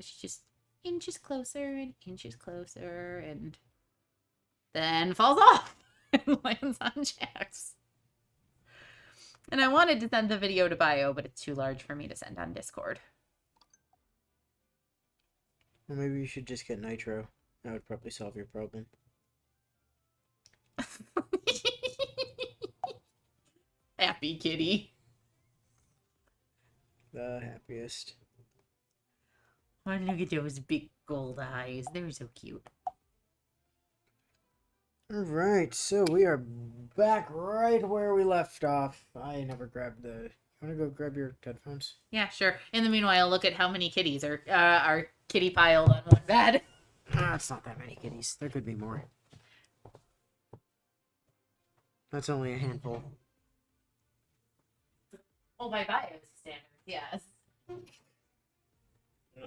It's just inches closer and inches closer, and then falls off and lands on Jax. And I wanted to send the video to Bio, but it's too large for me to send on Discord. Well, maybe you should just get Nitro. That would probably solve your problem. Happy kitty. The happiest. Why did you get those big gold eyes? They're so cute. Alright, so we are back right where we left off. I never grabbed the... You want to go grab your headphones? Yeah, sure. In the meanwhile, look at how many kitties are kitty piled on one bed. It's not that many kitties. There could be more. That's only a handful. Well, by Bio's standards, yes.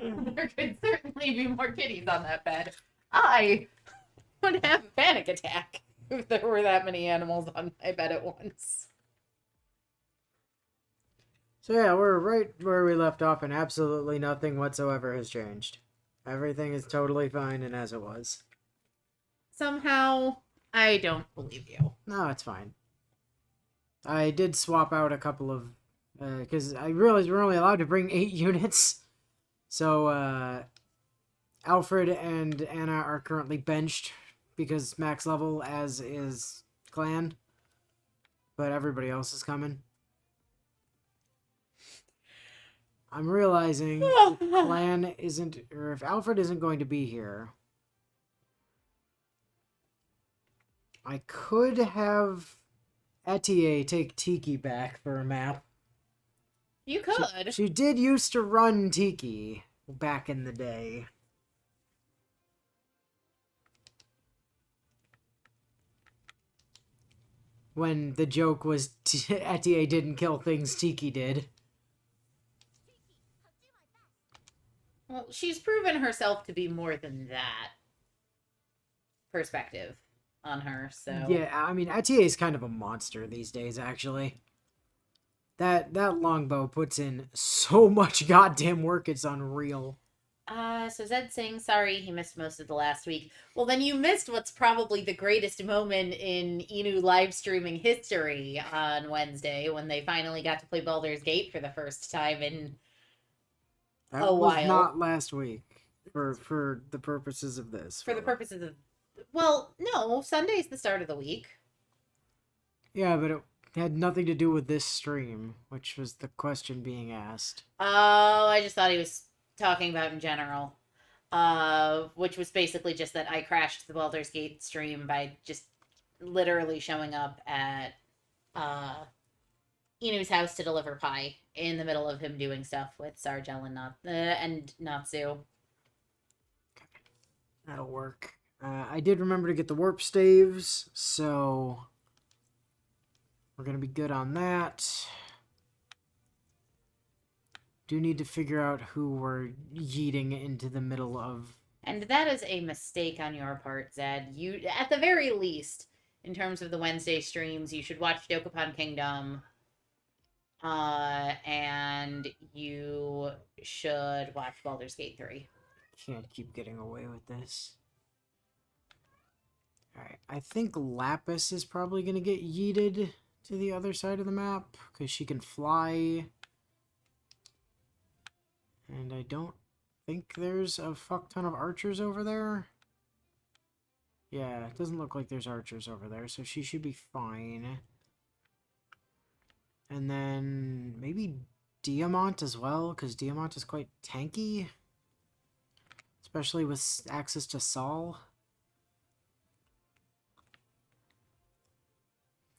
There could certainly be more kitties on that bed. I would have a panic attack if there were that many animals on my bed at once. So yeah, we're right where we left off, and absolutely nothing whatsoever has changed. Everything is totally fine and as it was. Somehow, I don't believe you. No, it's fine. I did swap out a couple of... because I realized we're only allowed to bring 8 units. So, Alfred and Anna are currently benched because max level, as is Clan. But everybody else is coming. I'm realizing if Clan isn't... or if Alfred isn't going to be here... I could have Etier take Tiki back for a map. You could. She did used to run Tiki back in the day. When the joke was Etier didn't kill things Tiki did. Well, she's proven herself to be more than that. Perspective on her, so... Yeah, I mean, Etier is kind of a monster these days, actually. That longbow puts in so much goddamn work, it's unreal. So Zed's saying sorry he missed most of the last week. Well, then you missed what's probably the greatest moment in Inu live streaming history on Wednesday when they finally got to play Baldur's Gate for the first time in That a was while. not last week, for the purposes of this. For the purposes of... Well, no, Sunday's the start of the week. Yeah, but it had nothing to do with this stream, which was the question being asked. Oh, I just thought he was talking about in general. Which was basically just that I crashed the Baldur's Gate stream by just literally showing up at Inu's house to deliver pie in the middle of him doing stuff with Sargel and Natsu. That'll work. I did remember to get the warp staves, so we're going to be good on that. Do need to figure out who we're yeeting into the middle of. And that is a mistake on your part, Zed. You, at the very least, in terms of the Wednesday streams, you should watch Dokapon Kingdom. And you should watch Baldur's Gate 3. Can't keep getting away with this. Alright, I think Lapis is probably going to get yeeted to the other side of the map, because she can fly. And I don't think there's a fuck ton of archers over there. Yeah, it doesn't look like there's archers over there, so she should be fine. And then maybe Diamant as well, because Diamant is quite tanky. Especially with access to Sol.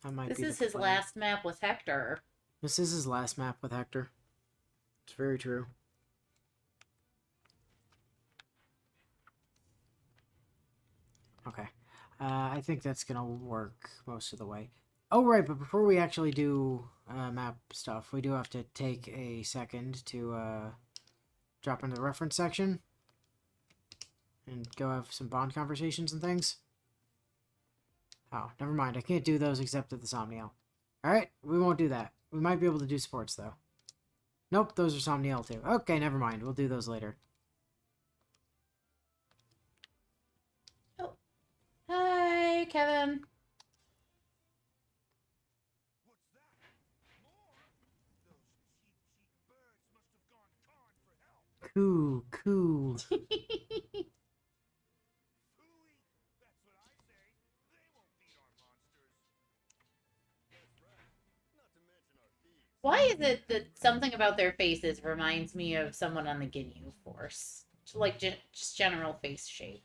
That might This be is the his play. last map with Hector. This is his last map with Hector. It's very true. Okay. I think that's gonna work most of the way. Oh, right, but before we actually do map stuff, we do have to take a second to drop into the reference section and go have some bond conversations and things. Oh, never mind. I can't do those except at the Somniel. Alright, we won't do that. We might be able to do sports, though. Nope, those are Somniel, too. Okay, never mind. We'll do those later. Kevin. Cool. Why is it that something about their faces reminds me of someone on the Ginyu Force? Like, just general face shape.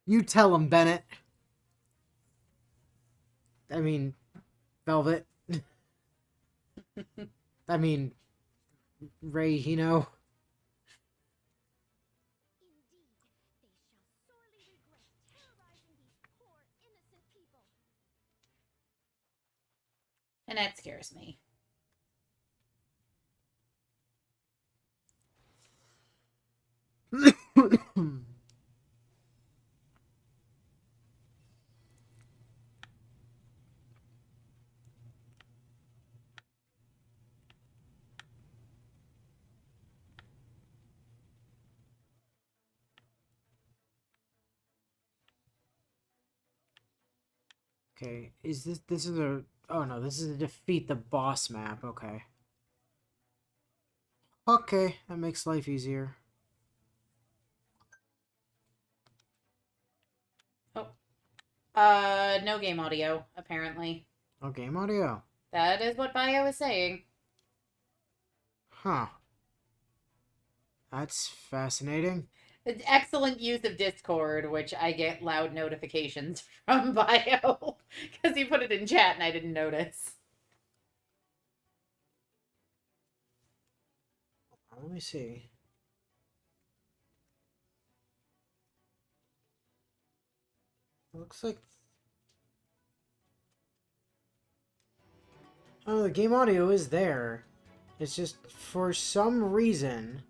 You tell him, Bennett. I mean, Velvet. I mean, Ray Hino. And that scares me. Okay, this is a... Oh no, this is a defeat the boss map, okay. Okay, that makes life easier. Oh. No game audio, apparently. No game audio. That is what Bio is saying. Huh. That's fascinating. It's excellent use of Discord, which I get loud notifications from Bio. Because he put it in chat and I didn't notice. Let me see. It looks like... Oh, the game audio is there. It's just, for some reason,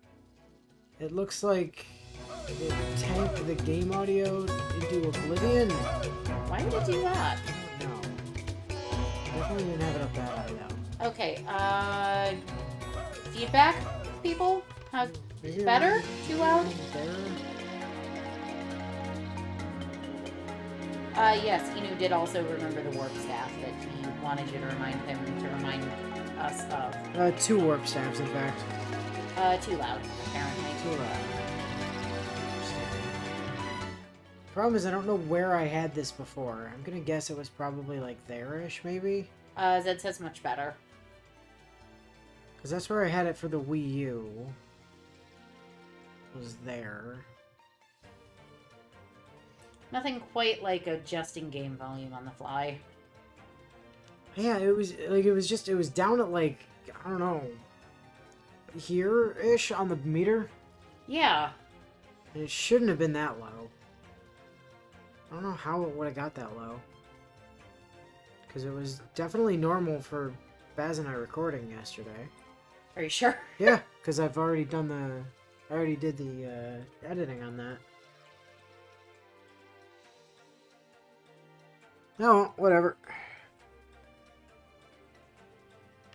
it looks like it tanked the game audio into oblivion. Why would it do that? No. Definitely didn't have it up that high, though. Okay, feedback, people? Maybe Better? Too loud? Better? Yes, Inu did also remember the warp staff that he wanted you to remind us of. 2 warp staffs, in fact. Too loud, apparently. Too loud. Problem is, I don't know where I had this before. I'm gonna guess it was probably, like, there-ish, maybe? Zed says much better. Because that's where I had it for the Wii U. Was there. Nothing quite like adjusting game volume on the fly. Yeah, it was, like, it was down at, like, I don't know, here-ish on the meter? Yeah. And it shouldn't have been that low. I don't know how it would have got that low. Because it was definitely normal for Baz and I recording yesterday. Are you sure? Yeah, because I've already done the... I already did the editing on that. No, whatever.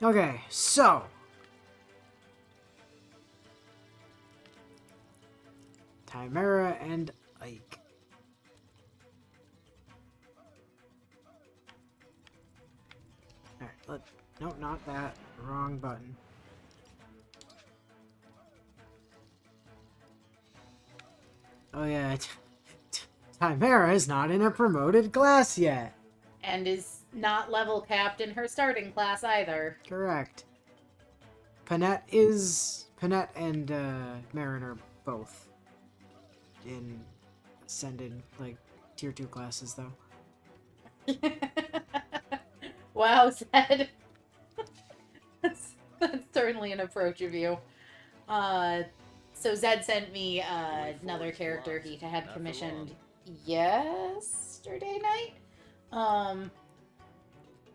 Okay, so... Chimera and Ike. Alright, nope, not that. Wrong button. Oh yeah, Chimera is not in a promoted class yet. And is not level capped in her starting class either. Correct. Panette and Mariner both in ascended, like, tier 2 classes, though. Wow, Zed. that's certainly an approach of you. So Zed sent me another character he had commissioned yesterday night.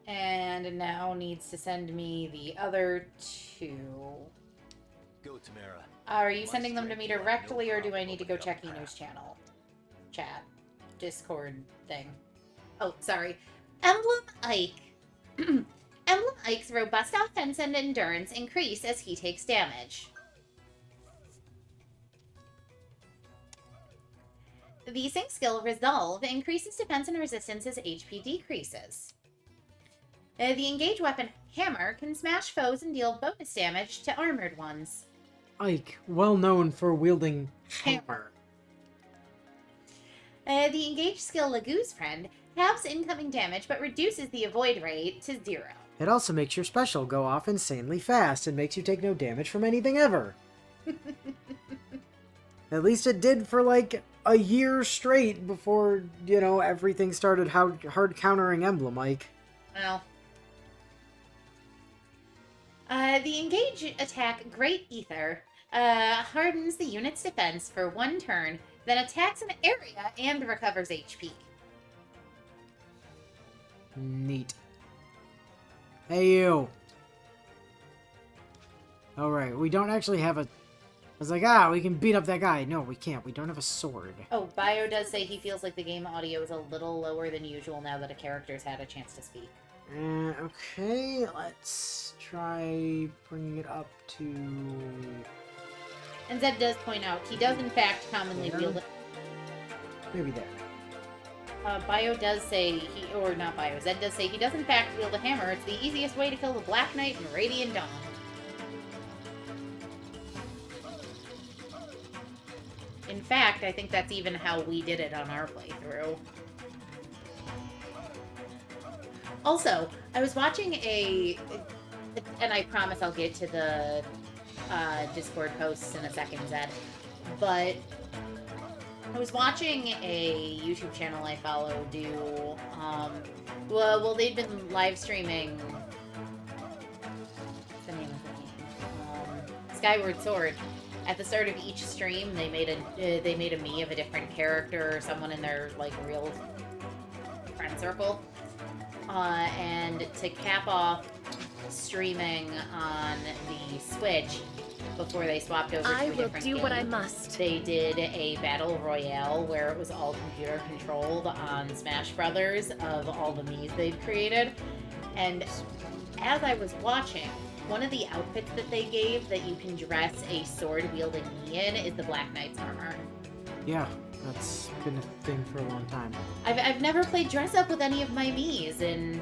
And now needs to send me the other 2. Go, Tamara. Are you sending them to me directly, or do I need to go check Enu's channel? Chat. Discord thing. Oh, sorry. Emblem Ike. Emblem Ike's robust offense and endurance increase as he takes damage. The sync skill Resolve increases defense and resistance as HP decreases. The engaged weapon Hammer can smash foes and deal bonus damage to armored ones. Ike, well known for wielding hammer. The engaged skill Lagoo's Friend halves incoming damage but reduces the avoid rate to 0. It also makes your special go off insanely fast and makes you take no damage from anything ever. At least it did for like a year straight before, you know, everything started hard countering Emblem, Ike. Well. The engage attack Great Ether hardens the unit's defense for 1 turn, then attacks an area and recovers HP. Neat. Hey, you. Alright, we don't actually have a... I was like, we can beat up that guy. No, we can't. We don't have a sword. Oh, Bio does say he feels like the game audio is a little lower than usual now that a character's had a chance to speak. Okay, let's try bringing it up to... And Zed does point out, he does in fact commonly wield it. Maybe there. Bio does say, Zed does say he does in fact wield a hammer. It's the easiest way to kill the Black Knight and Radiant Dawn. In fact, I think that's even how we did it on our playthrough. Also, I was watching and I promise I'll get to the Discord posts in a second, Zed, but I was watching a YouTube channel I follow do, well, they'd been live streaming, what's the name of the game? Skyward Sword. At the start of each stream, they made a me of a different character or someone in their, like, real friend circle. And to cap off streaming on the Switch before they swapped over to a different game, I will do what I must. They did a battle royale where it was all computer controlled on Smash Brothers of all the Miis they'd created. And as I was watching, one of the outfits that they gave that you can dress a sword-wielding Mii in is the Black Knight's armor. Yeah, that's been a thing for a long time. I've never played dress-up with any of my Miis in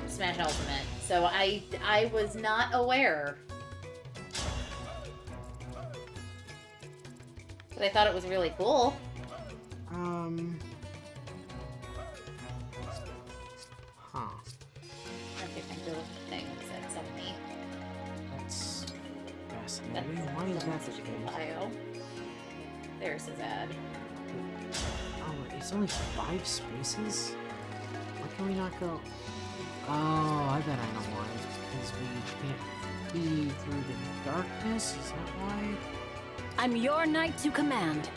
Smash Ultimate, so I was not aware. But I thought it was really cool. Okay, thank you. Things that sent me. That's fascinating. Why is that the case? Bio. There's his ad. Oh, it's only 5 spaces? Why can we not go? Oh, I bet I know why. Because we can't be through the darkness? Is that why? I'm your knight to command.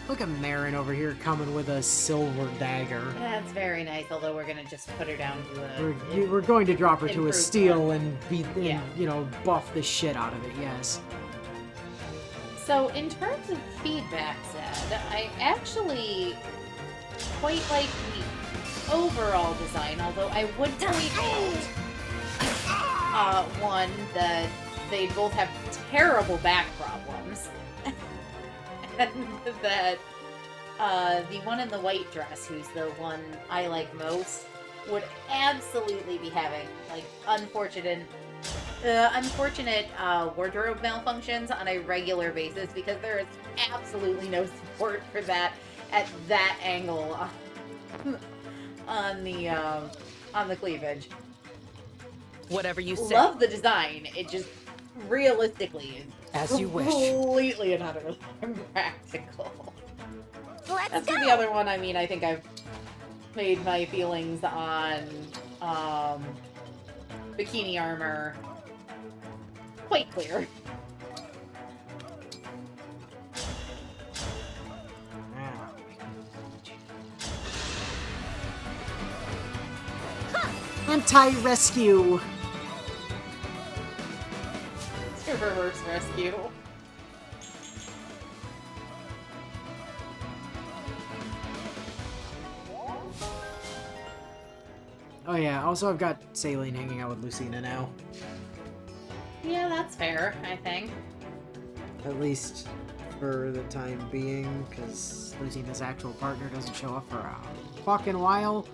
Look at Marin over here coming with a silver dagger. That's very nice, although we're gonna just put her down to a... We're going to drop her to a steel one. and beat, Yeah. you know, buff the shit out of it, yes. So, in terms of feedback, Zed, I actually quite like the overall design, although I would point out, one, that they both have terrible back problems. And that the one in the white dress, who's the one I like most, would absolutely be having, like, unfortunate wardrobe malfunctions on a regular basis, because there is absolutely no support for that at that angle on the cleavage. Whatever you say. Love the design. It just realistically is As you wish. completely and utterly impractical. Let's As go. for the other one, I mean, I think I've made my feelings on bikini armor quite clear. Anti-rescue! Reverse rescue. Oh yeah, also I've got Saline hanging out with Lucina now. Yeah, that's fair, I think. At least for the time being, because Lucina's actual partner doesn't show up for a fucking while.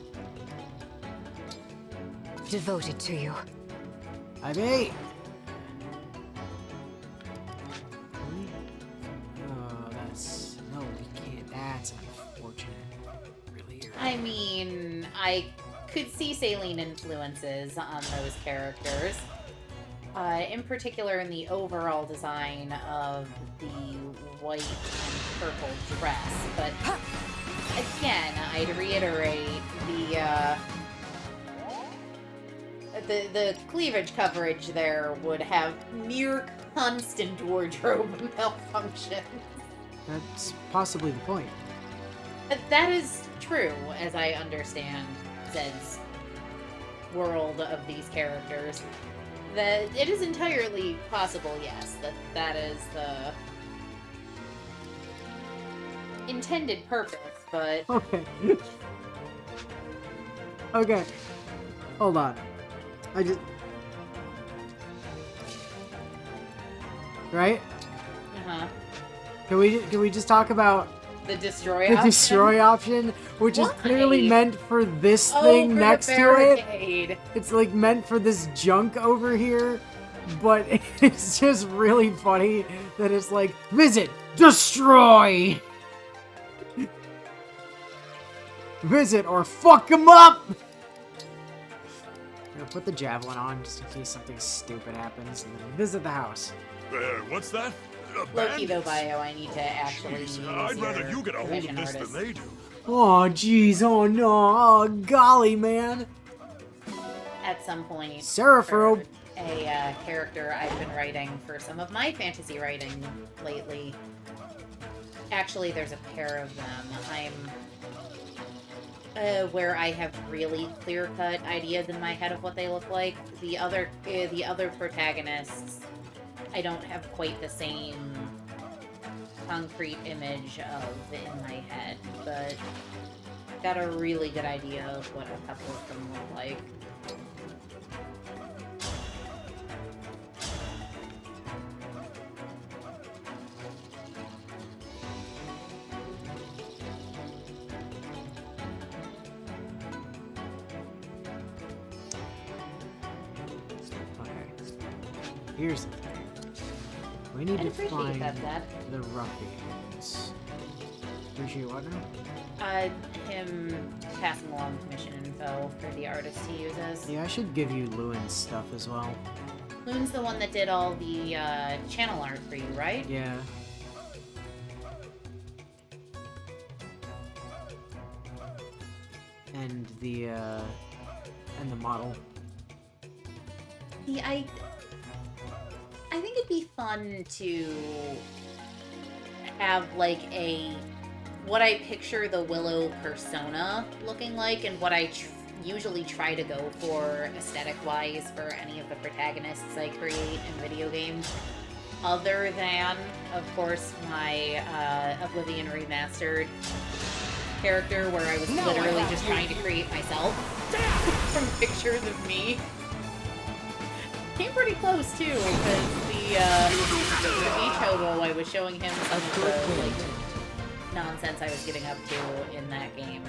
Devoted to you. I mean... Oh, that's... No, we can't. That's unfortunate. Really irritating. I mean, I could see saline influences on those characters. In particular, in the overall design of the white and purple dress. But again, I'd reiterate the cleavage coverage there would have near constant wardrobe malfunction. That's possibly the point. That is true, as I understand Zed's world of these characters. That it is entirely possible, yes, that is the intended purpose, but... Okay. Okay. Hold on. I just... Right? Uh-huh. Can we just talk about The destroy the option? destroy option, which is Why? clearly meant for this Oh, thing for next the to it? barricade. It's like meant for this junk over here, but it's just really funny that it's like, visit, destroy! Visit or fuck him up! I'm gonna put the javelin on just in case something stupid happens, and then visit the house. What's that? Loki, though, bio, I need to actually use I'd rather your you get a hold provision of this artist. than they do. Oh, jeez, oh no, oh golly, man. At some point, Seraph for robe. a character I've been writing for some of my fantasy writing lately. Actually, there's a pair of them. Where I have really clear-cut ideas in my head of what they look like. The other protagonists, I don't have quite the same concrete image of in my head, but got a really good idea of what a couple of them look like. Here's the thing. We need I'd to appreciate find that, Dad. the ruffians. Appreciate what now? Him passing along commission info for the artist he uses. Yeah, I should give you Lewin's stuff as well. Loon's the one that did all the channel art for you, right? Yeah. And the model. See, I think it'd be fun to have like what I picture the Willow persona looking like, and what I usually try to go for aesthetic-wise for any of the protagonists I create in video games. Other than, of course, my Oblivion Remastered character, where I was literally just trying to create myself from pictures of me. Came pretty close too, because the beach hobo, I was showing him some of the like nonsense I was getting up to in that game,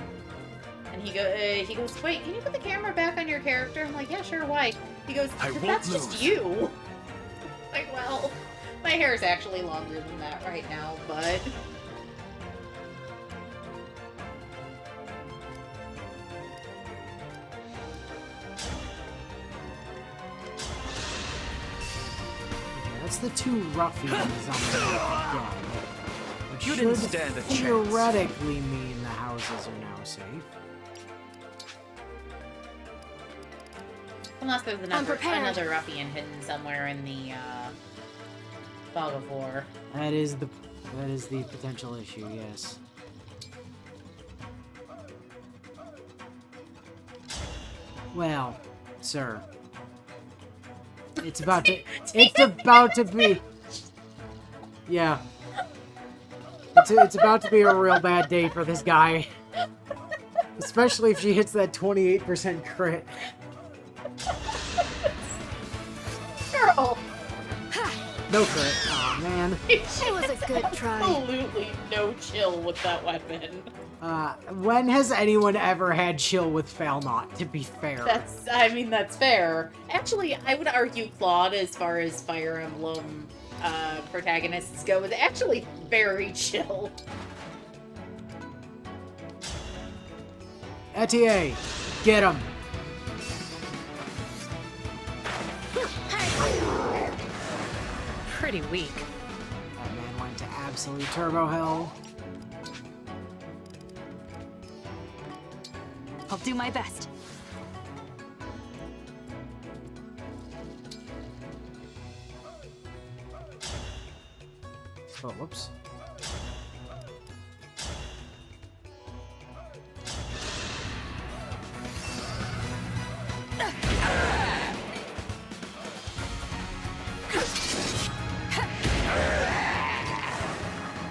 and he goes, wait, can you put the camera back on your character? I'm like, yeah, sure, why? He goes, I but won't that's just lose. you. Like, well, my hair is actually longer than that right now, but. That's the two ruffians on the deck. Which You should didn't stand a chance. theoretically mean the houses are now safe. Unless there's another prepared. ruffian hidden somewhere in the fog of war. That is the potential issue, yes. Well, sir. It's about to. It's about to be. Yeah. It's about to be a real bad day for this guy. Especially if she hits that 28% crit. Girl! No crit. Aw, man. It was a good try. Absolutely no chill with that weapon. When has anyone ever had chill with Fail Not, to be fair? That's fair. Actually, I would argue Claude, as far as Fire Emblem protagonists go, is actually very chill. Etier, get him. Pretty weak. That man went to absolute turbo hell. I'll do my best. Oh, whoops.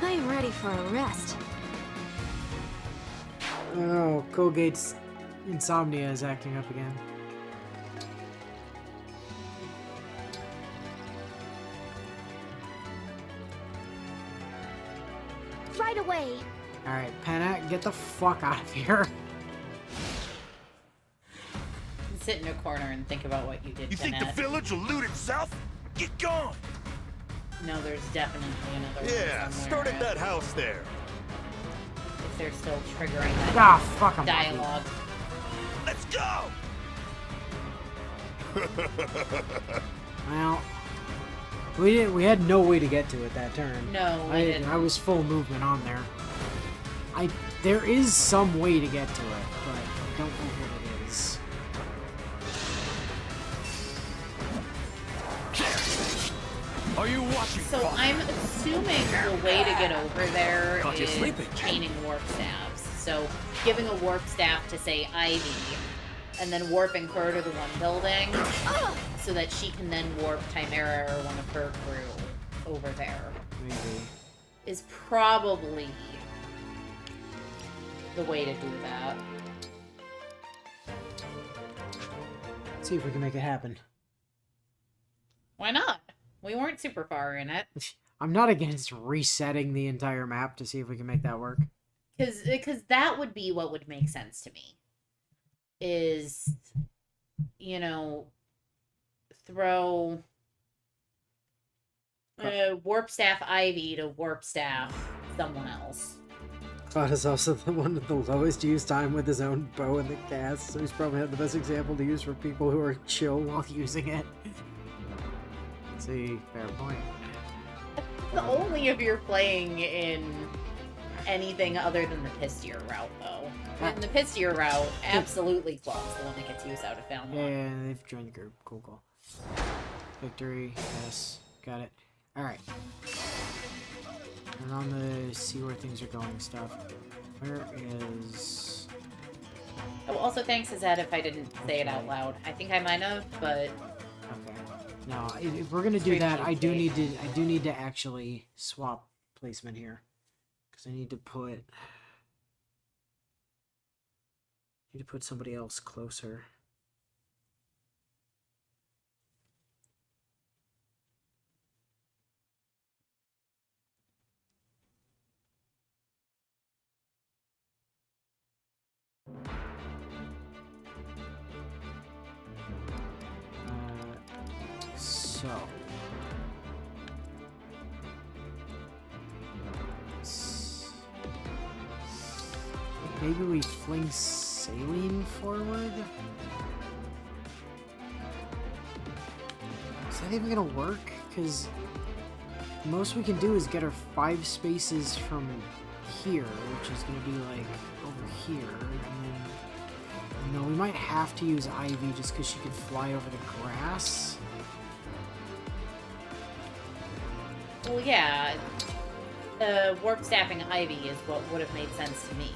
I am ready for a rest. Oh, Colgate's insomnia is acting up again. Right away. Alright, Penna, get the fuck out of here. Sit in a corner and think about what you did. You think the Bennett. village will loot itself? Get going! No, there's definitely another Yeah, one start somewhere at that house there. if they're still triggering that Ah, fuck him. dialogue. Let's go! Well, we had no way to get to it that turn. No, we didn't. I was full movement on there. There is some way to get to it, but I don't know what it is. Are you watching? So I'm assuming the way to get over there Caught you is sleeping. chaining warp staffs. So giving a warp staff to, say, Ivy, and then warping her to the one building, so that she can then warp Chimera or one of her crew over there, Maybe. is probably the way to do that. Let's see if we can make it happen. Why not? We weren't super far in it. I'm not against resetting the entire map to see if we can make that work. Because that would be what would make sense to me. Is, you know, throw warp staff Ivy to warp staff someone else. Cloud is also the one with the lowest use time with his own bow in the cast, so he's probably had the best example to use for people who are chill while using it. See, fair point. Only if you're playing in anything other than the Pistier route, though. In the Pistier route, absolutely Claw's the one that gets use out of Falmouth. Yeah, they've joined the group. Cool, cool. Victory, yes, got it. Alright. And on the see where things are going stuff. Where is... Oh, also thanks, Azad, if I didn't say it out loud. I think I might have, but... Okay. No, if we're gonna do that, I do need to actually swap placement here. Because I need to put somebody else closer. So maybe we fling Saline forward? Is that even gonna work? Because the most we can do is get her 5 spaces from here, which is gonna be like over here, and then no, we might have to use Ivy just because she could fly over the grass. Well, yeah. Warp staffing Ivy is what would have made sense to me.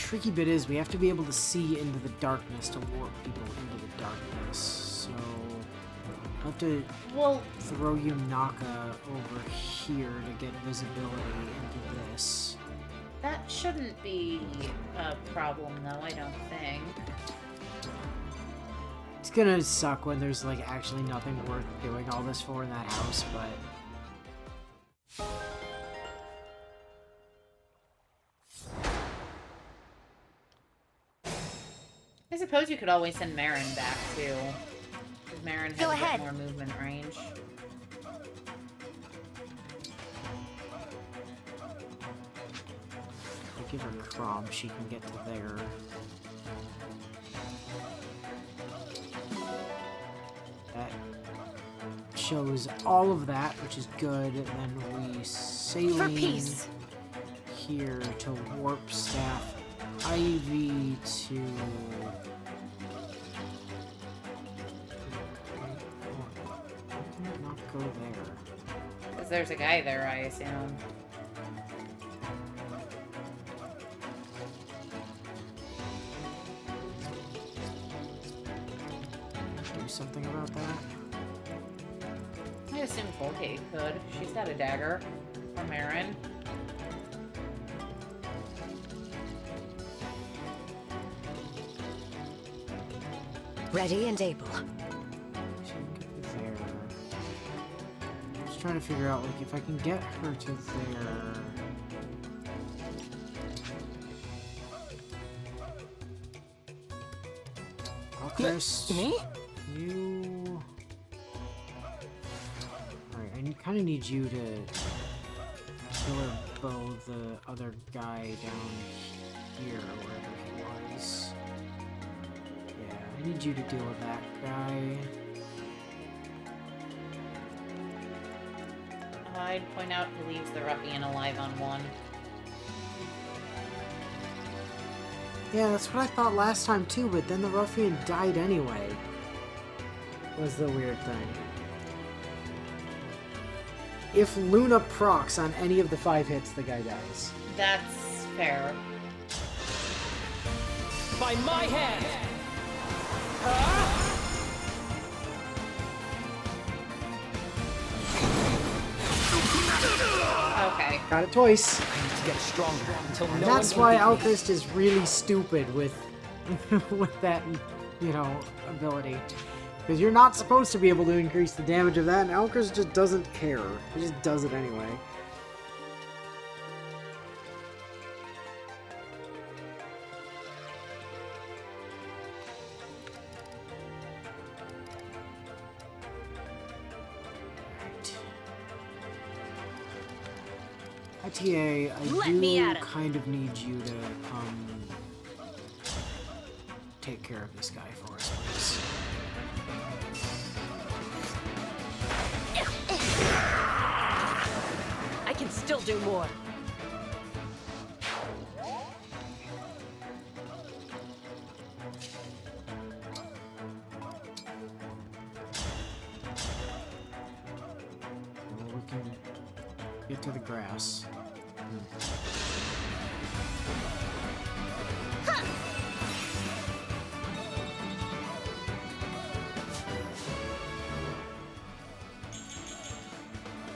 tricky bit is we have to be able to see into the darkness to warp people into the darkness. So I'll have to Well, throw you Naka over here to get visibility into this. that shouldn't be a problem, though, I don't think. It's gonna suck when there's like actually nothing worth doing all this for in that house, but I suppose you could always send Marin back, too. Because Marin has Go a bit ahead. more movement range. I'll give her Crom, she can get to there. That shows all of that, which is good. And then we For sail peace. here to warp staff Ivy to. Why can it not go there? Because there's a guy there, I assume. Do something about that? I assume Volcate could. She's got a dagger. Or Marin. Ready and able. She can get to there. I'm just trying to figure out, like, if I can get her to there. Chris, Me? you. Alright, I kind of need you to killer bow the other guy down here, wherever he was. Yeah, I need you to deal with that guy. I'd point out who leaves the ruffian alive on one. Yeah, that's what I thought last time too, but then the ruffian died anyway. Was the weird thing. If Luna procs on any of the 5 hits, the guy dies. That's fair. By my hand! Okay. Got it twice. I need to get stronger until And no that's one why can beat me. Alchrist is really stupid with with that, you know, ability. Because you're not supposed to be able to increase the damage of that, and Alchrist just doesn't care. He just does it anyway. ITA, I Let me at do 'em. kind of need you to come take care of this guy for us, please. I can still do more. Well, we can get to the grass.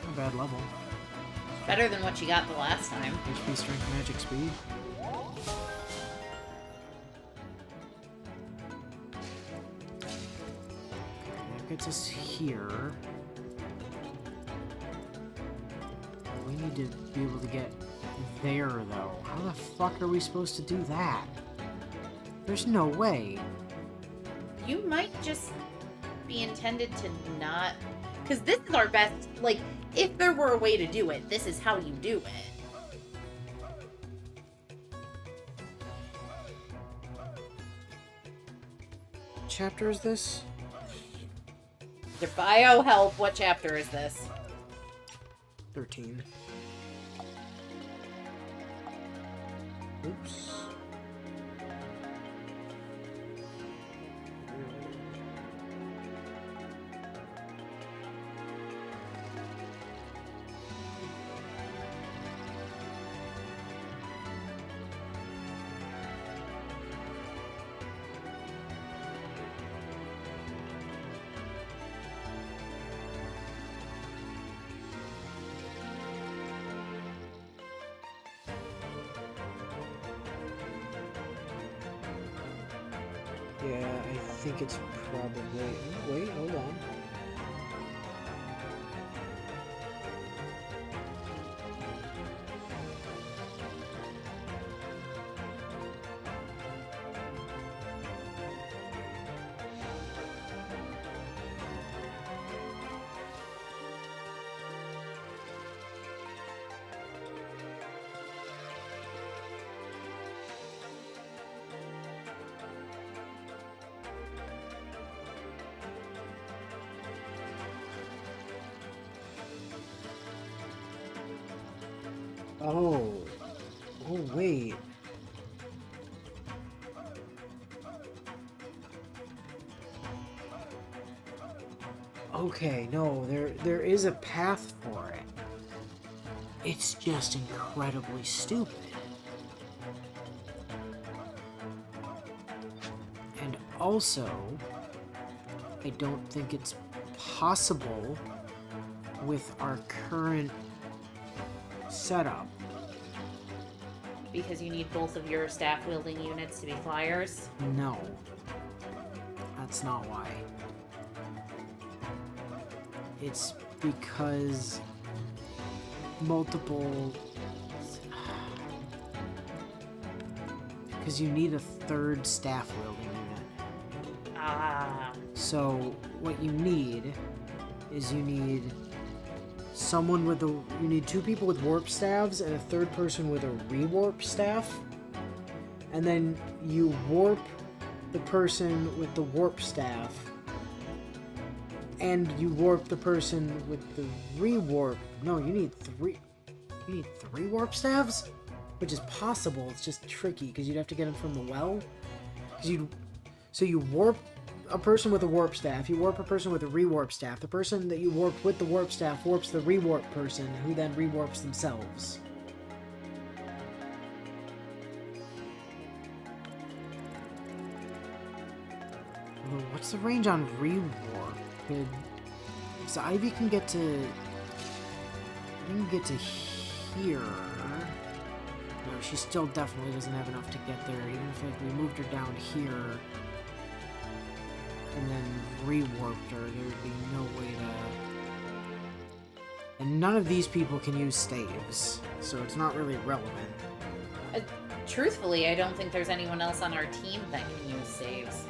Not a bad level. Better than what you got the last time. HP, strength, magic, speed. Okay, that gets us here. We need to be able to get there, though. How the fuck are we supposed to do that? There's no way. You might just be intended to not... Because this is our best... Like, if there were a way to do it, this is how you do it. What chapter is this? Your bio help, what chapter is this? 13. Oops. Yeah, I think it's probably... Wait, hold on. Oh. Oh, wait. Okay, no, there is a path for it. It's just incredibly stupid. And also, I don't think it's possible with our current setup. Because you need both of your staff-wielding units to be flyers. No. That's not why. It's because multiple... Because you need a third staff-wielding unit. Ah. So, what you need is you need someone with you need two people with warp staves and a third person with a rewarp staff. And then you warp the person with the warp staff. And you warp the person with the rewarp. No, you need three. You need three warp staves? Which is possible, it's just tricky, because you'd have to get them from the well. So you warp a person with a warp staff, you warp a person with a rewarp staff. The person that you warp with the warp staff warps the rewarp person, who then rewarps themselves. Although, what's the range on rewarp? Because Ivy can get to... here. No, she still definitely doesn't have enough to get there, even if we moved her down here and then rewarped her, there would be no way to... And none of these people can use staves, so it's not really relevant. Truthfully, I don't think there's anyone else on our team that can use saves.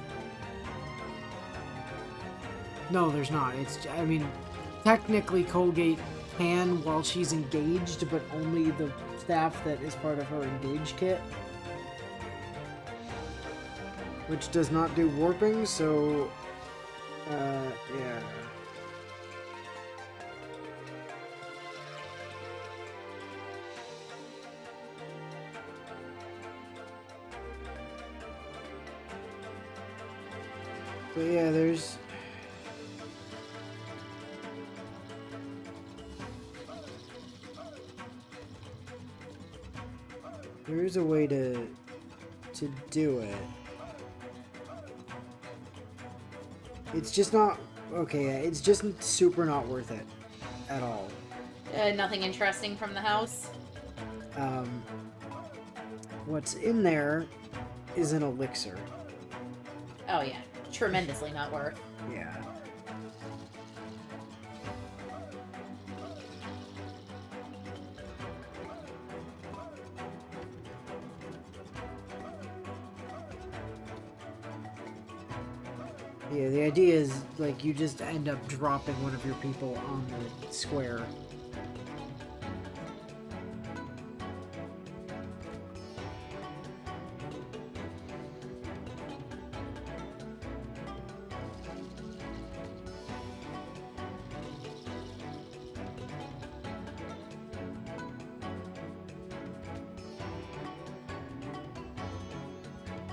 No, there's not. I mean, technically Colgate can while she's engaged, but only the staff that is part of her engage kit. Which does not do warping, so... yeah. But yeah, there's... There is a way to do it. It's just not... Okay, it's just super not worth it. At all. Nothing interesting from the house? What's in there is an elixir. Oh yeah, tremendously not worth. Yeah. Yeah, the idea is, like, you just end up dropping one of your people on the square.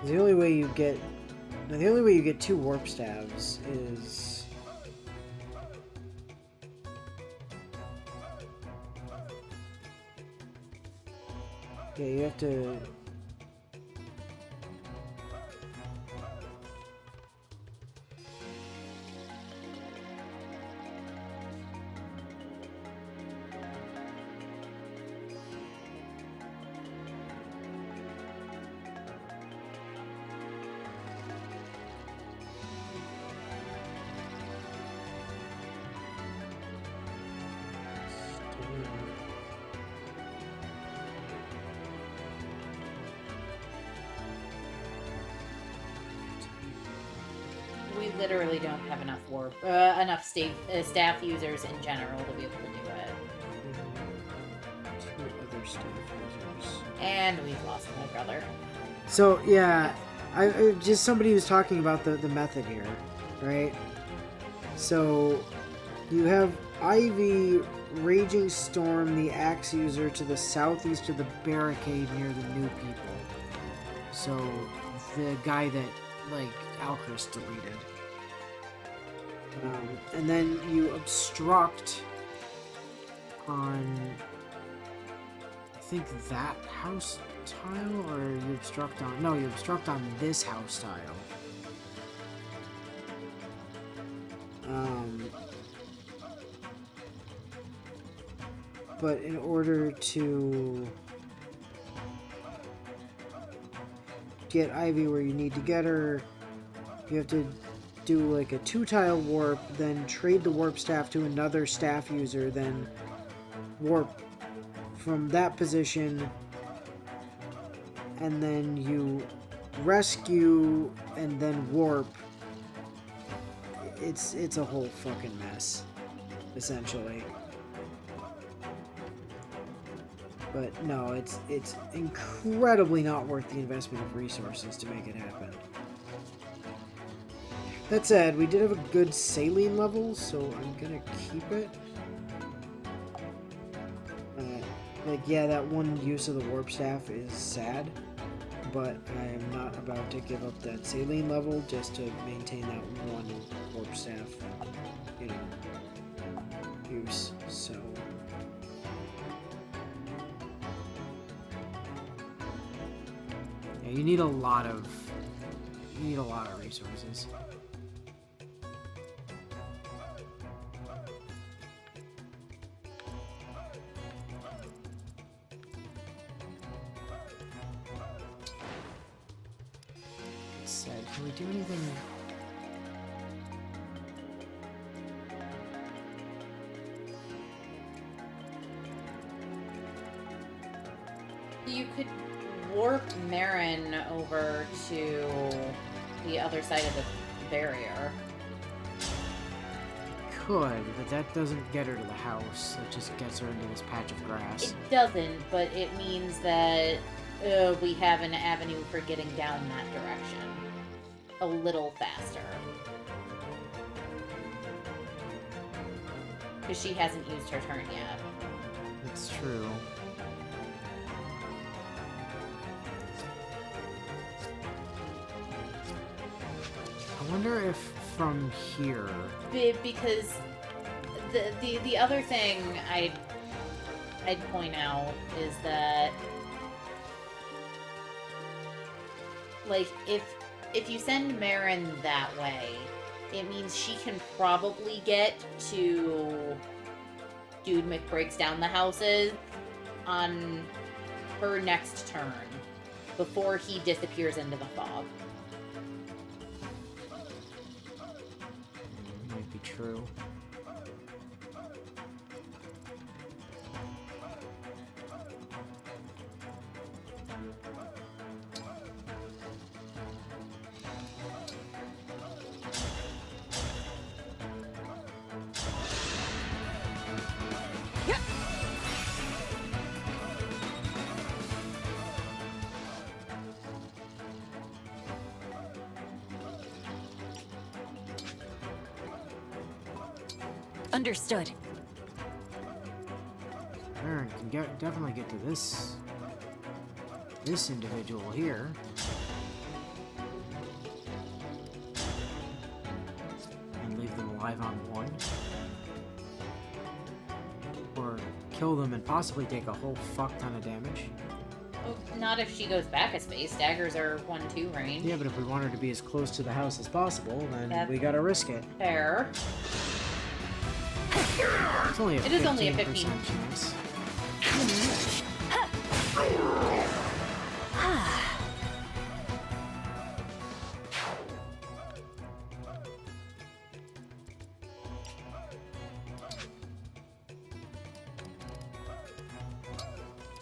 The only way you get... Now, the only way you get two warp staves is... Yeah, you have to... literally don't have enough staff users in general to be able to do it. Two other staff users. And we've lost my brother. So yeah, I just somebody was talking about the method here, right? So you have Ivy, Raging Storm, the Axe user to the southeast of the barricade near the new people. So the guy that like Alchris deleted. And then you obstruct on, I think, that house tile, or you obstruct on, no, you obstruct on this house tile. But in order to get Ivy where you need to get her, you have to do like a 2-tile warp, then trade the warp staff to another staff user, then warp from that position, and then you rescue and then warp. It's a whole fucking mess, essentially. But no, it's incredibly not worth the investment of resources to make it happen. That said, we did have a good saline level, so I'm gonna keep it. Like, yeah, that one use of the warp staff is sad, but I am not about to give up that saline level just to maintain that one warp staff, you know, use. So yeah, you need a lot of resources. Said, can we do anything? You could warp Marin over to the other side of the barrier. Could, but that doesn't get her to the house. It just gets her into this patch of grass. It doesn't, but it means that we have an avenue for getting down that direction a little faster. Because she hasn't used her turn yet. That's true. I wonder if from here... Because the other thing I'd point out is that, like, if you send Marin that way, it means she can probably get to Dude McBreaks Down the Houses on her next turn before he disappears into the fog. Might be true. Understood. Aaron can definitely get to this individual here. And leave them alive on one. Or kill them and possibly take a whole fuck ton of damage. Oh, not if she goes back a space. Daggers are 1-2 range. Yeah, but if we want her to be as close to the house as possible, then That's we gotta risk it. fair. It's only a It is only a 15% 15. chance.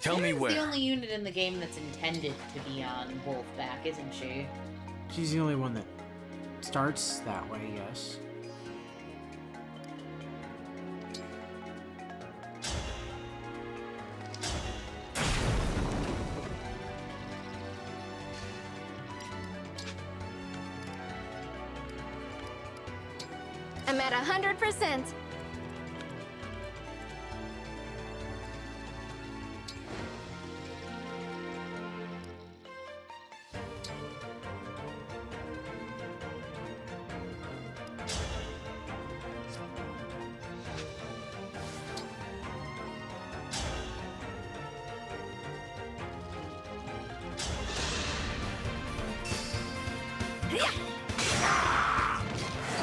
Tell me She's where. the only unit in the game that's intended to be on Wolfback, isn't she? She's the only one that starts that way, yes. I'm at 100%.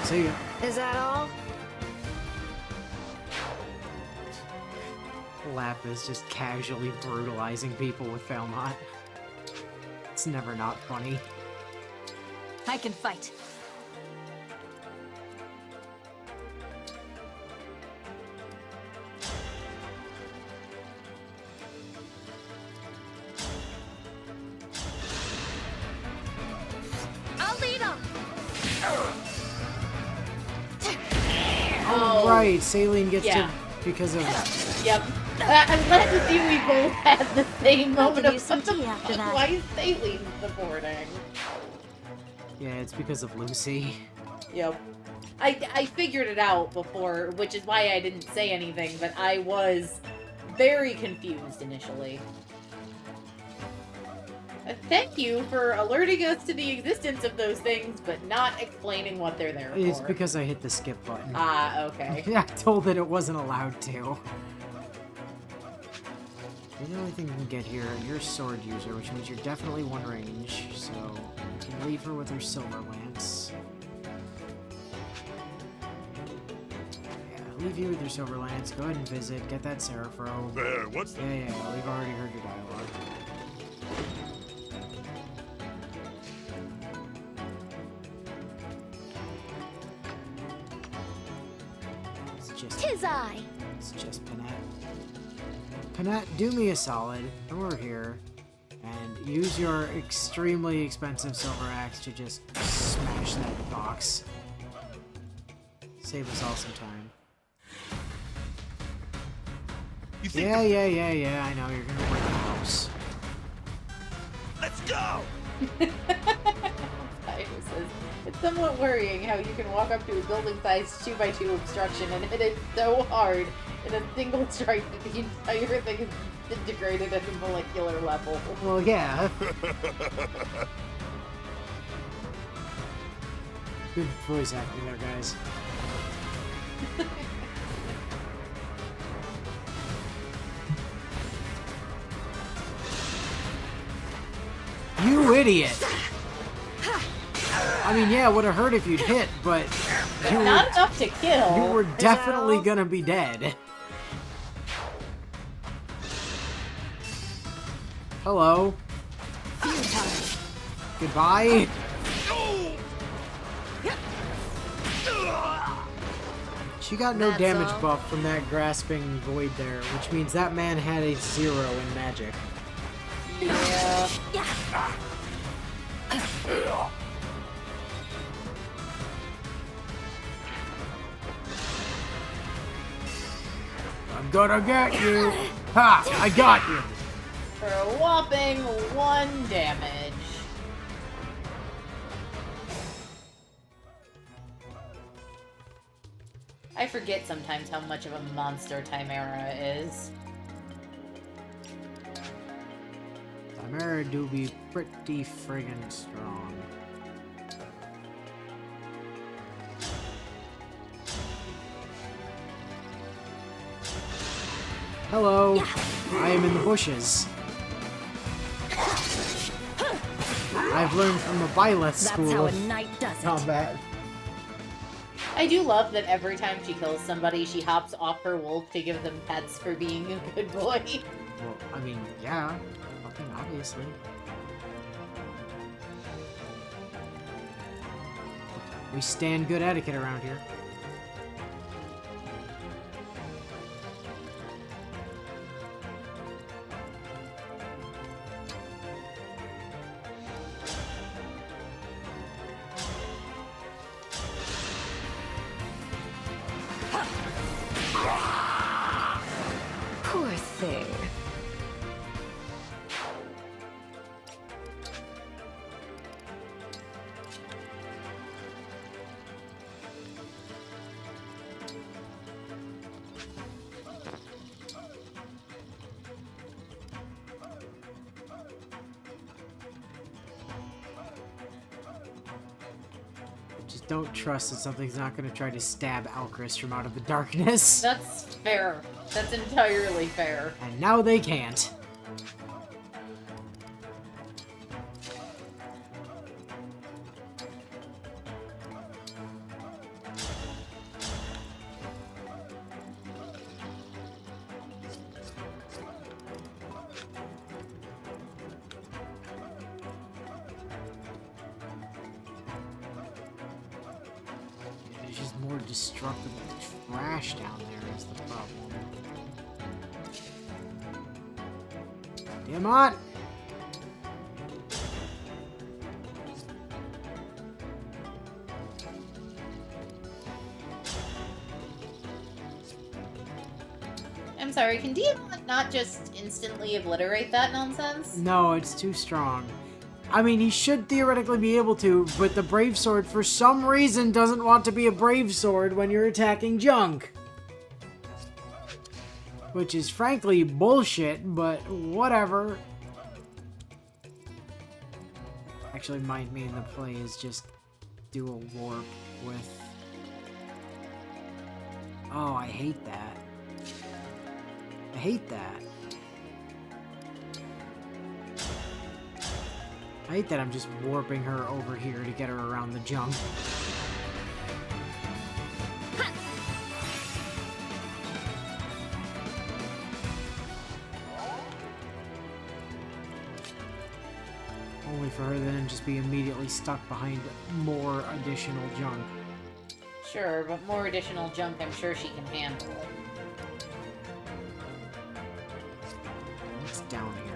See ya. Is that all? Lap is just casually brutalizing people with Falmont. It's never not funny. I can fight. I'll lead them. Oh, right, Saline gets Yeah. to because of Yep. I'm glad to see we both had the same I'll moment give you of some what the tea after fuck? that. Why is Saline supporting? yeah, it's because of Lucy. Yep. I figured it out before, which is why I didn't say anything, but I was very confused initially. Thank you for alerting us to the existence of those things, but not explaining what they're there It's for. because I hit the skip button. Ah, okay. Yeah, I told it wasn't allowed to. You're the only thing you can get here. You're a sword user, which means you're definitely one range, so you can leave her with her silver lance. Yeah, leave you with your silver lance. Go ahead and visit. Get that Serapro. There, what's that? Yeah, we've already heard your dialogue. Tis I. It's just Panat. Panat, do me a solid. Come over here and use your extremely expensive silver axe to just smash that box. Save us all some time. You think Yeah, I know. You're gonna break the house. Let's go! Titus says, it's somewhat worrying how you can walk up to a building-sized 2x2 obstruction and hit it so hard in a single strike that the entire thing is disintegrated at a molecular level. Well, yeah. Good voice acting there, guys. You idiot! I mean, yeah, it would have hurt if you'd hit, but you Not were, enough to kill. you were definitely all? gonna be dead. Hello. Goodbye. She got no That's damage all? buff from that grasping void there, which means that man had a 0 in magic. Yeah. I'm gonna get you. Ha! I got you. For a whopping 1 damage. I forget sometimes how much of a monster Chimera is. Chimera do be pretty friggin' strong. Hello. I am in the bushes. I've learned from the Byleth That's school how a of knight does it. combat. I do love that every time she kills somebody, she hops off her wolf to give them pets for being a good boy. Well, I mean, yeah. Fucking obviously. We stand good etiquette around here. Just don't trust that something's not going to try to stab Alcris from out of the darkness. That's fair. That's entirely fair. And now they can't. There's just more destructible trash down there is the problem. Diamant! I'm sorry, can Diamond not just instantly obliterate that nonsense? No, it's too strong. I mean, he should theoretically be able to, but the Brave Sword for some reason doesn't want to be a Brave Sword when you're attacking junk. Which is frankly bullshit, but whatever. Actually, my main play is just do a warp with... Oh, I hate that. I hate that. I hate that I'm just warping her over here to get her around the jump. Only for her to then just be immediately stuck behind more additional junk. Sure, but more additional junk I'm sure she can handle. What's down here?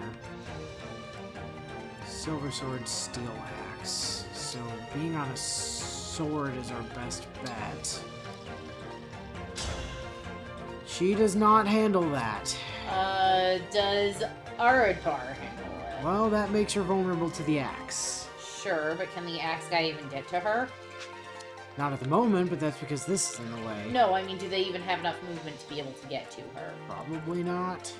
Silver Sword, Steel Axe. So being on a sword is our best bet. She does not handle that. Does Aradbar handle it? Well, that makes her vulnerable to the axe. Sure, but can the axe guy even get to her? Not at the moment, but that's because this is in the way. No, I mean, do they even have enough movement to be able to get to her? Probably not.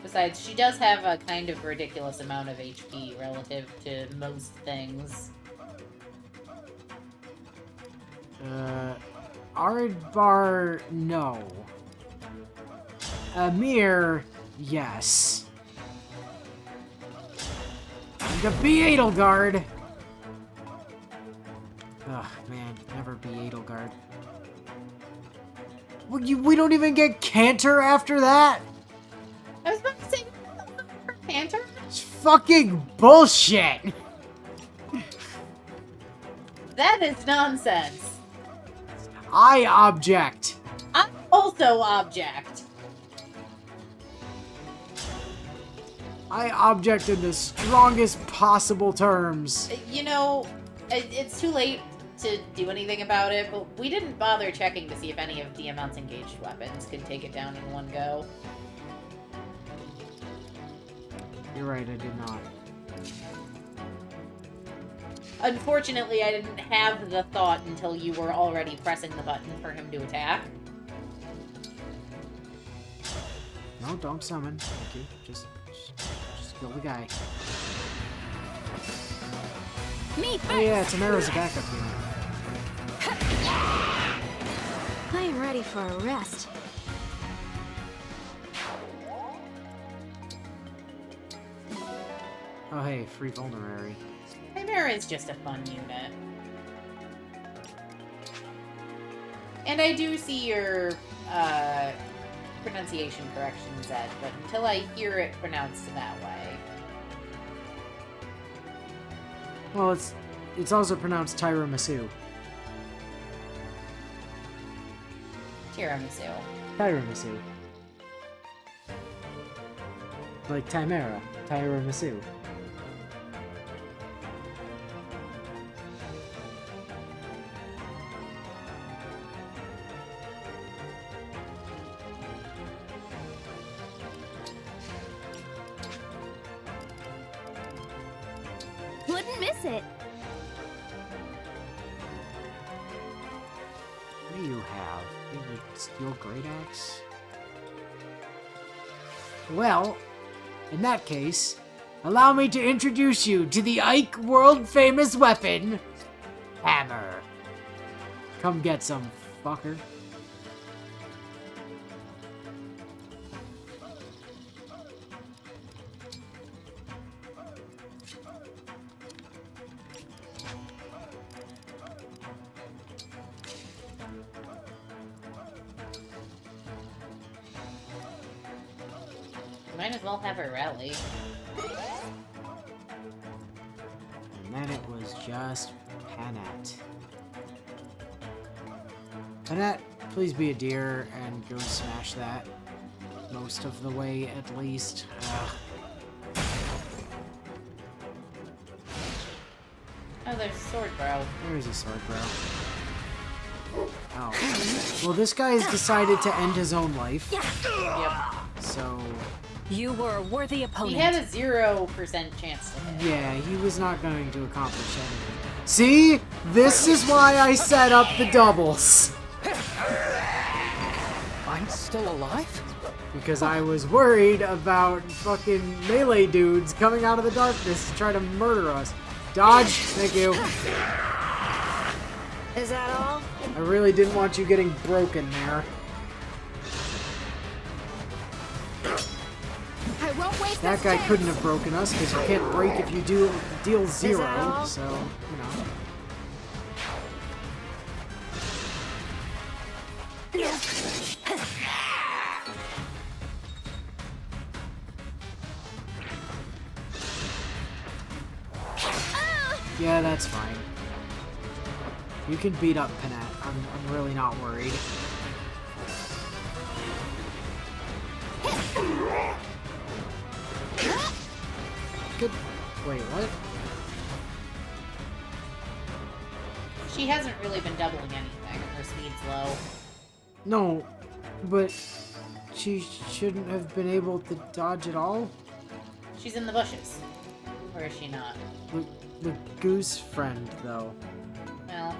Besides, she does have a kind of ridiculous amount of HP relative to most things. Aradbar, no. Amir, yes. And a Beetleguard! Ugh, man, never be Edelgard. We don't even get Cantor after that? I was about to say, her Panther? It's fucking bullshit! That is nonsense. I object. I also object. I object in the strongest possible terms. You know, it's too late to do anything about it, but we didn't bother checking to see if any of Diamant's engaged weapons could take it down in one go. You're right, I did not. Unfortunately, I didn't have the thought until you were already pressing the button for him to attack. No, don't summon. Thank you. Just kill the guy. Me first! Oh yeah, Tamara's a backup here. I am ready for a rest. Oh hey, free vulnerary. Chimera is just a fun unit. And I do see your pronunciation correction, Zed, but until I hear it pronounced that way. Well, it's also pronounced tiramisu. Tiramisu. Tiramisu. Like Chimera. Tiramisu. Wouldn't miss it. What do you have? You have a steel great axe? Well, in that case, allow me to introduce you to the Ike world-famous weapon, Hammer. Come get some, fucker. Might as well have a rally. And then it was just Panette. Panette, please be a dear and go smash that. Most of the way, at least. Oh, there's a sword, bro. There's a sword, bro. Oh. Well, this guy has decided to end his own life. Yep. So, You were a worthy He opponent. had a 0% chance to hit. yeah, he was not going to accomplish anything. See? This is why I set up the doubles. I'm still alive? Because I was worried about fucking melee dudes coming out of the darkness to try to murder us. Dodge! Thank you. Is that all? I really didn't want you getting broken there. I won't waste That this guy chance. couldn't have broken us because you can't break if you deal 0. all? So, you know. Yeah, that's fine. You can beat up Panette. I'm really not worried. Good. Wait, what? She hasn't really been doubling anything. Her speed's low. No, but she shouldn't have been able to dodge at all. She's in the bushes. Or is she not? The goose friend, though. Well,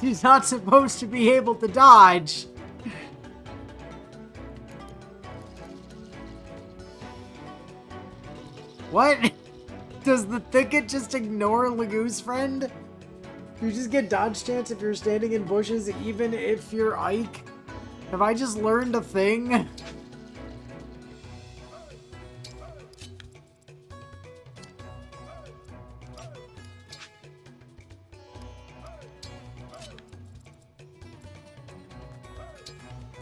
She's not supposed to be able to dodge. What? Does the thicket just ignore Lagoose friend? You just get dodge chance if you're standing in bushes, even if you're Ike? Have I just learned a thing?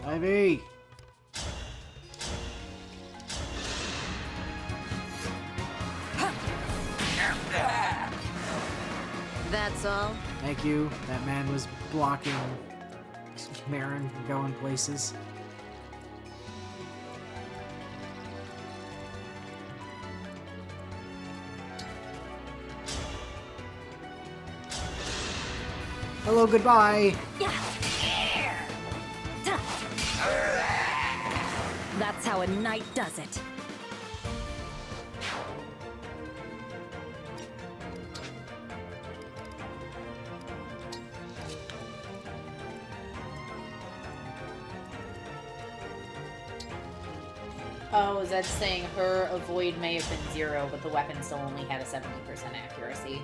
Ivy! That's all? Thank you. That man was blocking Marin from going places. Hello, goodbye. That's how a knight does it. oh, is that saying her avoid may have been 0, but the weapon still only had a 70% accuracy?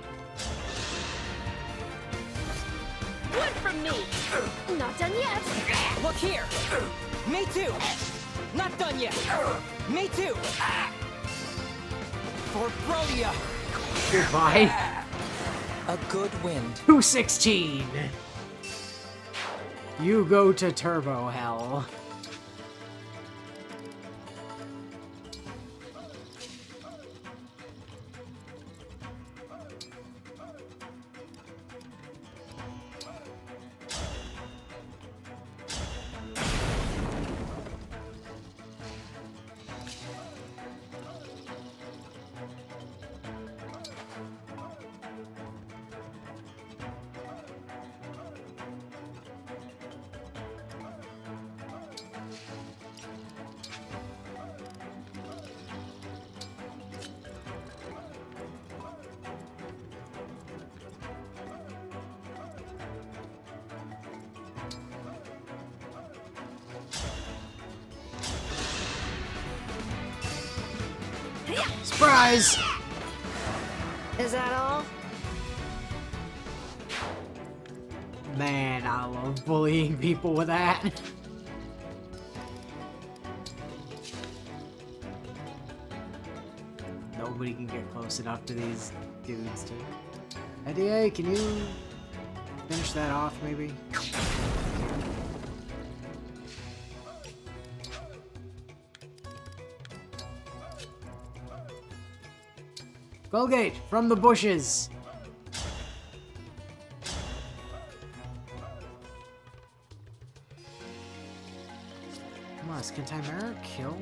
One from me! Not done yet! Look here! Me too! Not done yet! Me too! For Brodia! Goodbye. A good wind. 216. You go to Turbo Hell. Surprise! Is that all? Man, I love bullying people with that. Nobody can get close enough to these dudes to... Eddie, can you finish that off, maybe? Colgate, from the bushes! Can Chimera kill?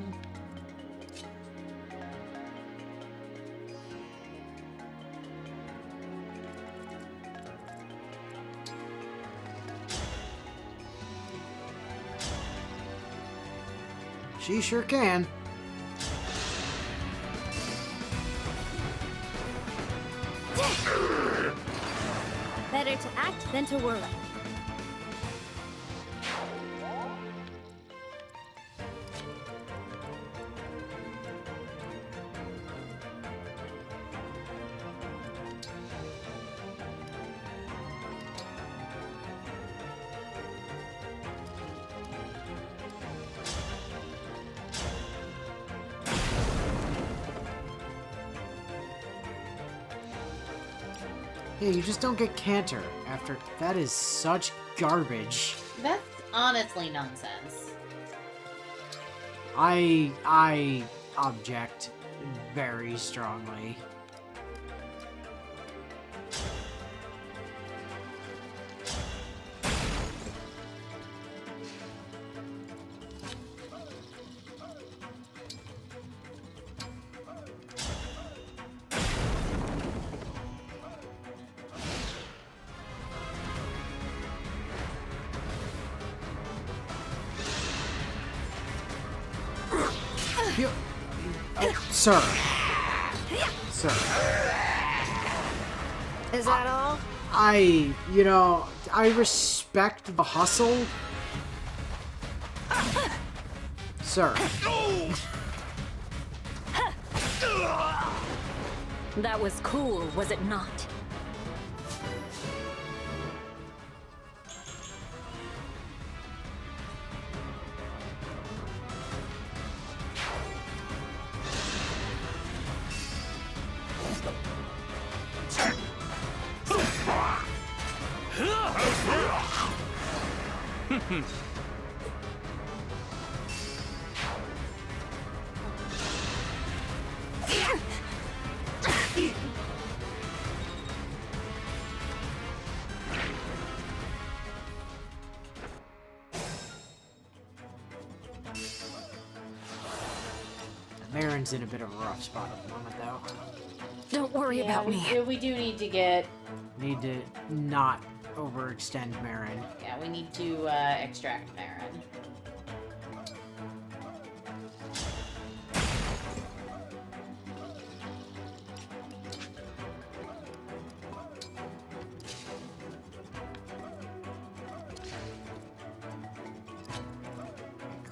She sure can. Better to act than to worry. Yeah, you just don't get Canter after... That is such garbage. That's honestly nonsense. I object very strongly. You, sir. Sir. Is that all? I respect the hustle. Sir. That was cool, was it not? Marin's in a bit of a rough spot at the moment, though. Don't worry about me. We do need to get... Need to not overextend Marin. Yeah, we need to extract Marin.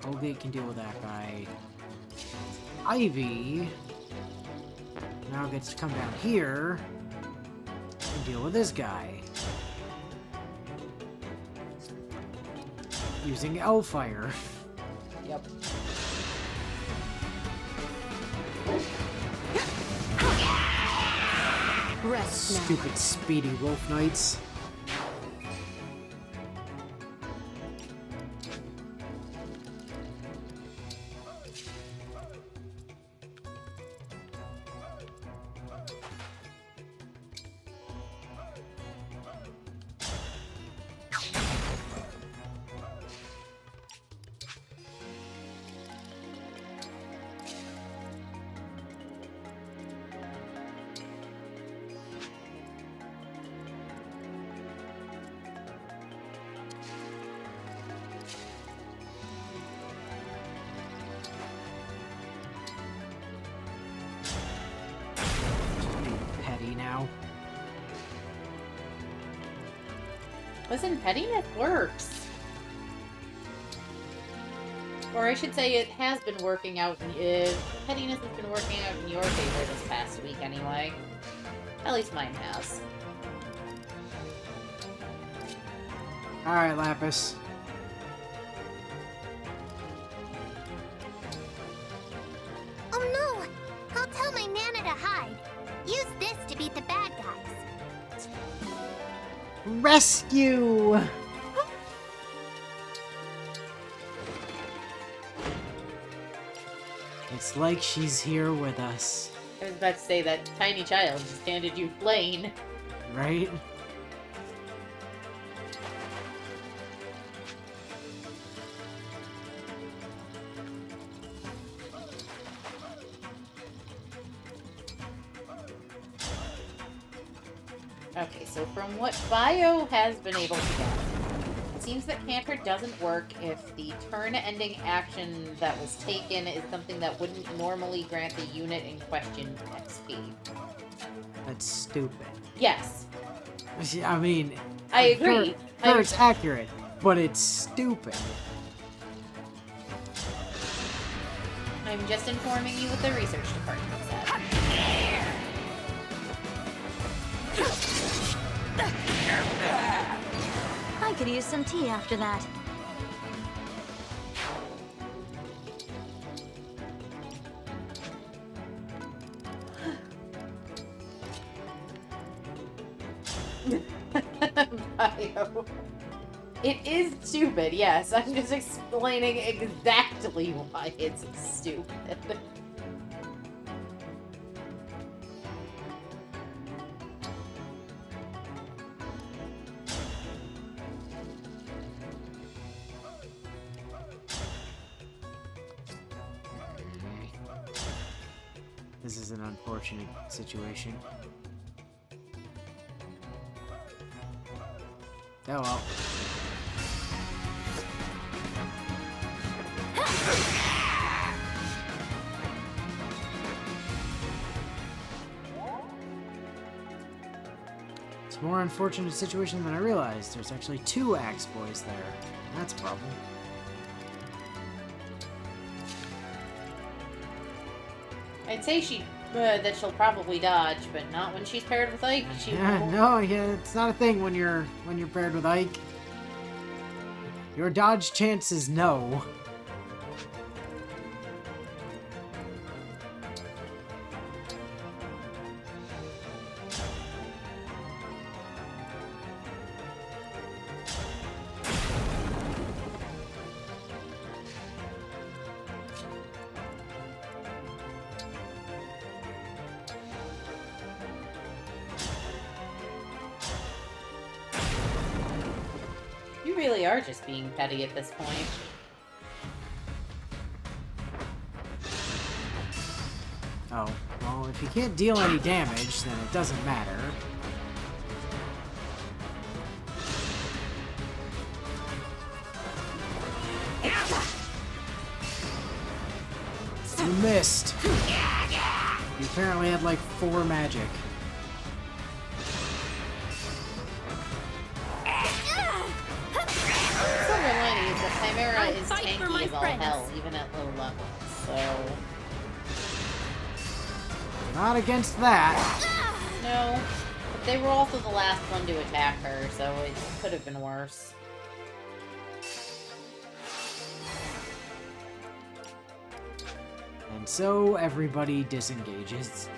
Colgate can deal with that guy. Ivy now gets to come down here and deal with this guy. Using Hellfire. Yep. Rest now. Stupid speedy wolf knights. Petty now. Listen, pettiness works. Or I should say it has been working out. Pettiness has been working out in your favor this past week anyway. At least mine has. Alright, Lapis. Oh no! I'll tell my Nana to hide. Use this to beat the bad guys. Rescue! It's like she's here with us, I was about to say that tiny child just handed you Blaine. right? Okay, so from what Bio has been able to get, it seems that Canter doesn't work if the turn-ending action that was taken is something that wouldn't normally grant the unit in question XP. That's stupid. Yes, I mean, I agree. Sure, it's accurate, but it's stupid. I'm just informing you what the research department said. I could use some tea after that. Bio. It is stupid, yes. I'm just explaining exactly why it's stupid. This is an unfortunate situation. Oh well. It's a more unfortunate situation than I realized. There's actually 2 Axe Boys there. That's a problem. I'd say that she'll probably dodge, but not when she's paired with Ike. She Yeah, won't. no, yeah, it's not a thing when you're paired with Ike. Your dodge chance is no. You really are just being petty at this point. Oh, well, if you can't deal any damage, then it doesn't matter. You missed. You apparently had like 4 magic. Silver lining is that Chimera I is fight for my tanky as all friends. hell, even at low levels, so... Not against that. No. But they were also the last one to attack her, so it could have been worse. And so everybody disengages.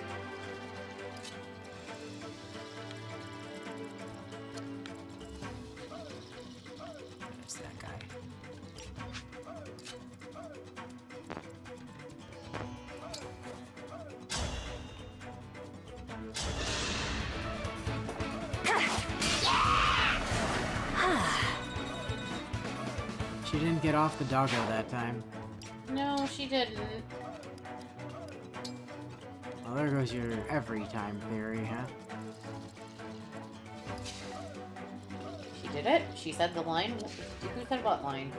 There's that guy. She didn't get off the doggo that time. No, she didn't. Well, there goes your every time theory, huh? She did it. She said the line. Who said what line?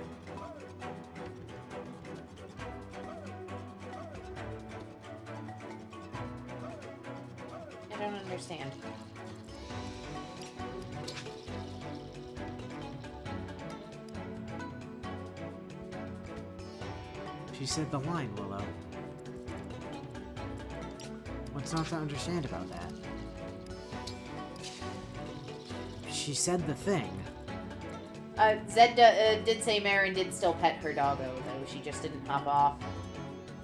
I don't understand. She said the line, Willow. What's not to understand about that? She said the thing. Zed did say Marin did still pet her doggo, though. She just didn't hop off.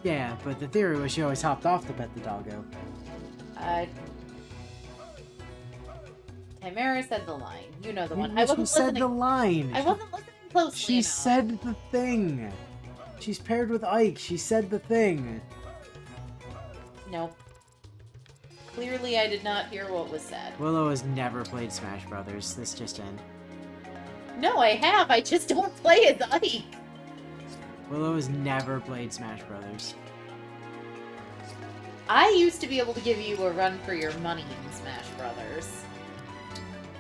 Yeah, but the theory was she always hopped off to pet the doggo. Chimera said the line. You know the one. Yeah, I she wasn't said listening. the line. I wasn't listening closely She enough. said the thing. She's paired with Ike. She said the thing. Nope. Clearly, I did not hear what was said. Willow has never played Smash Brothers. This just in. No, I have. I just don't play as Ike. Willow has never played Smash Brothers. I used to be able to give you a run for your money in Smash Brothers.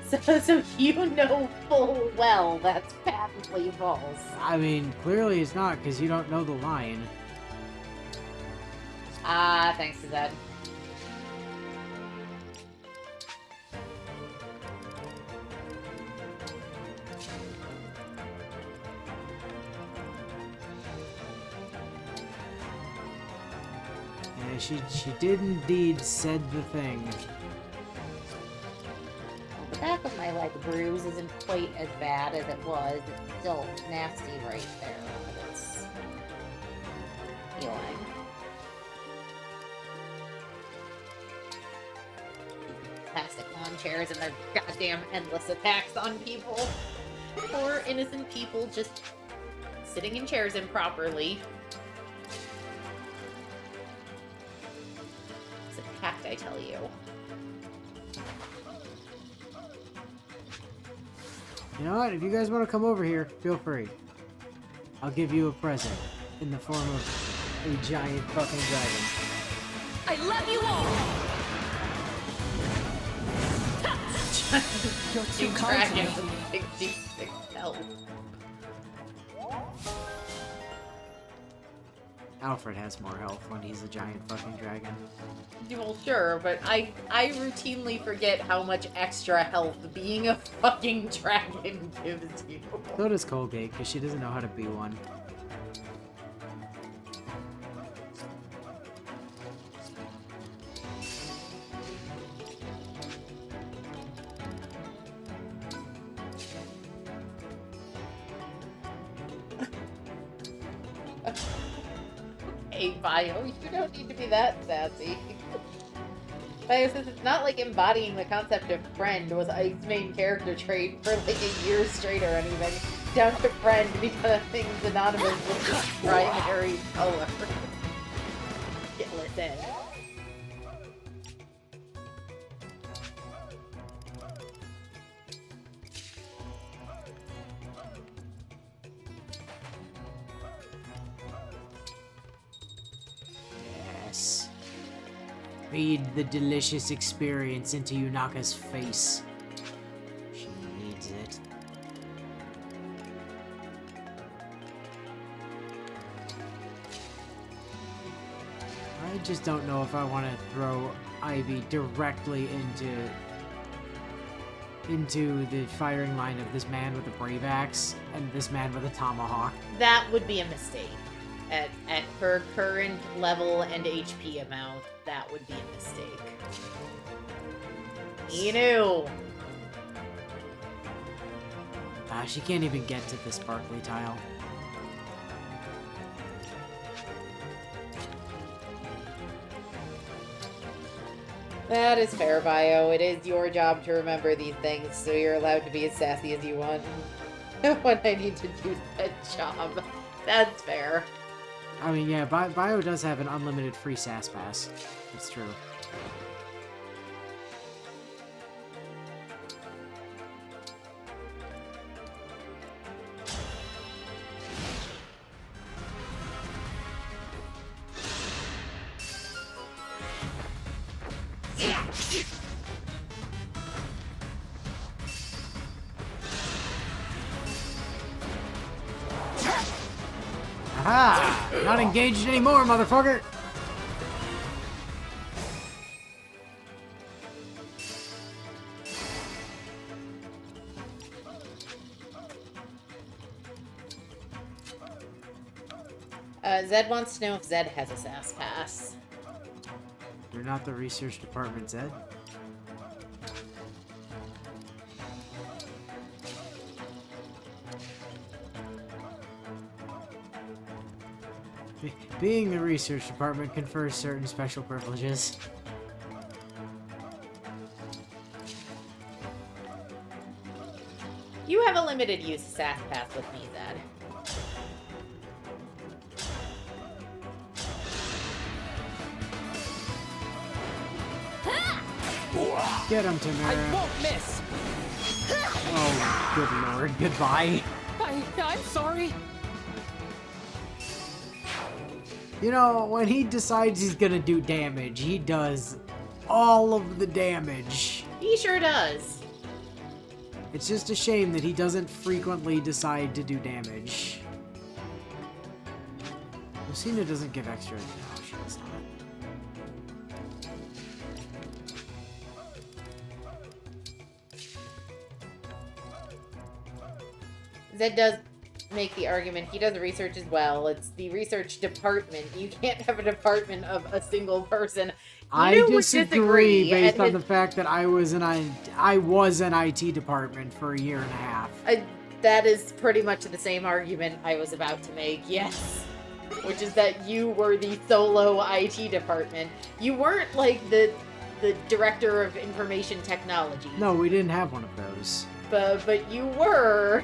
So you know full well that's patently false. I mean, clearly it's not because you don't know the line. Ah, thanks to Zed. Yeah, she did indeed said the thing. The back of my leg bruise isn't quite as bad as it was. It's still nasty right there, but it's healing. Plastic lawn chairs and their goddamn endless attacks on people. Poor innocent people just sitting in chairs improperly. It's a pact, I tell you. You know what? If you guys want to come over here, feel free. I'll give you a present in the form of a giant fucking dragon. I love you all! You're too Big kind to dragon me. with big D6 health. Alfred has more health when he's a giant fucking dragon. Well, sure, but I routinely forget how much extra health being a fucking dragon gives you. So does Colgate, because she doesn't know how to be one. Hey, Bio, you don't need to be that sassy. Bio says it's not like embodying the concept of friend was Ike's main character trait for like a year straight or anything. Down to friend becoming synonymous with his primary color. Yeah, listen. Yes. Feed the delicious experience into Yunaka's face. She needs it. I just don't know if I want to throw Ivy directly into the firing line of this man with a brave axe and this man with a tomahawk. That would be a mistake. At her current level and HP amount, that would be a mistake. Inu! She can't even get to the sparkly tile. That is fair, Bio. It is your job to remember these things, so you're allowed to be as sassy as you want when I need to do that job. That's fair. I mean, yeah, Bio does have an unlimited free sass pass. It's true. Aha! Not engaged anymore, motherfucker! Zed wants to know if Zed has a SAS pass. You're not the research department, Zed. Being the research department confers certain special privileges. You have a limited use SAS pass with me, Zed. Get him, I Tamara. won't miss. Oh, good lord. Goodbye. I'm sorry. You know, when he decides he's gonna do damage, he does all of the damage. He sure does. It's just a shame that he doesn't frequently decide to do damage. Lucina doesn't give extra. No, she does not. Zed does make the argument. He does research as well. It's the research department. You can't have a department of a single person. I You would disagree based and on the fact that I was an IT department for a year and a half. that is pretty much the same argument I was about to make, yes. Which is that you were the solo IT department. You weren't like the director of information technology. No, we didn't have one of those. But you were.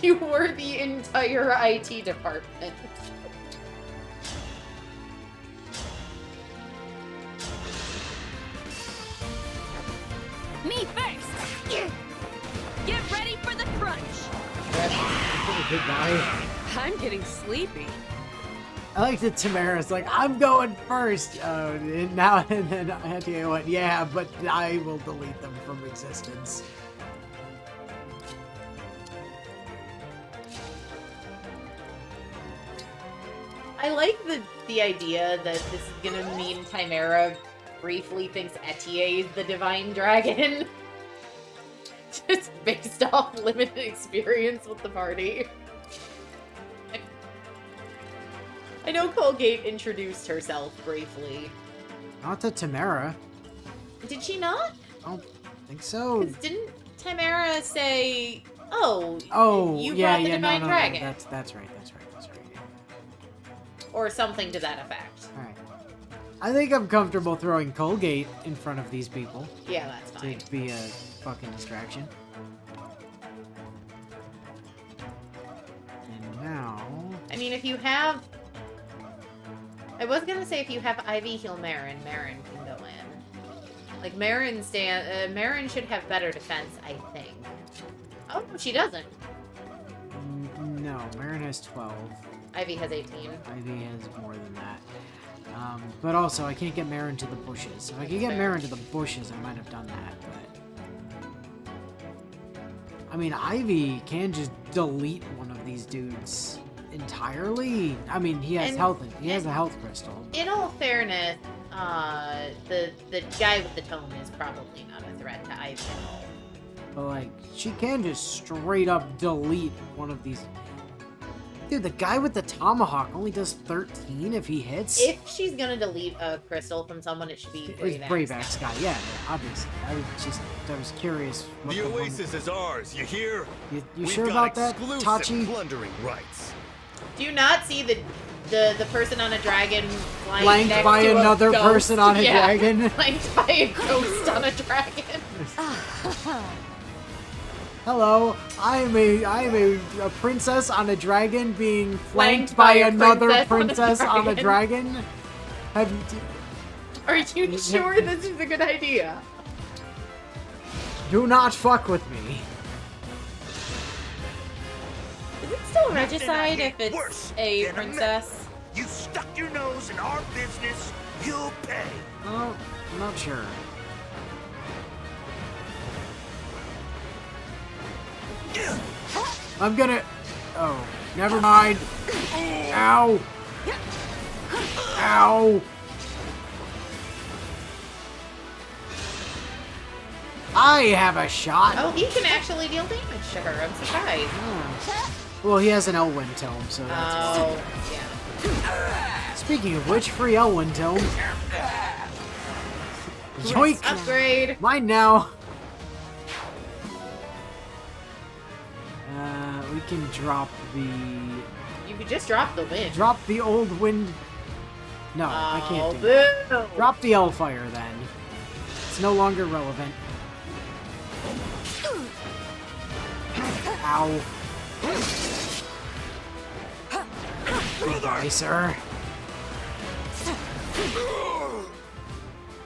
You were the entire IT department. Me first! Get ready for the crunch! Goodbye. I'm getting sleepy. I like that Tamara's like, I'm going first. And now and then Atia went, yeah, but I will delete them from existence. I like the idea that this is gonna mean Chimera briefly thinks Etier is the divine dragon. Just based off limited experience with the party. I know Colgate introduced herself briefly. Not to Tamara. Did she not? I don't think so. 'Cause didn't Tamara say, "Oh, Oh, you yeah, brought the yeah, divine no, dragon," that's right. or something to that effect? All right. I think I'm comfortable throwing Colgate in front of these people Yeah, that's fine. to be a fucking distraction. And now, I mean, if you have... I was gonna say if you have Ivy heal Marin, Marin can go in. Like, Marin should have better defense, I think. Oh, no, she doesn't. no, Marin has 12. Ivy has 18. Ivy has more than that. But also, I can't get Marin to the bushes. If I could get Fair. Marin to the bushes, I might have done that, but... I mean, Ivy can just delete one of these dudes entirely. I mean, he has he has a health crystal. In all fairness, the guy with the tome is probably not a threat to Ivy at all. But, like, she can just straight up delete one of these... Dude, the guy with the tomahawk only does 13 if he hits. If she's gonna delete a crystal from someone, it should be It's Brave Axe guy, yeah, obviously. I was curious. What The one- oasis is ours, you hear? You We've sure got about that, exclusive Tachi? plundering rights. Do you not see the person on a dragon flying Flanked next by to a another ghost? person on a Yeah, dragon? flanked by a ghost on a dragon. Hello, I am a princess on a dragon being flanked by a another princess princess on a dragon. Have Are you sure this is a good idea? do not fuck with me. Is it still Nothing I regicide hate if it's worse a than a princess? You stuck your nose in our business, you'll pay. Oh, I'm not sure. I'm gonna... Oh, never mind. Ow. Ow. I have a shot. Oh, he can actually deal damage to her. I'm surprised. Well, he has an Elwyn tome, so that's why. Oh, yeah. Speaking of which, free Elwyn tome. Yoink! Upgrade. Mine now. We can drop the You could just drop the wind. old wind. No, I Oh, can't do that. boo. Drop the Elfire then. It's no longer relevant. Ow. Goodbye, sir.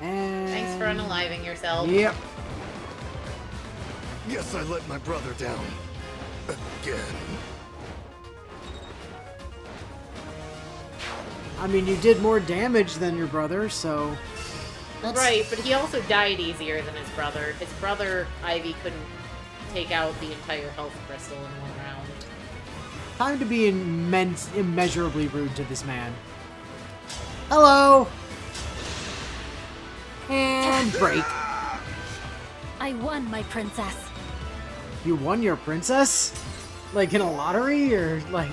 And... Thanks for unaliving yourself. Yep. Guess I let my brother down. Again. I mean, you did more damage than your brother, so... Right, but he also died easier than his brother. His brother, Ivy, couldn't take out the entire health crystal in one round. Time to be immeasurably rude to this man. Hello! And break. I won, my princess. You won your princess? Like in a lottery, or like...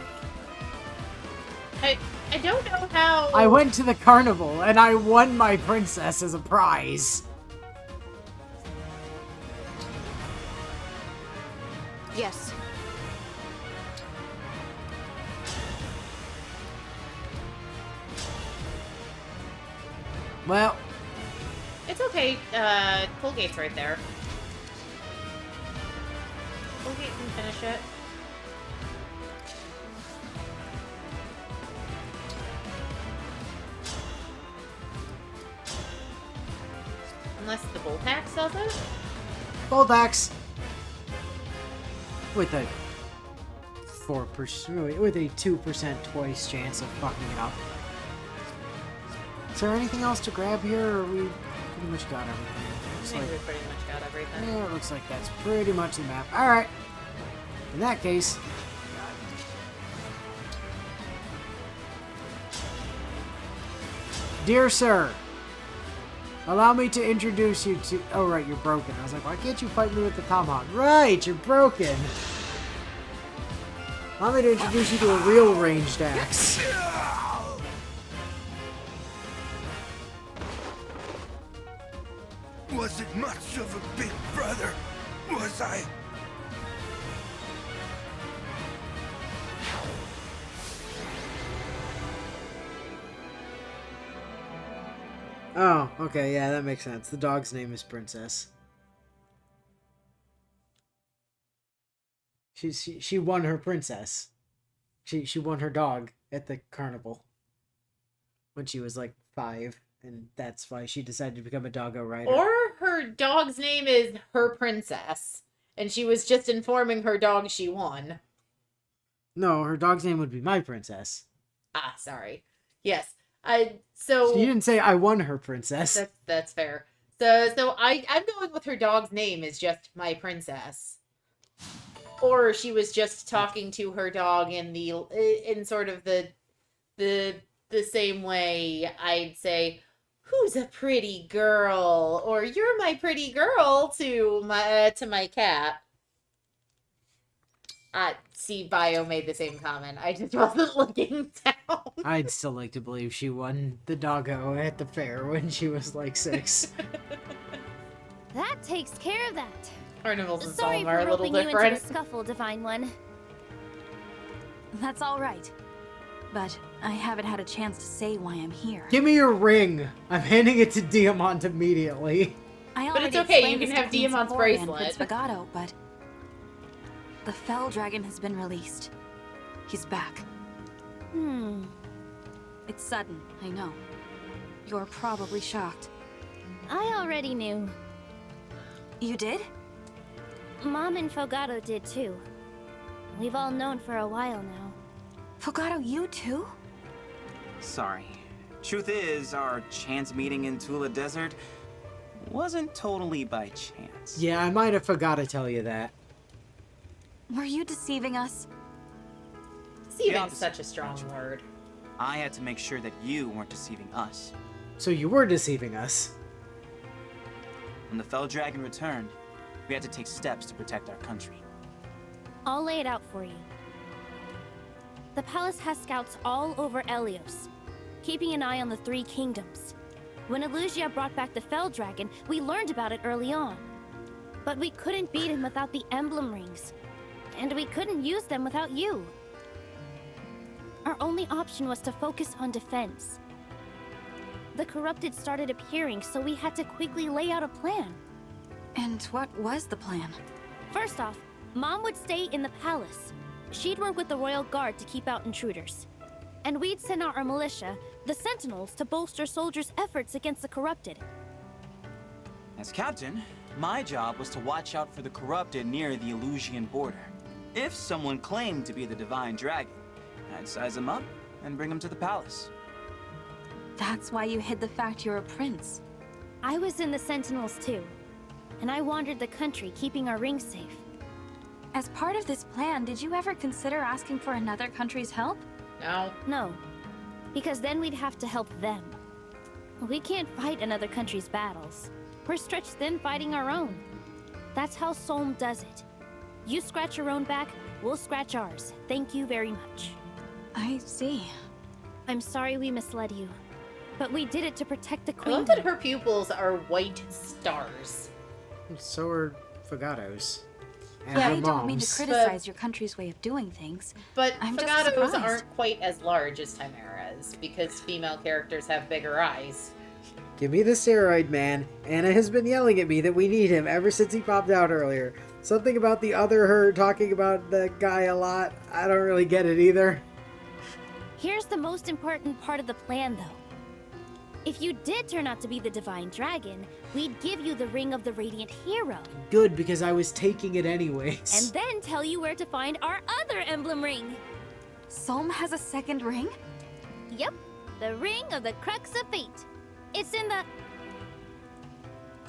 I don't know how... I went to the carnival, and I won my princess as a prize. Yes. Well, It's okay. Colgate's right there. Colgate can finish it. Unless the Boltax does it? Boltax. With a 4%, with a 2% twice chance of fucking it up. Is there anything else to grab here, or we pretty much got everything? I Looks think like, we pretty much got everything. yeah, it looks like that's pretty much the map. Alright. In that case... Dear sir, allow me to introduce you to... Oh, right, you're broken. I was like, why can't you fight me with the tomahawk? Right, you're broken. Allow me to introduce you to a real ranged axe. Was it much of a big brother? Was I? Oh, okay, yeah, that makes sense. The dog's name is Princess. She won her princess. She won her dog at the carnival when she was like 5, and that's why she decided to become a doggo rider. Or her dog's name is Her Princess, and she was just informing her dog she won. No, her dog's name would be My Princess. Ah, sorry. Yes. So you didn't say I won her princess. That's fair. So I'm going with her dog's name is just My Princess. Or she was just talking to her dog in sort of the same way I'd say, "Who's a pretty girl?" or "You're my pretty girl" to my cat. See, Bio made the same comment. I just wasn't looking down. I'd still like to believe she won the doggo at the fair when she was like 6. That takes care of that. Carnivals and Sorry Solom for are a little roping you into different. the scuffle, Divine One. That's all right. But I haven't had a chance to say why I'm here. Give me your ring. I'm handing it to Diamant immediately. I But it's already okay, explained you this can have to Queen Diamant's Sephora and bracelet. Prince Vigato, but the Fell Dragon has been released. He's back. It's sudden, I know. You're probably shocked. I already knew. You did? Mom and Fogato did too. We've all known for a while now. Fogato, you too? Sorry. Truth is, our chance meeting in Tula Desert wasn't totally by chance. Yeah, I might have forgot to tell you that. Were you deceiving us? Deceiving's such a strong word. I had to make sure that you weren't deceiving us. So you were deceiving us. When the Fell Dragon returned, we had to take steps to protect our country. I'll lay it out for you. The palace has scouts all over Elios, keeping an eye on the three kingdoms. When Elugia brought back the Fell Dragon, we learned about it early on. But we couldn't beat him without the emblem rings. And we couldn't use them without you. Our only option was to focus on defense. The corrupted started appearing, so we had to quickly lay out a plan. And what was the plan? First off, Mom would stay in the palace. She'd work with the royal guard to keep out intruders. And we'd send out our militia, the Sentinels, to bolster soldiers' efforts against the corrupted. As captain, my job was to watch out for the corrupted near the Elusian border. If someone claimed to be the Divine Dragon, I'd size them up and bring them to the palace. That's why you hid the fact you're a prince. I was in the Sentinels too, and I wandered the country keeping our rings safe. As part of this plan, did you ever consider asking for another country's help? No. No, because then we'd have to help them. We can't fight another country's battles. We're stretched thin fighting our own. That's how Solm does it. You scratch your own back, we'll scratch ours. Thank you very much. I see. I'm sorry we misled you, but we did it to protect the I love queen. that her pupils are white stars. So are Fagato's. And Yeah, her I don't mean to mom's. criticize your country's way of doing things. But I'm just Fagatos surprised. aren't quite as large as Chimera's, because female characters have bigger eyes. Give me the steroid man. Anna has been yelling at me that we need him ever since he popped out earlier. Something about the other her talking about the guy a lot. I don't really get it either. Here's the most important part of the plan, though. If you did turn out to be the Divine Dragon, we'd give you the Ring of the Radiant Hero, Good, because I was taking it anyways. and then tell you where to find our other emblem ring. Solm has a second ring? Yep, the Ring of the Crux of Fate. It's in the...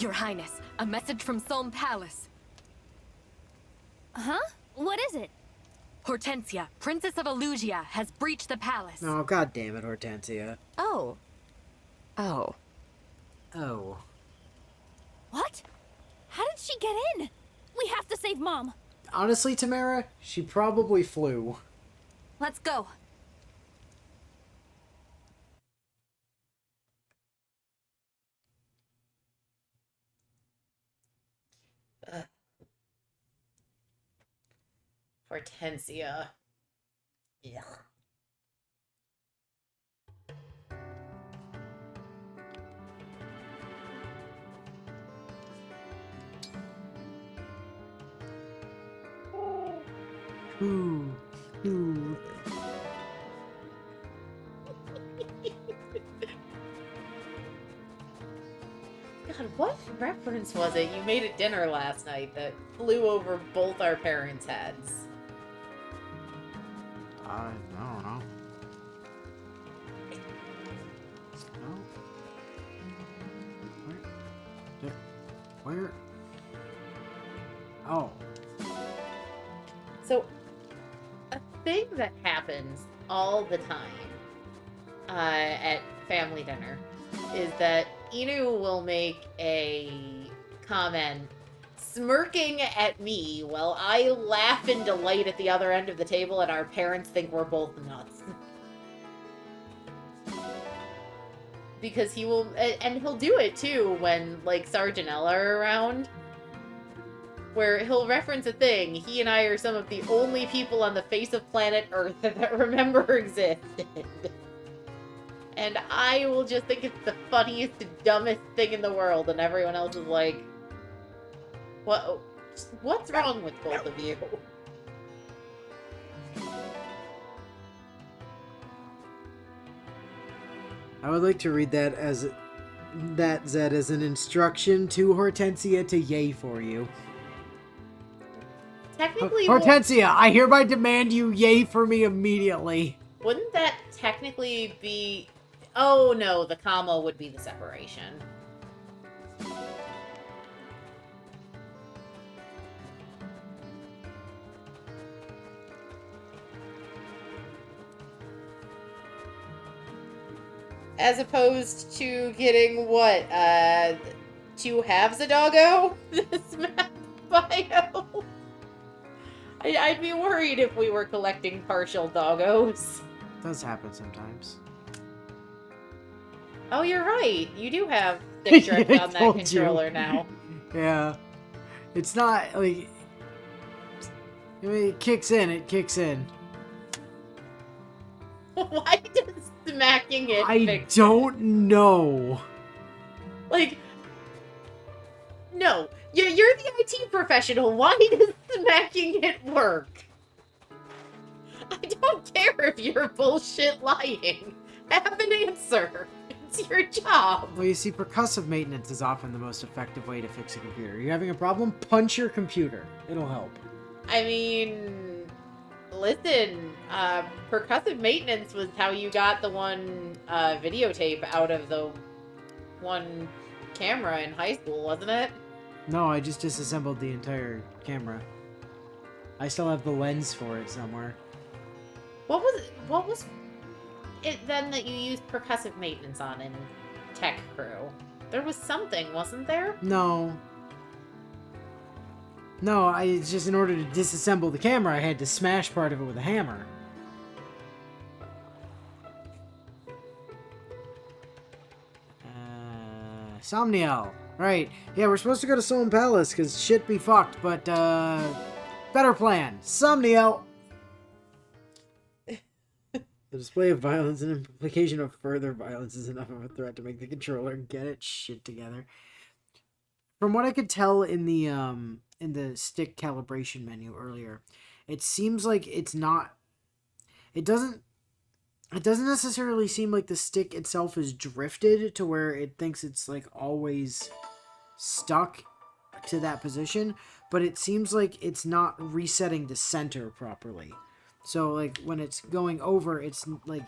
Your Highness, a message from Solm Palace. Huh? What is it? Hortensia, Princess of Elugia, has breached the palace. Oh, god damn it, Hortensia. Oh. Oh. Oh. What? How did she get in? We have to save Mom. Honestly, Tamara, she probably flew. Let's go. Hortensia. Yeah. Ooh. Ooh. God, what reference was it you made at dinner last night that flew over both our parents' heads? I don't know. No. Where? Oh. So, a thing that happens all the time at family dinner is that Inu will make a comment smirking at me while I laugh in delight at the other end of the table and our parents think we're both nuts. Because he will, and he'll do it too when, like, Sarge and Ella are around. Where he'll reference a thing, he and I are some of the only people on the face of planet Earth that remember existed. And I will just think it's the funniest, dumbest thing in the world, and everyone else is like, what's wrong with both of you? I would like to read that as Zed as an instruction to Hortensia to yay for you. Technically, Hortensia, I hereby demand you yay for me immediately. wouldn't that technically be... Oh no, the comma would be the separation. As opposed to getting what, 2 halves a doggo? This map bio? I'd be worried if we were collecting partial doggos. Does happen sometimes. Oh, you're right. You do have stick drift I on that told you. controller now. Yeah. It's not, like... I mean, it kicks in, it kicks in. Why does smacking it I fix don't know. Like, no. You're the IT professional. Why does smacking it work? I don't care if you're bullshit lying. Have an answer. It's your job. Well, you see, percussive maintenance is often the most effective way to fix a computer. You're having a problem? Punch your computer. It'll help. I mean, listen, percussive maintenance was how you got the one videotape out of the one camera in high school, wasn't it? No, I just disassembled the entire camera. I still have the lens for it somewhere. What was it then that you used percussive maintenance on in Tech Crew? There was something, wasn't there? No. No, it's just in order to disassemble the camera, I had to smash part of it with a hammer. Somniel. Right. Yeah, we're supposed to go to Solemn Palace, because shit be fucked, but, better plan. Somniel! The display of violence and implication of further violence is enough of a threat to make the controller get its shit together. From what I could tell in the stick calibration menu earlier, it seems like it's not... It doesn't necessarily seem like the stick itself is drifted to where it thinks it's, like, always stuck to that position, but it seems like it's not resetting to center properly. So, like, when it's going over, it's, like...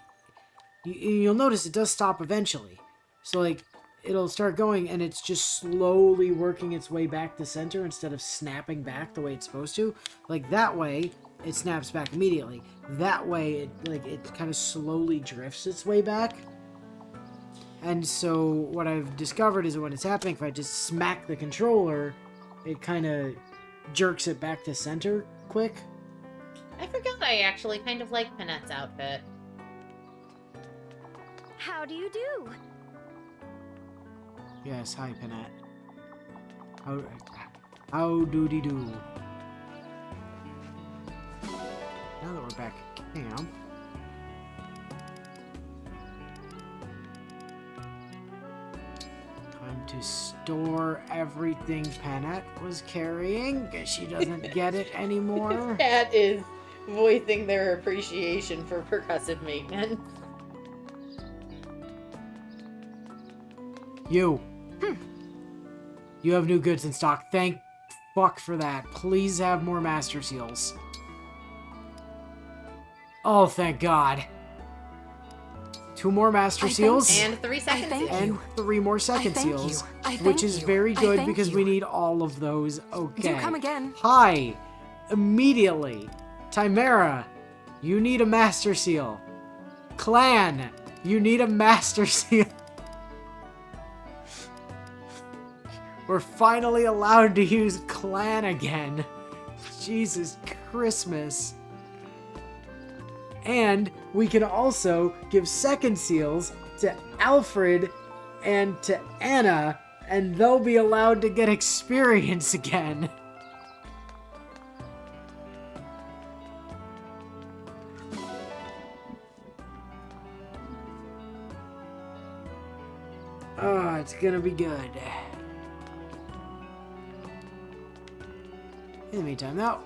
You'll notice it does stop eventually. So, like, it'll start going, and it's just slowly working its way back to center instead of snapping back the way it's supposed to. Like, that way, it snaps back immediately. That way, it kind of slowly drifts its way back. And so, what I've discovered is that when it's happening, if I just smack the controller, it kind of jerks it back to center quick. I forgot I actually kind of like Panette's outfit. How do you do? Yes, hi, Panette. How doody-doo. Now that we're back at camp... Time to store everything Panette was carrying, because she doesn't get it anymore. Cat is voicing their appreciation for percussive maintenance. You. You have new goods in stock. Thank fuck for that. Please have more Master Seals. Oh, thank God. 2 more Master Seals. And 3 second seals. And 3 more second seals. I thank Which is you. very I good thank because you. we need all of those. Okay. Do come again. Hi. Immediately. Chimera, you need a Master Seal. Clan, you need a Master Seal. We're finally allowed to use Clan again. Jesus Christmas. And we can also give second seals to Alfred and to Anna, and they'll be allowed to get experience again. Oh, it's gonna be good. In the meantime, though,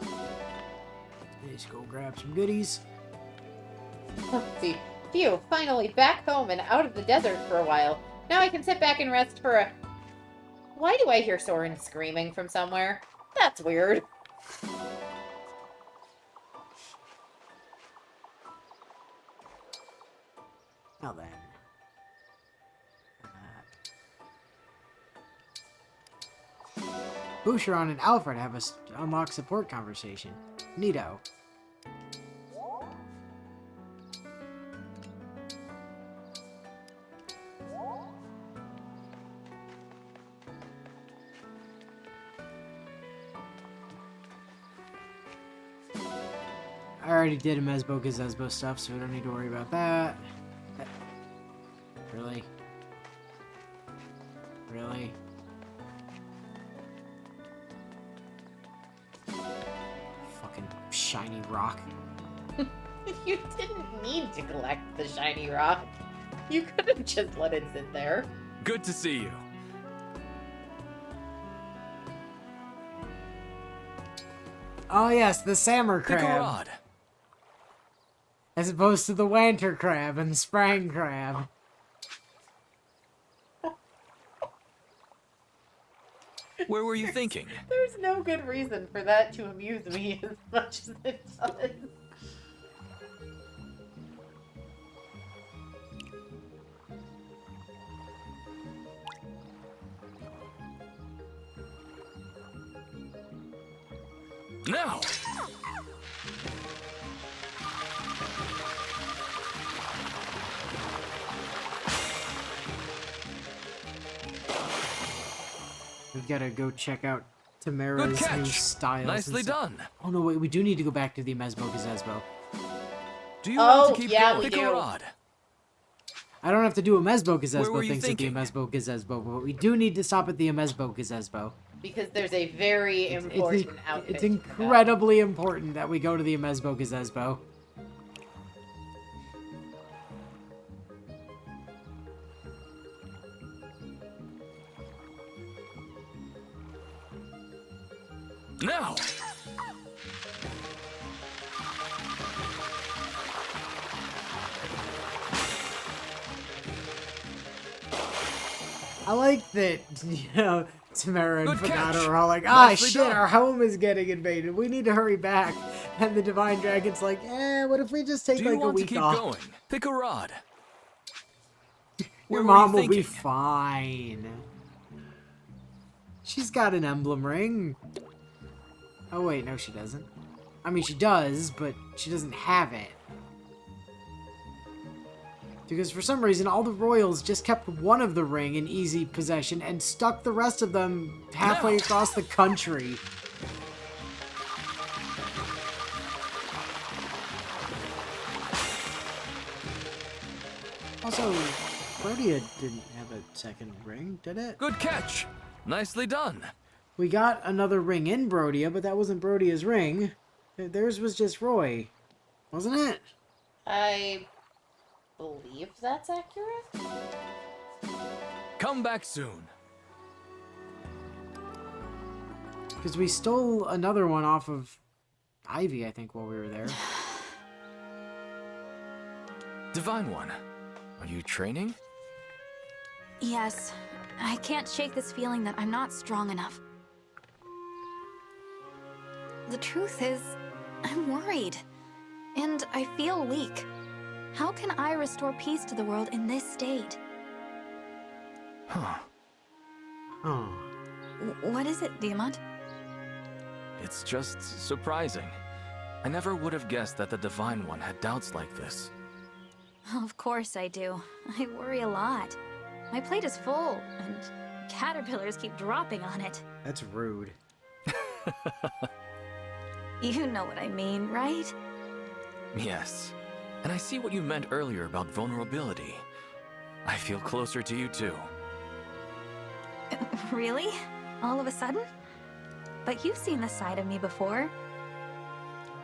let's go grab some goodies. Let's see. Phew, finally back home and out of the desert for a while. Now I can sit back and rest for a... Why do I hear Soren screaming from somewhere? That's weird. Now then. Boucheron and Alfred have a unlocked support conversation. Neato. already did a Mesbo Gazesbo stuff, so we don't need to worry about that. Really? Really? Fucking shiny rock. You didn't need to collect the shiny rock. You could have just let it sit there. Good to see you. Oh yes, the Sammer Pick a crab. rod. As opposed to the Wanter crab and the Sprang crab. Where were you thinking? There's no good reason for that to amuse me as much as it does. Now! We've got to go check out Good Tamara's new catch. styles. and Nicely stuff. done. Oh no, wait, we do need to go back to the Mesbo Gazesbo. Do you want Oh, to keep yeah, going? we Pick do. a rod. I don't have to do a Mesbo Where were Gazesbo you things at the thinking? Mesbo Gazesbo, but we do need to stop at the Mesbo Gazesbo. Because there's a very important outfit. It's to pick up. incredibly important that we go to the Mesbo Gazesbo. Now! I like that, you know, Tamara and Good catch. Fanato are all like, ah, Nicely shit, done. our home is getting invaded. We need to hurry back. And the Divine Dragon's like, what if we just take Do you like a want to week keep off? going? Pick a rod. Your Where were mom you will be thinking? fine. She's got an emblem ring. Oh wait, no she doesn't. I mean, she does, but she doesn't have it. Because for some reason, all the royals just kept one of the ring in easy possession and stuck the rest of them halfway No. across the country. Also, Rhodia didn't have a second ring, did it? Good catch. Nicely done. We got another ring in Brodia, but that wasn't Brodia's ring. Theirs was just Roy, wasn't it? I believe that's accurate. Come back soon. Because we stole another one off of Ivy, I think, while we were there. Divine One, are you training? Yes, I can't shake this feeling that I'm not strong enough. The truth is, I'm worried. And I feel weak. How can I restore peace to the world in this state? Huh. Oh. What is it, Diamant? It's just surprising. I never would have guessed that the Divine One had doubts like this. Of course I do. I worry a lot. My plate is full, and caterpillars keep dropping on it. That's rude. You know what I mean, right? Yes. And I see what you meant earlier about vulnerability. I feel closer to you too. Really? All of a sudden? But you've seen this side of me before.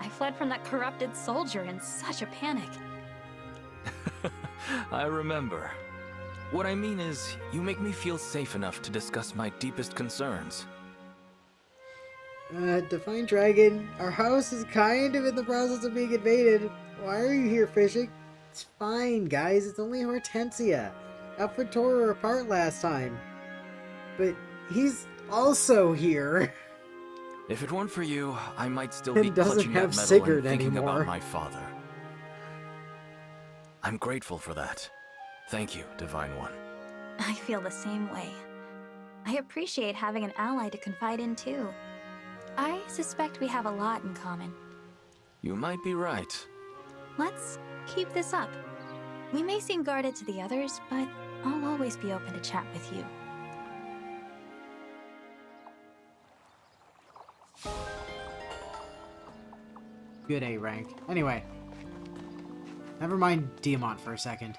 I fled from that corrupted soldier in such a panic. I remember. What I mean is, you make me feel safe enough to discuss my deepest concerns. Divine Dragon, our house is kind of in the process of being invaded. Why are you here fishing? It's fine, guys. It's only Hortensia. Alfred tore her apart last time. But he's also here. If it weren't for you, I might still And be doesn't clutching that have medal Sigurd and thinking anymore. about my father. I'm grateful for that. Thank you, Divine One. I feel the same way. I appreciate having an ally to confide in too. I suspect we have a lot in common. You might be right. Let's keep this up. We may seem guarded to the others, but I'll always be open to chat with you. good A rank. Anyway. Never mind Diamant for a second.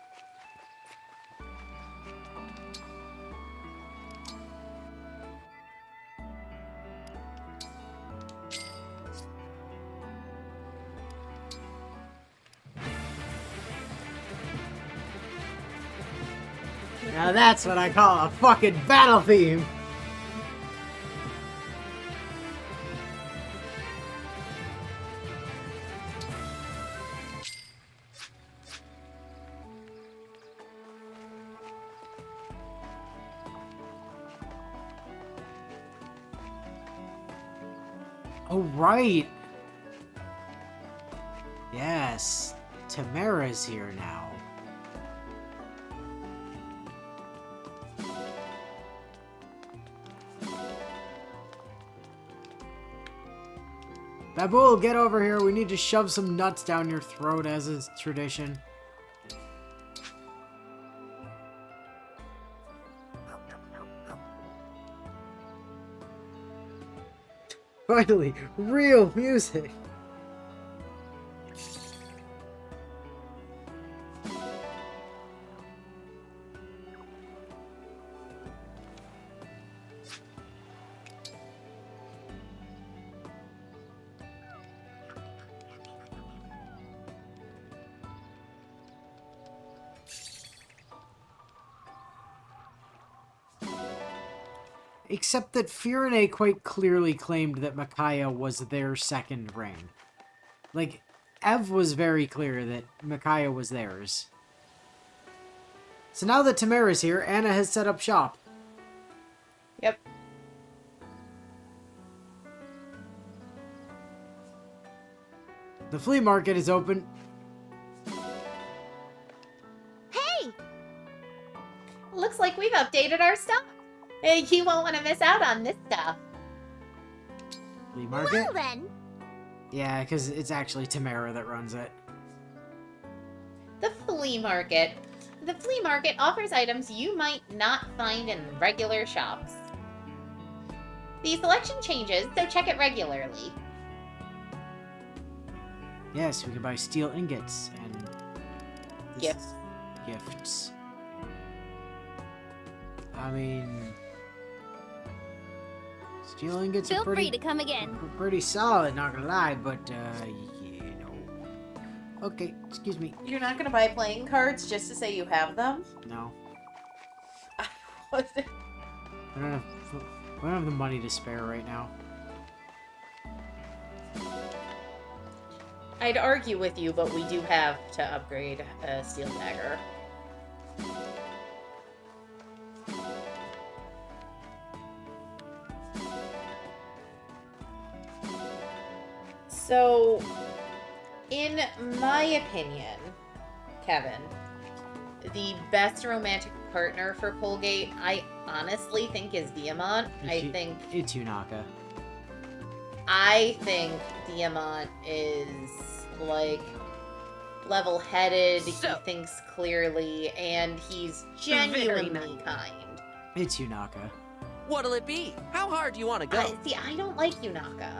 Now that's what I call a fucking battle theme! Oh, right! Yes, Tamara's here now. Babool, get over here. We need to shove some nuts down your throat as is tradition. Finally, real music. Except that Firene quite clearly claimed that Micaiah was their second ring. Like, Ev was very clear that Micaiah was theirs. So now that Tamara's here, Anna has set up shop. Yep. The flea market is open. Hey! Looks like we've updated our stuff. Hey, you won't want to miss out on this stuff. Flea market? Well then. Yeah, because it's actually Tamara that runs it. The flea market. The flea market offers items you might not find in regular shops. The selection changes, so check it regularly. Yes, we can buy steel ingots and Gifts. Gifts. I mean, steel ingots Feel are pretty, free to come again. pretty solid, not gonna lie, but you know. Okay, excuse me. You're not gonna buy playing cards just to say you have them? No, What? we don't have the money to spare right now. I'd argue with you, but we do have to upgrade a steel dagger. So, in my opinion, Kevin, the best romantic partner for Colgate, I honestly think is Diamant. It's Yunaka. I think Diamant is, like, level-headed, So- he thinks clearly, and he's genuinely kind. It's Yunaka. What'll it be? How hard do you want to go? See, I don't like Yunaka.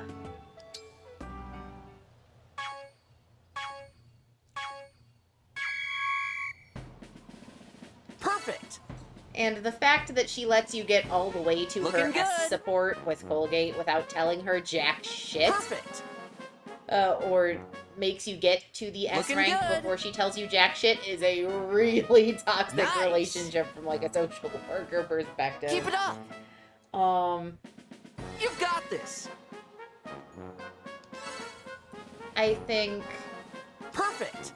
Perfect. And the fact that she lets you get all the way to Looking her good. support with Colgate without telling her jack shit, Perfect. or makes you get to the S Looking rank good. before she tells you jack shit is a really toxic Nice. relationship from like a social worker perspective. Keep it up. You've got this. I think Perfect.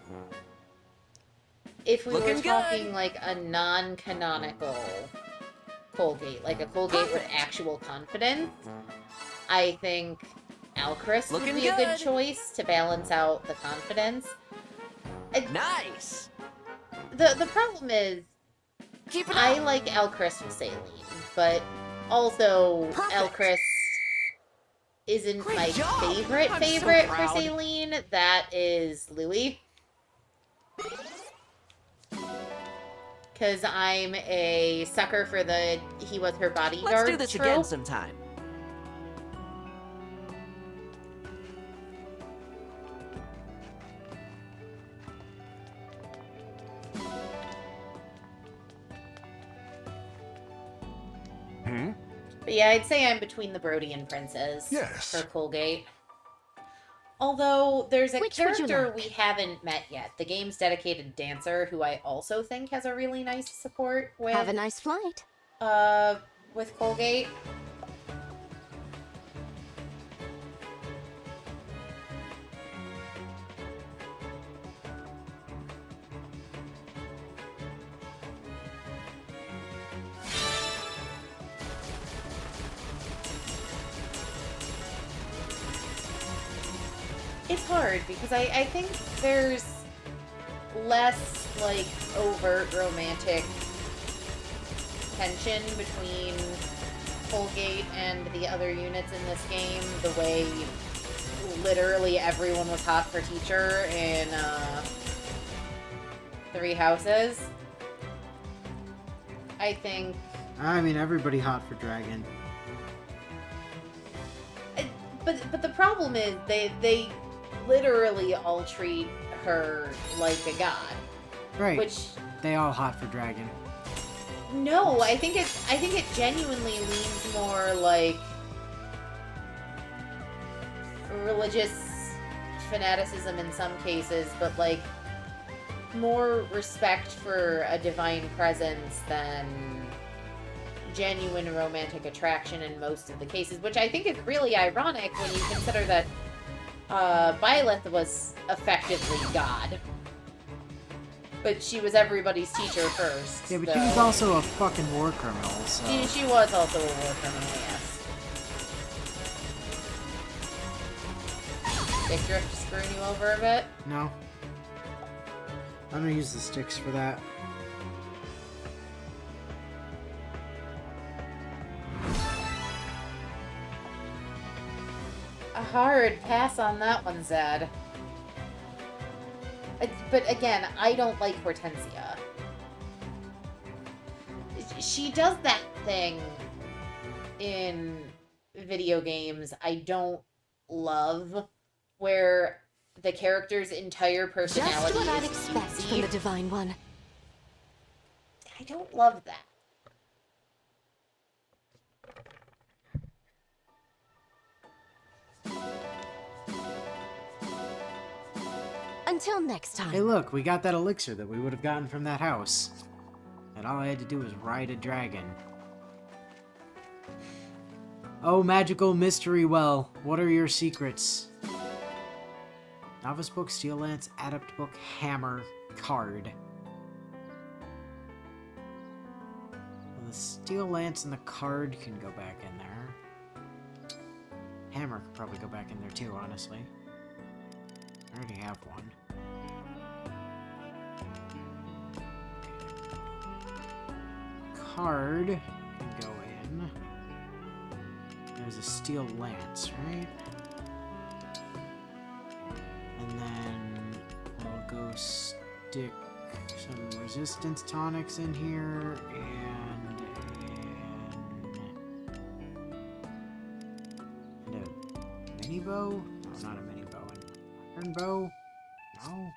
if we were Looking talking good. like a non-canonical Colgate, like a Colgate with Perfect. actual confidence, I think Alchris would Looking be a good good. choice to balance out the confidence. Nice. The problem is, Keep it I up. like Alchris with Saline, but also Perfect. Alchris isn't Great my job. favorite I'm so for proud. Saline. That is Louis. Because I'm a sucker for the he was her bodyguard Let's do this trope. again sometime. But yeah, I'd say I'm between the Brody and Princess for Colgate. Although there's a Which would you character like? we haven't met yet, the game's dedicated dancer, who I also think has a really nice support with Have a nice flight. with Colgate. It's hard because I think there's less like overt romantic tension between Colgate and the other units in this game, the way literally everyone was hot for Teacher in Three Houses. I think... I mean, everybody hot for Dragon. But the problem is they literally all treat her like a god. Right. Which... They all hot for Dragon. No, I think it genuinely leans more like religious fanaticism in some cases, but like more respect for a divine presence than genuine romantic attraction in most of the cases, which I think is really ironic when you consider that Byleth was effectively God. But she was everybody's teacher first. Yeah, but she was also a fucking war criminal, so... She was also a war criminal, yes. Dick Drift screwing you over a bit? No. I'm gonna use the sticks for that. A hard pass on that one, Zed. But again, I don't like Hortensia. She does that thing in video games I don't love, where the character's entire personality Just what I'd is expect easy. from the Divine One. I don't love that. Until next time. Hey look, we got that elixir that we would have gotten from that house. And all I had to do was ride a dragon. Oh, magical mystery well, what are your secrets? Novice book, steel lance, adept book, hammer, card. Well, the steel lance and the card can go back in there. Hammer could probably go back in there too, honestly. I already have one. Card can go in. There's a steel lance, right? And then we'll go stick some resistance tonics in here and a mini bow? No, not a mini bow. An iron bow? No.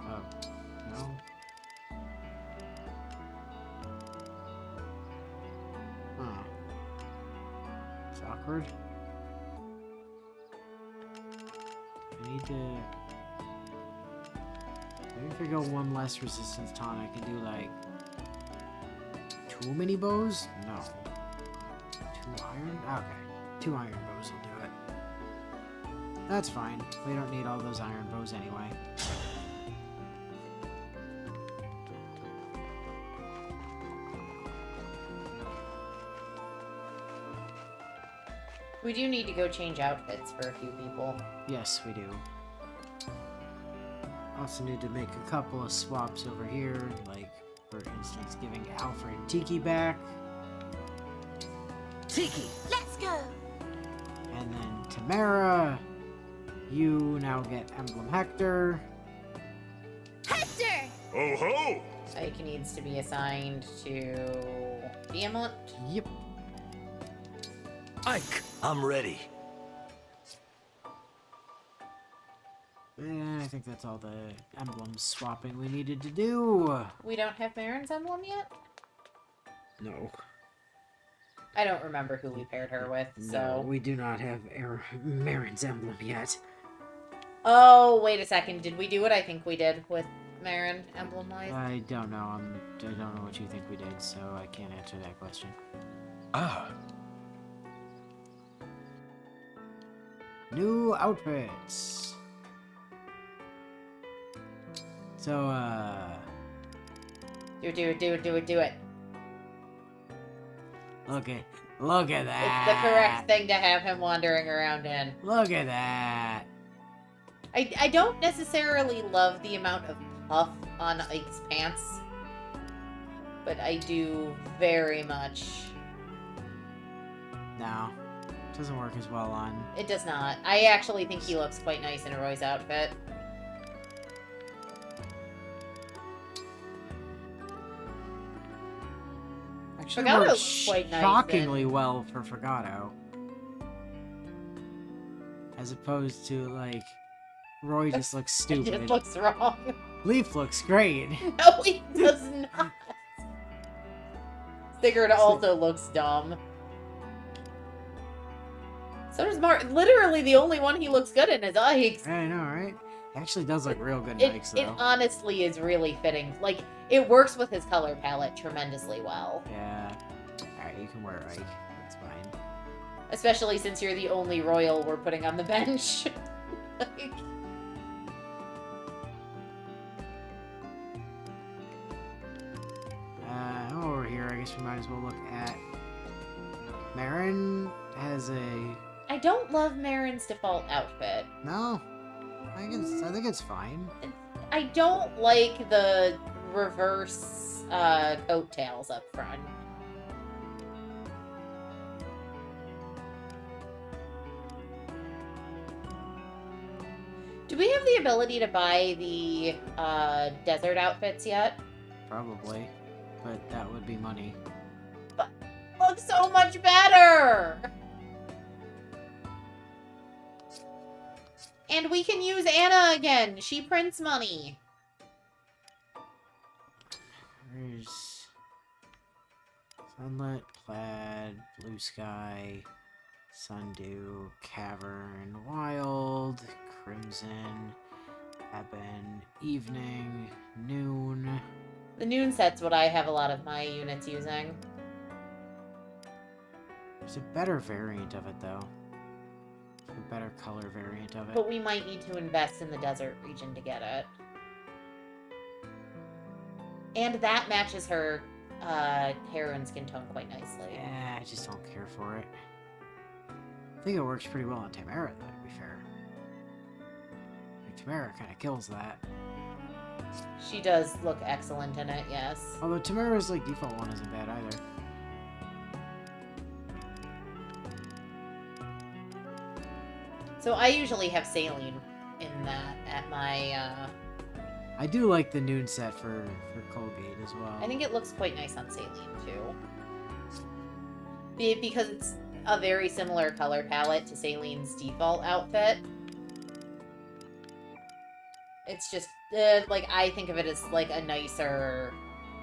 Oh, no. Huh. It's awkward. I need to... Maybe if I go one less resistance tonic, I can do like... 2 mini bows? No. 2 iron? Okay. 2 iron bows will do it. That's fine. We don't need all those iron bows anyway. We do need to go change outfits for a few people. Yes, we do. Also need to make a couple of swaps over here, like, for instance, giving Alfred Tiki back. Tiki! Let's go! And then Tamara, you now get Emblem Hector. Hector! Oh ho! Ike needs to be assigned to the amulet. Yep. Ike! I'm ready. And I think that's all the emblem swapping we needed to do. We don't have Marin's emblem yet? No. I don't remember who we paired her with, so... No, we do not have Marin's emblem yet. Oh, wait a second. Did we do what I think we did with Marin, emblem-wise? I don't know. I don't know what you think we did, so I can't answer that question. Ah, New outfits. So, Do it. look at It's that. the correct thing to have him wandering around in. Look at that. I don't necessarily love the amount of puff on Ike's pants, but I do very much. No, doesn't work as well on. It does not. I actually think he looks quite nice in Roy's outfit. Actually, Fagato works looks quite nice shockingly in- well for Fagato. As opposed to, like, Roy just looks It stupid. just looks wrong. Leaf looks great. No, he does not. Sigurd also looks dumb. So does Mark. Literally, the only one he looks good in is Ike's. I know, right? He actually does look real good in Ike's, It though. honestly is really fitting. Like, it works with his color palette tremendously well. Yeah. Alright, you can wear Ike. That's fine. Especially since you're the only royal we're putting on the bench. Like, Over here, I guess we might as well look at... Marin has a... I don't love Marin's default outfit. No. I think it's fine. I don't like the reverse coattails up front. Do we have the ability to buy the desert outfits yet? Probably. But that would be money. Looks so much better! And we can use Anna again. She prints money. There's... Sunlit, Plaid, Blue Sky, Sundew, Cavern, Wild, Crimson, Ebon, Evening, Noon. The noon set's what I have a lot of my units using. There's a better variant of it, though. A better color variant of it. But we might need to invest in the desert region to get it. And that matches her hair and skin tone quite nicely. Yeah, I just don't care for it. I think it works pretty well on Tamara, though, to be fair. Like, Tamara kind of kills that. She does look excellent in it, yes. Although Tamara's, like, default one isn't bad either. So I usually have saline in that at my, I do like the Noon set for Colgate as well. I think it looks quite nice on saline, too. Because it's a very similar color palette to Saline's default outfit. It's just, like, I think of it as, like, a nicer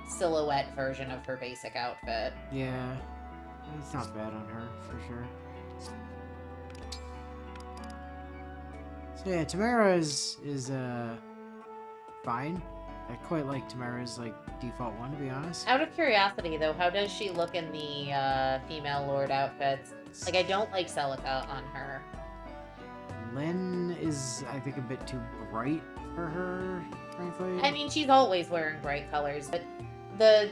silhouette version of her basic outfit. Yeah. It's not bad on her, for sure. So yeah, Tamara is fine. I quite like Tamara's, like, default one, to be honest. Out of curiosity, though, how does she look in the female lord outfits? Like, I don't like Celica on her. Lynn is, I think, a bit too bright for her, frankly. I mean, she's always wearing bright colors, but the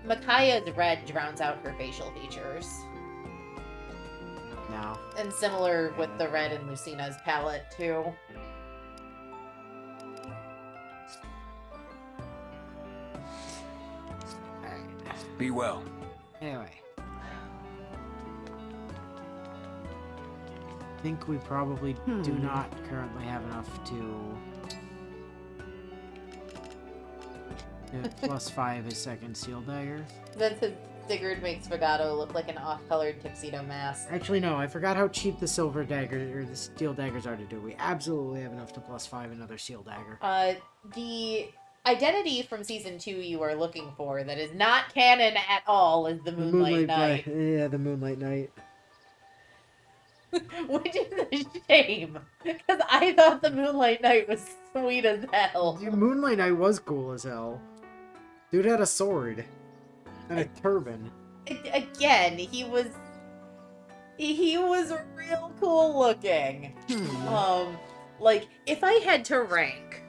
Micaiah's red drowns out her facial features. No. And similar with the red in Lucina's palette, too. Alright. Be well. Anyway. I think we probably do not currently have enough to... +5 is second seal dagger. Then Sigurd makes Fagato look like an off-colored tuxedo mask. Actually, no, I forgot how cheap the silver dagger or the steel daggers are to do. We absolutely have enough to +5 another seal dagger. The identity from season 2 you are looking for that is not canon at all is the Moonlight Knight. Yeah, the Moonlight Knight. Which is a shame. Because I thought the Moonlight Knight was sweet as hell. Dude, Moonlight Knight was cool as hell. Dude had a sword. And a turban. Again, he was real cool looking. Like, if I had to rank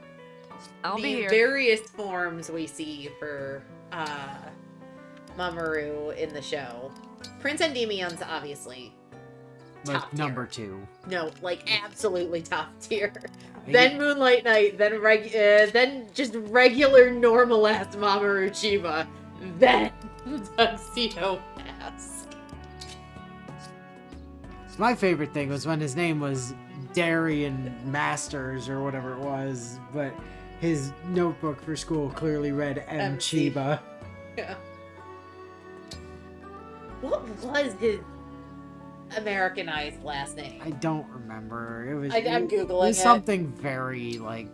I'll be the here. various forms we see for Mamoru in the show, Prince Endymion's obviously Like, top tier. number 2. No, like absolutely top tier. Then Moonlight Knight, then just regular normal ass Mamoru Chiba, then Tuxedo Mask. My favorite thing was when his name was Darian Masters or whatever it was, but his notebook for school clearly read M. MC. Chiba. Yeah. What was his Americanized last name? I don't remember. It was. I'm Googling it was it. something very like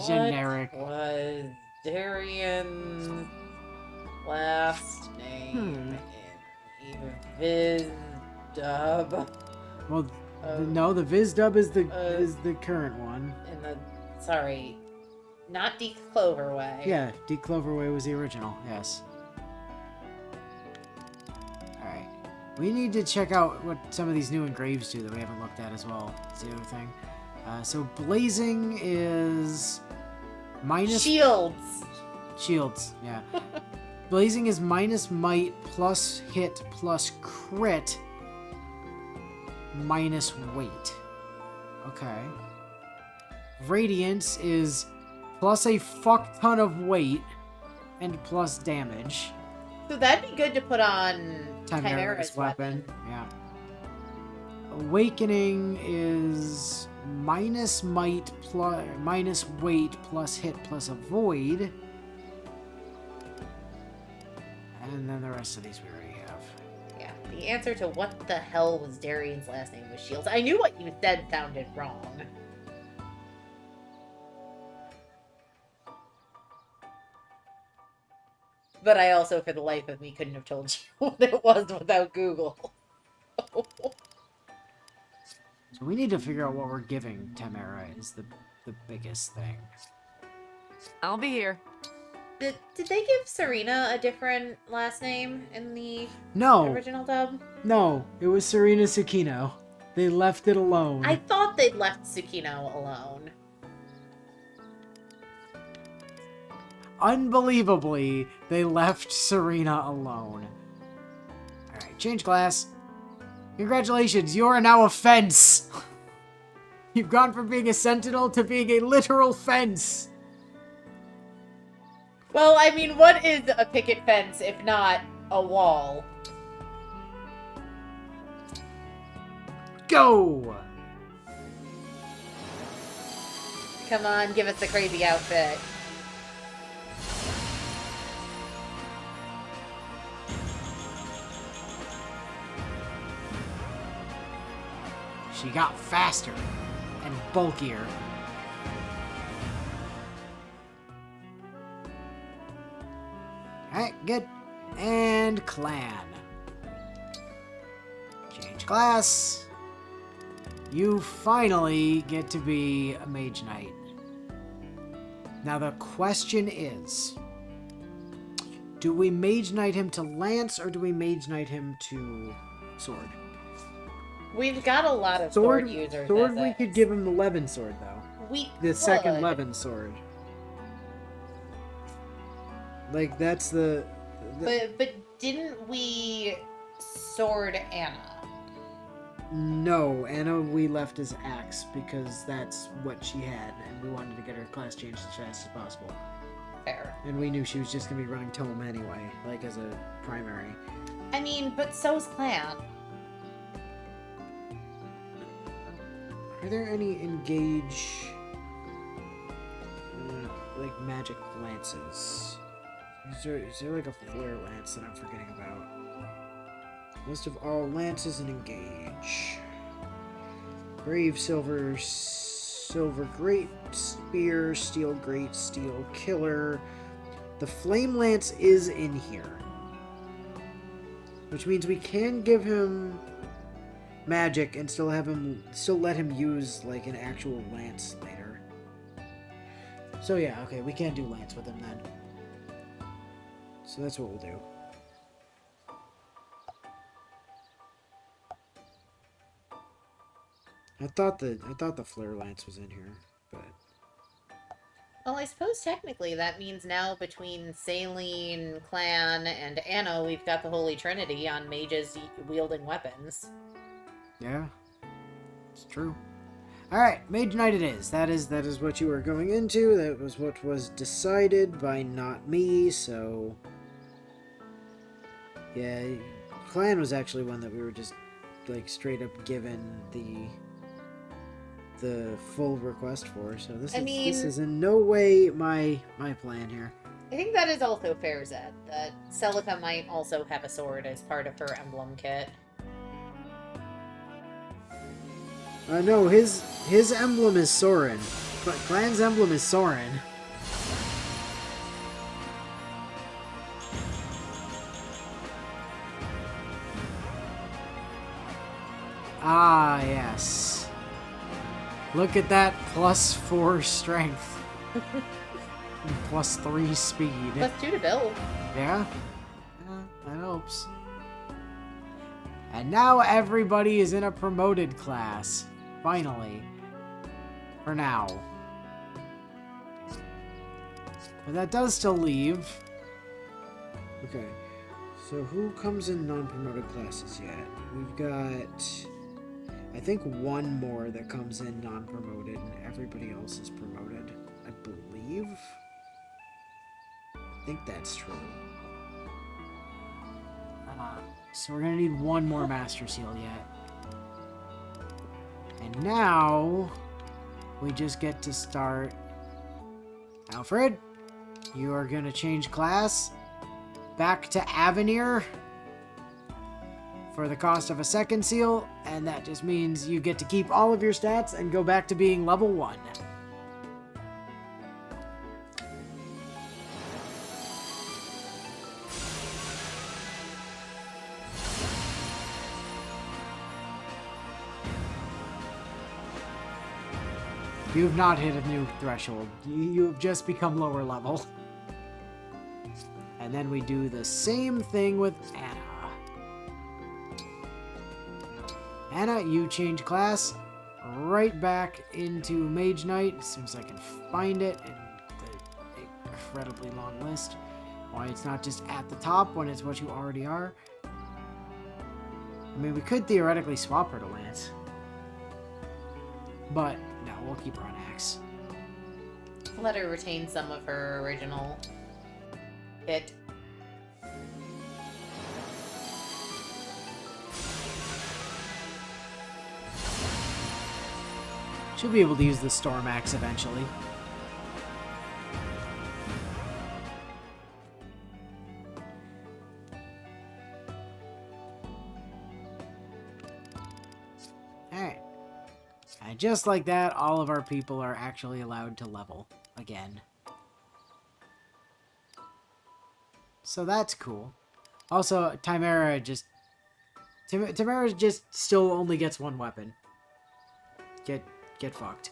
generic. What was Darian's last name in Viz dub? Well, no, the Viz dub is the current one. In the sorry, not Deke Cloverway. Yeah, D. Cloverway was the original. Yes. All right, we need to check out what some of these new engraves do that we haven't looked at as well. That's the other thing. So blazing is minus Shields. shields. Yeah. Blazing is minus might plus hit plus crit minus weight. Okay. Radiance is plus a fuck ton of weight and plus damage. So that'd be good to put on Chimera's weapon. Yeah. Awakening is minus might plus minus weight plus hit plus avoid. And then the rest of these we already have. Yeah, the answer to what the hell was Darian's last name was Shields. I knew what you said sounded wrong. But I also, for the life of me, couldn't have told you what it was without Google. So we need to figure out what we're giving Tamara is the biggest thing. I'll be here. Did they give Serena a different last name in the No, original dub? no, it was Serena Tsukino. They left it alone. I thought they'd left Tsukino alone. Unbelievably, they left Serena alone. Alright, change class. Congratulations, you are now a fence! You've gone from being a sentinel to being a literal fence! Well, I mean, what is a picket fence if not a wall? Go! Come on, give us the crazy outfit. She got faster and bulkier. Alright, good. And clan. Change class. You finally get to be a mage knight. Now the question is, do we mage knight him to lance or do we mage knight him to sword? We've got a lot of sword users. Sword, as we it. could give him the Levin sword though. We The second could. Levin sword. Like that's the But didn't we sword Anna? no, Anna we left as axe because that's what she had, and we wanted to get her class changed as fast as possible. Fair. And we knew she was just gonna be running tome anyway, like as a primary. I mean, but so's Clan. Are there any engage like magic lances? Is there like a flare lance that I'm forgetting about? List of all lances and engage. Brave silver silver great spear, steel great steel killer. The flame lance is in here, which means we can give him magic and still let him use like an actual lance later. So yeah, okay, we can do lance with him then. So that's what we'll do. I thought the flare lance was in here, but Well, I suppose technically that means now between Saline, Clan, and Anno, we've got the Holy Trinity on mages wielding weapons. yeah, it's true. All right, Mage Knight it is. That is what you were going into. That was what was decided by not me. So yeah, Clan was actually one that we were just like straight up given the full request for. So this is in no way my plan here. I think that is also fair, Zed, that Celica might also have a sword as part of her emblem kit. No, his emblem is Soren, but Clan's emblem is Soren. Ah, yes. Look at that, +4 strength. And +3 speed. +2 to build. Yeah? That helps. And now everybody is in a promoted class. Finally. For now. But that does still leave. Okay. So who comes in non-promoted classes yet? We've got, I think, one more that comes in non-promoted, and everybody else is promoted, I believe. I think that's true. So we're gonna need one more Master Seal yet. And now, we just get to start. Alfred, you are gonna change class back to Avenir for the cost of a second seal, and that just means you get to keep all of your stats and go back to being level 1. You have not hit a new threshold. You have just become lower level. And then we do the same thing with Anna. Anna, you change class right back into Mage Knight as soon as I can find it in the incredibly long list. Why it's not just at the top when it's what you already are. I mean, we could theoretically swap her to Lance. But no, we'll keep her on Axe. Let her retain some of her original kit. She'll be able to use the Storm Axe eventually. Alright. And just like that, all of our people are actually allowed to level again. So that's cool. Also, Timera just still only gets one weapon. Get fucked.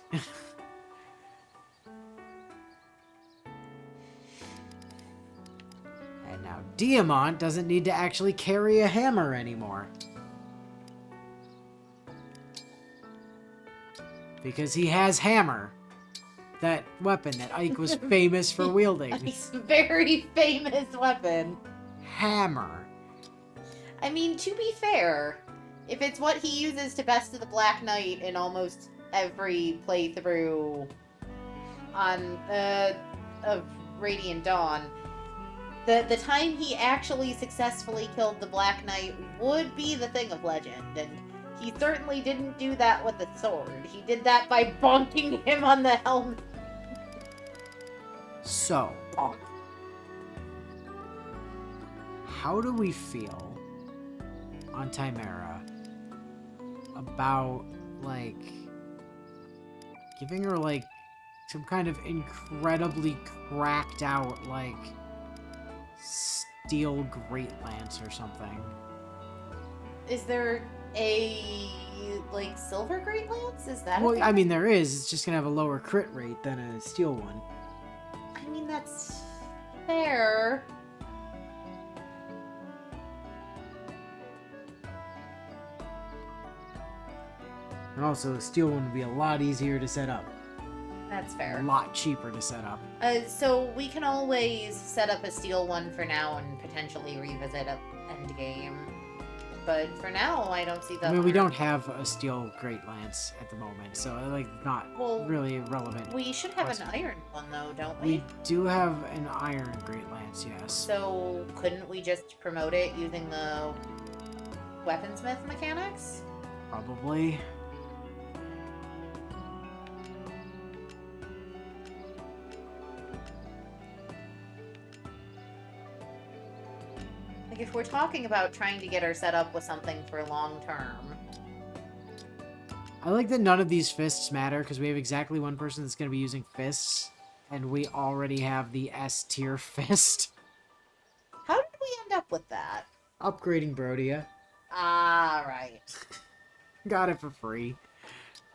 And now Diamant doesn't need to actually carry a hammer anymore. Because he has Hammer. That weapon that Ike was famous for wielding. Ike's very famous weapon. Hammer. I mean, to be fair, if it's what he uses to best of the Black Knight in almost every playthrough on of Radiant Dawn, the time he actually successfully killed the Black Knight would be the thing of legend, and he certainly didn't do that with a sword. He did that by bonking him on the helmet. So, Bonk. how do we feel on Timera about, like, giving her, like, some kind of incredibly cracked out, like, steel great lance or something. Is there a, like, silver great lance? Is that a Well, thing? I mean, there is. It's just gonna have a lower crit rate than a steel one. I mean, that's fair. And also, the steel one would be a lot easier to set up. That's A fair. lot cheaper to set up. So we can always set up a steel one for now and potentially revisit a endgame. But for now, I don't see the. I mean, we don't have a steel great lance at the moment, so, like, not Well, really relevant. We should have an iron one though, don't we? We do have an iron great lance, yes. So couldn't we just promote it using the weaponsmith mechanics? Probably. Like if we're talking about trying to get her set up with something for long term. I like that none of these fists matter, because we have exactly one person that's going to be using fists, and we already have the S tier fist. How did we end up with that? Upgrading Brodia. Ah, right. Got it for free.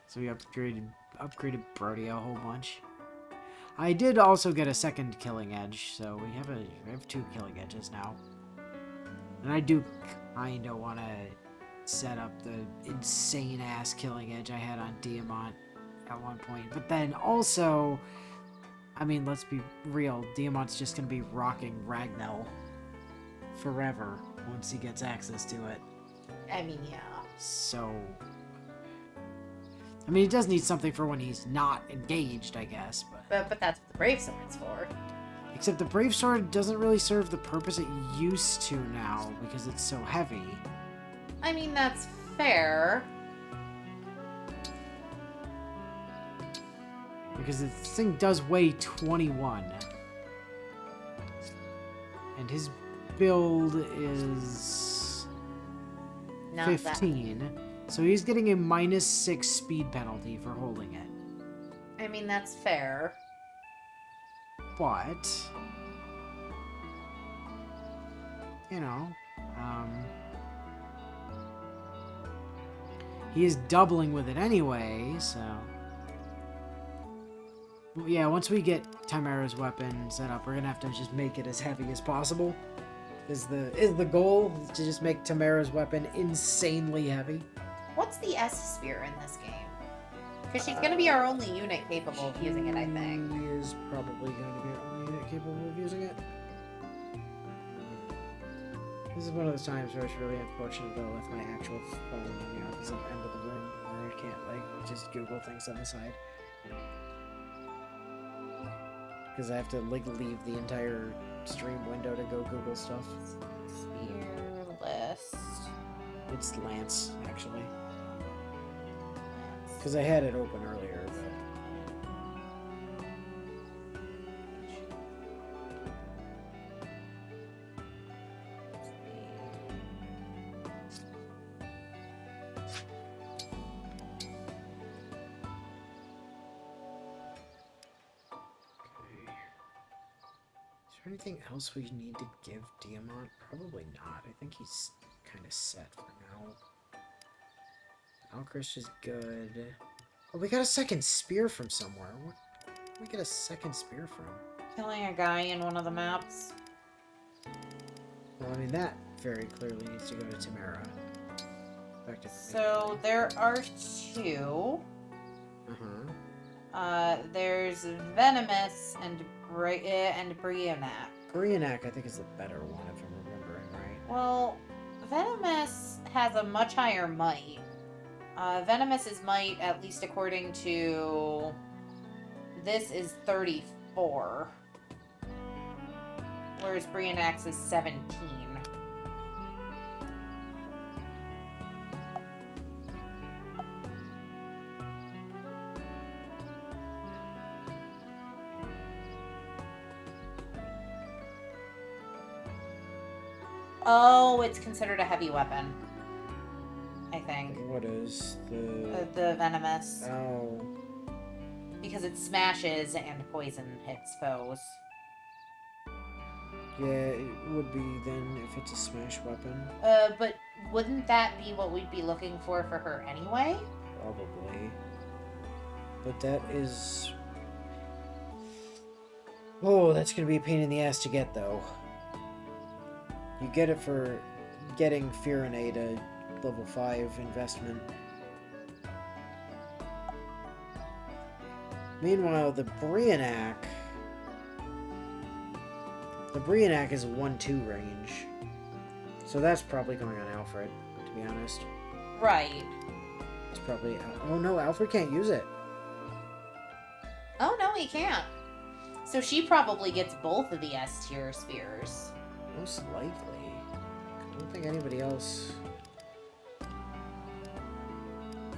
So we upgraded Brodia a whole bunch. I did also get a second killing edge, so we have 2 killing edges now. And I do kinda wanna set up the insane ass killing edge I had on Diamant at one point. But then also, I mean, let's be real, Diamant's just gonna be rocking Ragnell forever once he gets access to it. I mean, yeah. So, I mean, he does need something for when he's not engaged, I guess, but But that's what the Brave Sword's for. except the Brave Sword doesn't really serve the purpose it used to now, because it's so heavy. I mean, that's fair. Because this thing does weigh 21. And his build is Not 15. So he's getting a -6 speed penalty for holding it. that. I mean, that's fair. But, you know, he is doubling with it anyway, so. Yeah, once we get Chimera's weapon set up, we're gonna have to just make it as heavy as possible. Is the goal to just make Chimera's weapon insanely heavy? What's the S spear in this game? Because she's going to be our only unit capable of using it, I think. He is probably going to be our only unit capable of using it. This is one of those times where it's really unfortunate though with my actual phone on the opposite end of the room, where I can't like just Google things on the side. Because I have to like leave the entire stream window to go Google stuff. Spear list. It's Lance, actually. Because I had it open earlier, but... Is there anything else we need to give Diamant? Probably not. I think he's kind of set for now. Alchris is good. Oh, we got a second spear from somewhere. Where did we get a second spear from? Killing a guy in one of the maps. Well, I mean, that very clearly needs to go to Tamara. So there are 2. There's Venomous and Brionac. Brionac, I think, is the better one, if I'm remembering right. Well, Venomous has a much higher might. Venomous's might, at least according to this, is 34. Whereas Brionac's is 17. Oh, it's considered a heavy weapon. I think. What is the... The Venomous. Oh. Because it smashes and poison hits foes. Yeah, it would be then if it's a smash weapon. But wouldn't that be what we'd be looking for her anyway? Probably. But that is... Oh, that's gonna be a pain in the ass to get, though. You get it for getting Firenade a level 5 investment. Meanwhile, the Brionac... The Brionac is a 1-2 range. So that's probably going on Alfred, to be honest. Right. It's probably... Oh no, Alfred can't use it. Oh, no, he can't. So she probably gets both of the S-tier spears. Most likely. I don't think anybody else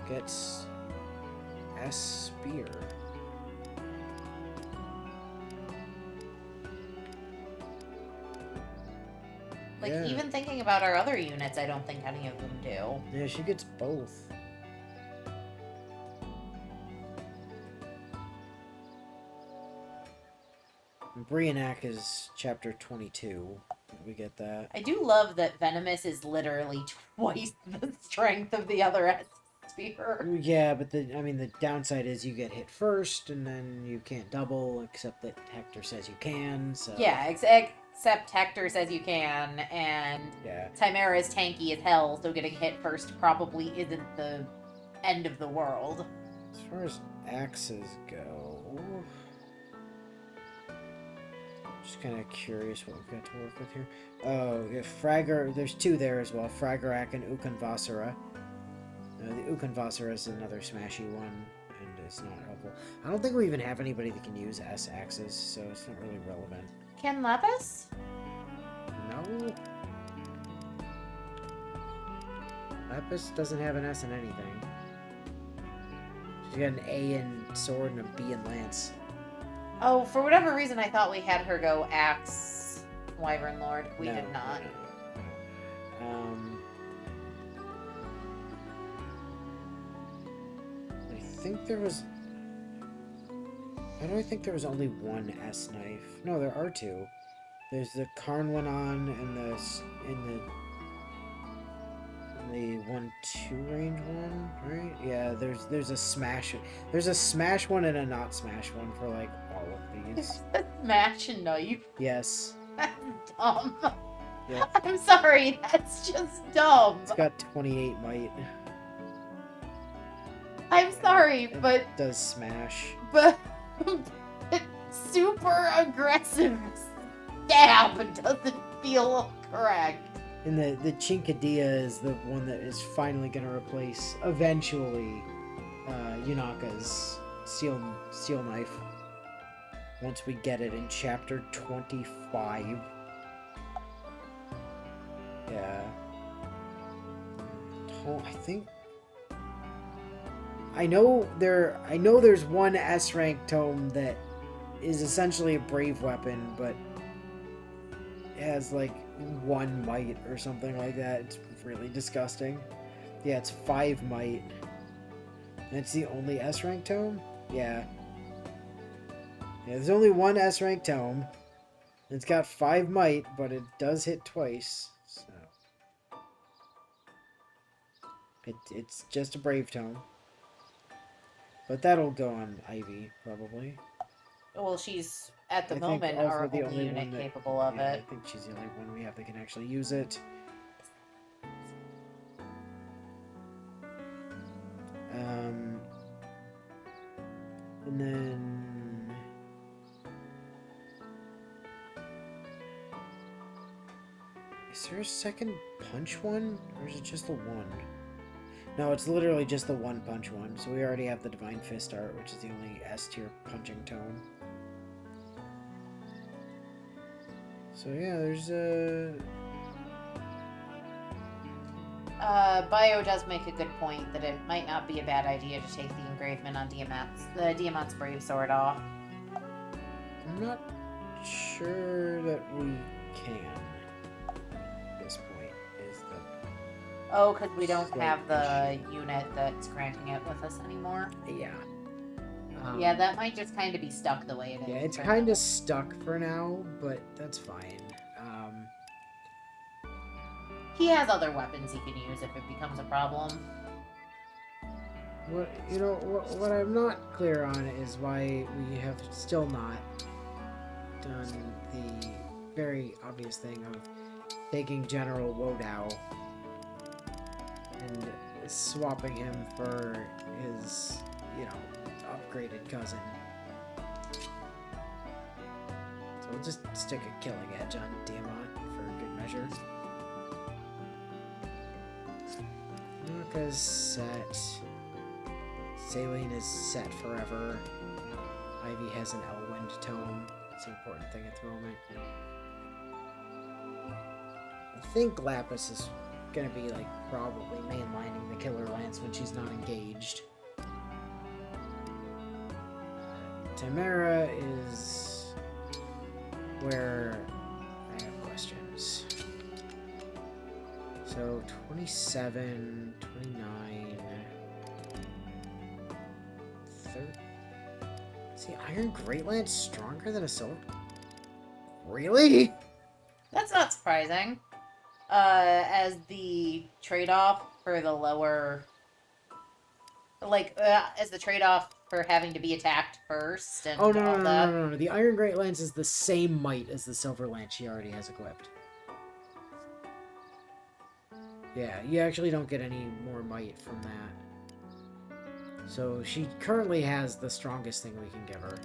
gets S spear. Like, Yeah. even thinking about our other units, I don't think any of them do. Yeah, she gets both. Brionac is chapter 22. We get that. I do love that Venomous is literally twice the strength of the other S-spear. Yeah, but the downside is you get hit first, and then you can't double, except that Hector says you can, so... Yeah, except Hector says you can, and Yeah. Chimera is tanky as hell, so getting hit first probably isn't the end of the world. As far as axes go... Just kind of curious what we've got to work with here. Oh, yeah, Fragger... There's two there as well. Fraggerack and Ukanvasara. The Ukanvasara is another smashy one, and it's not helpful. I don't think we even have anybody that can use S axes, so it's not really relevant. Can Lepus? No. Lepus doesn't have an S in anything. She's got an A in sword and a B in lance. Oh, for whatever reason, I thought we had her go Axe Wyvern Lord. We No, did not. no. I think there was... Why do I think there was only one S knife? No, there are two. There's the Karnwanon and the 1-2 range one, right? Yeah, there's a smash one and a not smash one for like all of these. Smash and knife. Yes. That's dumb. Yeah. I'm sorry, that's just dumb. It's got 28 might. I'm sorry, It but does smash. but super aggressive stab doesn't feel correct. And the Chinkadilla is the one that is finally going to replace, eventually, Yunaka's steel knife. Once we get it in chapter 25. Yeah. I think... I know there's one S-rank tome that is essentially a brave weapon, but it has like 1 might or something like that. It's really disgusting. Yeah, it's 5 might. That's the only S-rank tome? Yeah. Yeah, there's only one S-rank tome. It's got 5 might, but it does hit twice. So it's just a brave tome. But that'll go on Ivy, probably. Well, she's at the I think moment also our the only one unit that- capable of yeah, it. I think she's the only one we have that can actually use it. And then... Is there a second punch one? Or is it just the one? No, it's literally just the one punch one. So we already have the Divine Fist art, which is the only S-tier punching tome. So yeah, there's Bio does make a good point that it might not be a bad idea to take the engravement on Diamant's Brave Sword off. I'm not sure that we can. At this point, is the... Oh, because we don't Slight have the unit that's granting it with us anymore. Yeah. Yeah, that might just kind of be stuck the way it is. Yeah, it's for kind now. of stuck for now, but that's fine. He has other weapons he can use if it becomes a problem. What I'm not clear on is why we have still not done the very obvious thing of taking General Wodao and swapping him for his, upgraded cousin. So we'll just stick a killing edge on Diamant for good measure. Nuka's set. Saline is set forever. Ivy has an Elwind tome. It's the important thing at the moment. I think Lapis is gonna be probably mainlining the Killer Lance when she's not engaged. Tamara is where I have questions. So 27, 29, 30. Is the Iron Great Lance stronger than a Silver? Really? That's not surprising. As the trade-off for the lower... as the trade-off for having to be attacked first and Oh, no, all no, that. no. The Iron Great Lance is the same might as the Silver Lance she already has equipped. Yeah, you actually don't get any more might from that. So she currently has the strongest thing we can give her.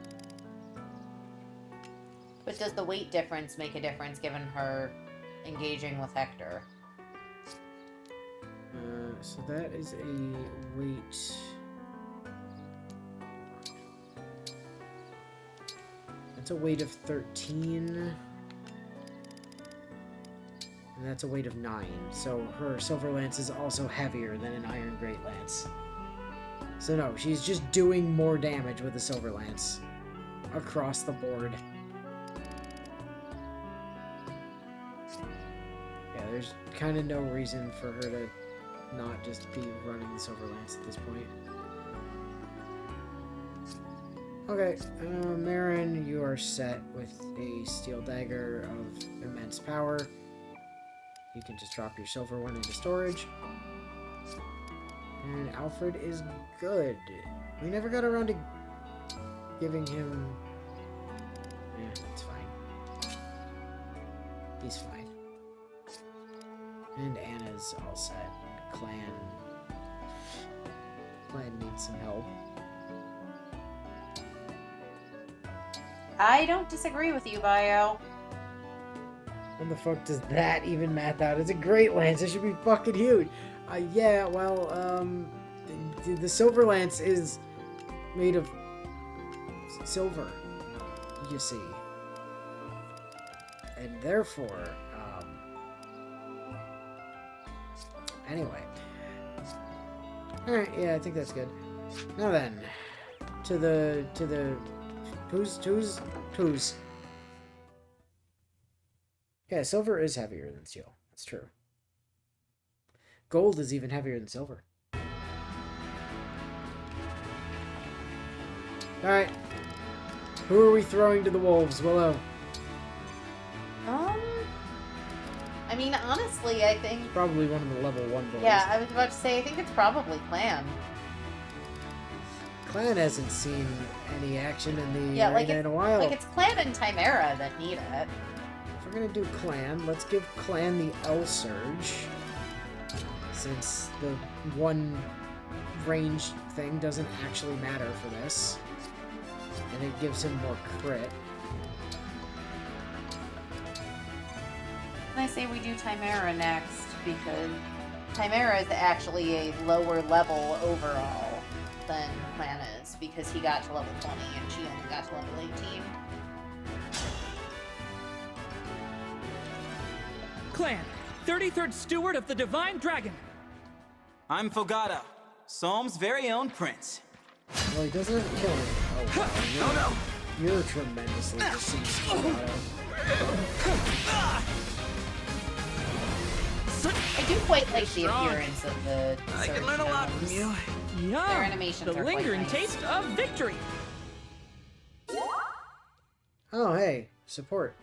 But does the weight difference make a difference given her engaging with Hector? So that is a weight... That's a weight of 13. And that's a weight of 9. So her Silver Lance is also heavier than an Iron Great Lance. So no, she's just doing more damage with the Silver Lance. Across the board. Yeah, there's kind of no reason for her to not just be running the Silver Lance at this point. Okay, Marin, you are set with a Steel Dagger of immense power. You can just drop your silver one into storage. And Alfred is good. We never got around to giving him... it's fine. He's fine. And Anna's all set. Clan needs some help. I don't disagree with you, Bio. What the fuck does that even math out? It's a Great Lance. It should be fucking huge. Yeah, well, the Silver Lance is made of silver, you see. And therefore, anyway. Alright, yeah, I think that's good. Now then, to the who's yeah, silver is heavier than steel. That's true. Gold is even heavier than silver. Alright. Who are we throwing to the wolves, Willow? I mean, honestly, I think... Probably one of the level 1 boys. Yeah, I was about to say, I think it's probably Clan. Clan hasn't seen any action in the arena in a while. It's Clan and Chimera that need it. If we're gonna do Clan, let's give Clan the L Surge. Since the one range thing doesn't actually matter for this. And it gives him more crit. And I say we do Chimera next, because Chimera is actually a lower level overall than Clan is, because he got to level 20 and she only got to level 18. Clan, 33rd Steward of the Divine Dragon. I'm Fogata, Psalm's very own prince. Well, he doesn't have killing. Oh, wow. You're tremendously deceased, Fogata. I do quite like the appearance of the I can learn a lot from you. Their Yeah, animations the are quite lingering nice. taste of victory. Oh, hey, support.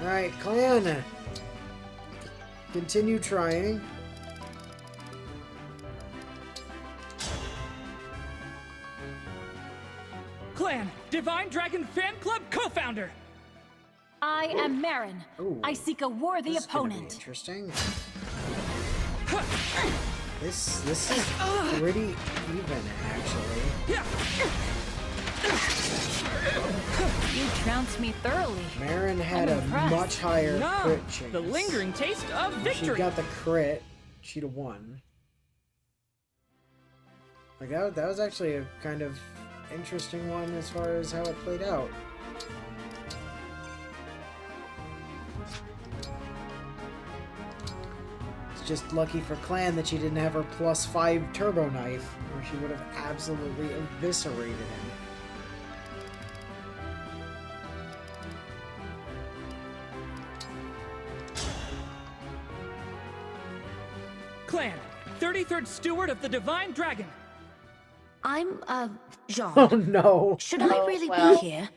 Alright, clan. Continue trying. Clan, Divine Dragon Fan Club co-founder. I am Marin. Ooh, I seek a worthy this is gonna be opponent. interesting. This is pretty even, actually. You trounced me thoroughly. Marin had I'm a impressed. much higher No, crit chance. the lingering taste of If victory. she got the crit, she'd have won. Like that was actually a kind of interesting one as far as how it played out. It's just lucky for Clan that she didn't have her +5 turbo knife, or she would have absolutely eviscerated him. Clan, 33rd Steward of the Divine Dragon. I'm, Jean. Oh no. Should I Oh, really well. be here?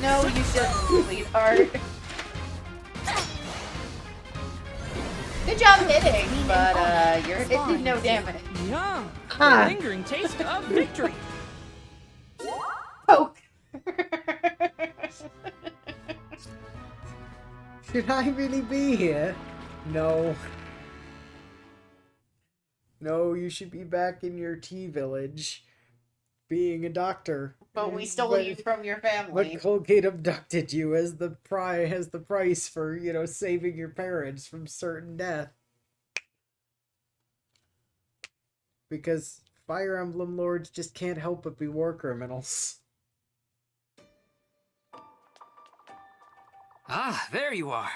No, you shouldn't, sweetheart. Good job hitting, but it did no damage. Yum, Ah. the lingering taste of victory. Poke. Should I really be here? No. No, you should be back in your tea village, being a doctor. But we stole you from your family. But Colgate abducted you as the price for, you know, saving your parents from certain death. Because Fire Emblem lords just can't help but be war criminals. Ah, there you are.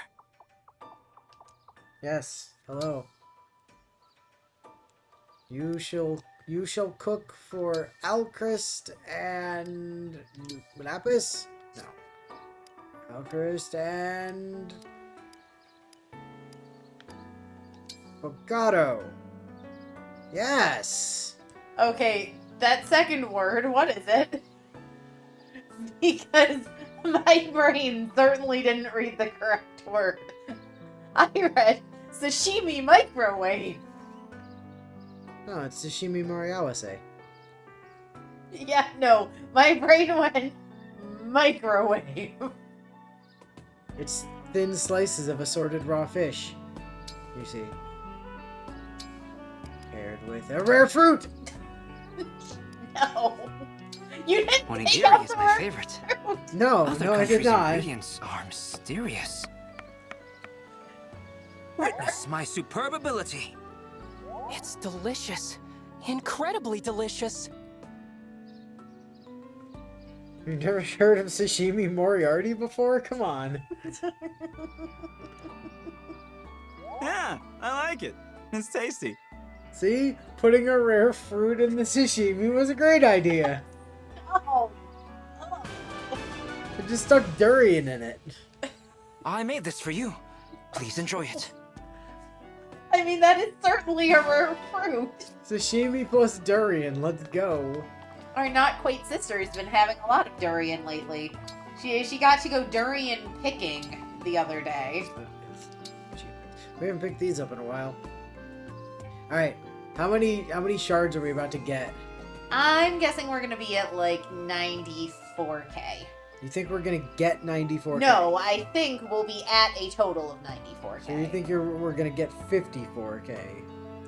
Yes, hello. You shall cook for Alchrist and Lapis? No. Alchrist and Bocado. Yes. Okay, that second word, what is it? Because my brain certainly didn't read the correct word. I read sashimi microwave. No, it's Sashimi Moriawase. Yeah, no, my brain went microwave. It's thin slices of assorted raw fish. You see. Paired with a rare fruit! No. You didn't take Onigiri out is the my word favorite. fruit. No, Other no, I did countries' not. ingredients are mysterious. Witness my superb ability. It's delicious. Incredibly delicious. You've never heard of Sashimi Moriarty before? Come on. Yeah, I like it. It's tasty. See? Putting a rare fruit in the sashimi was a great idea. Oh. It just stuck durian in it. I made this for you. Please enjoy it. I mean, that is certainly a rare fruit. Sashimi plus durian, let's go. Our not quite sister's been having a lot of durian lately. She got to go durian picking the other day. We haven't picked these up in a while. Alright, how many shards are we about to get? I'm guessing we're gonna be at like 94k. You think we're gonna get 94k? No, I think we'll be at a total of 94k. So you think we're gonna get 54k?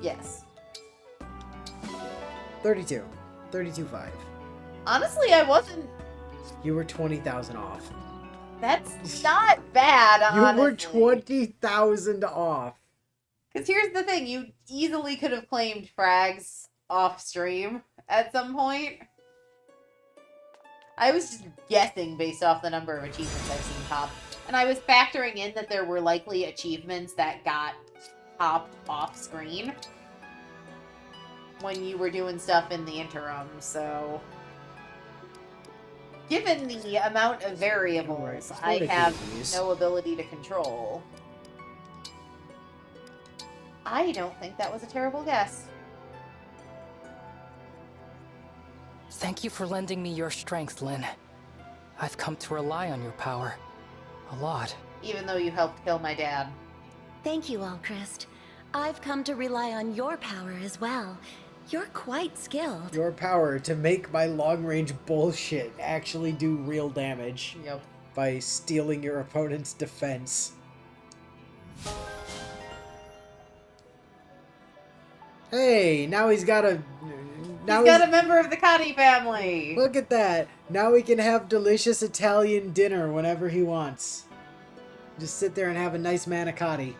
Yes. 32. 32.5. Honestly, I wasn't. You were 20,000 off. That's not bad, honestly. You were 20,000 off. Because here's the thing, you easily could have claimed frags off stream at some point. I was just guessing based off the number of achievements I've seen pop. And I was factoring in that there were likely achievements that got popped off screen when you were doing stuff in the interim, so... Given the amount of variables I have no ability to control, I don't think that was a terrible guess. Thank you for lending me your strength, Lynn. I've come to rely on your power. A lot. Even though you helped kill my dad. Thank you, Alchrist. I've come to rely on your power as well. You're quite skilled. Your power to make my long-range bullshit actually do real damage. Yep. By stealing your opponent's defense. Hey, now he's got a... Now he's got a member of the Cotty family! Look at that! Now he can have delicious Italian dinner whenever he wants. Just sit there and have a nice manicotti.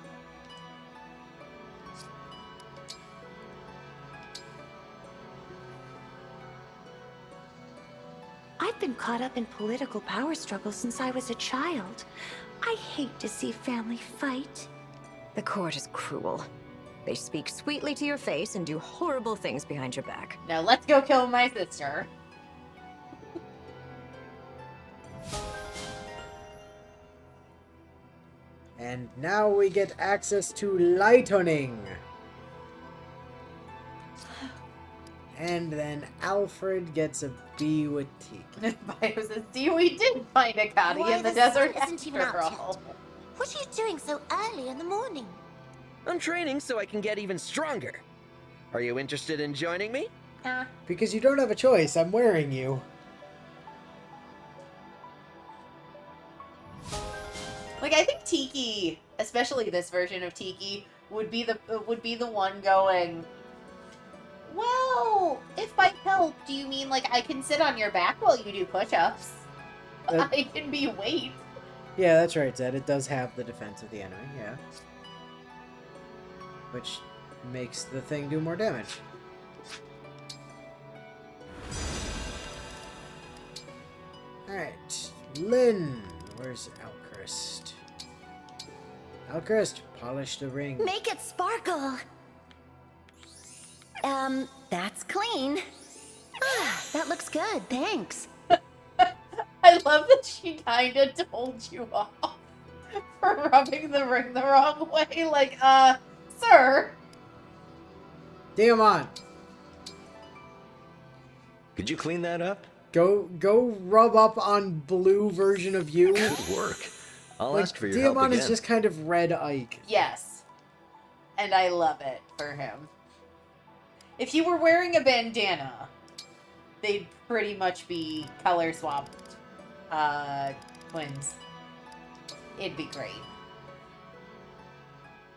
I've been caught up in political power struggles since I was a child. I hate to see family fight. The court is cruel. They speak sweetly to your face and do horrible things behind your back. Now let's go kill my sister. And now we get access to lightning. And then Alfred gets a B with Tiki. See, we did find a Cotty Why in the the desert sun isn't even after out all. What are you doing so early in the morning? I'm training so I can get even stronger. Are you interested in joining me? Because you don't have a choice. I'm wearing you. Like, I think Tiki, especially this version of Tiki, would be the one going, well, if by help, do you mean like I can sit on your back while you do push-ups? I can be weight. Yeah, that's right, Zed. It does have the defense of the enemy, yeah. Which makes the thing do more damage. Alright. Lynn. Where's Alchrist? Alchrist, polish the ring. Make it sparkle! That's clean. That looks good, thanks. I love that she kinda told you off for rubbing the ring the wrong way. Like, sir. Diamond! Could you clean that up? Go rub up on blue version of you. Good work. I'll like, ask for your help Diamond again. is just kind of red Ike. Yes. And I love it for him. If you were wearing a bandana, they'd pretty much be color swapped twins. It'd be great.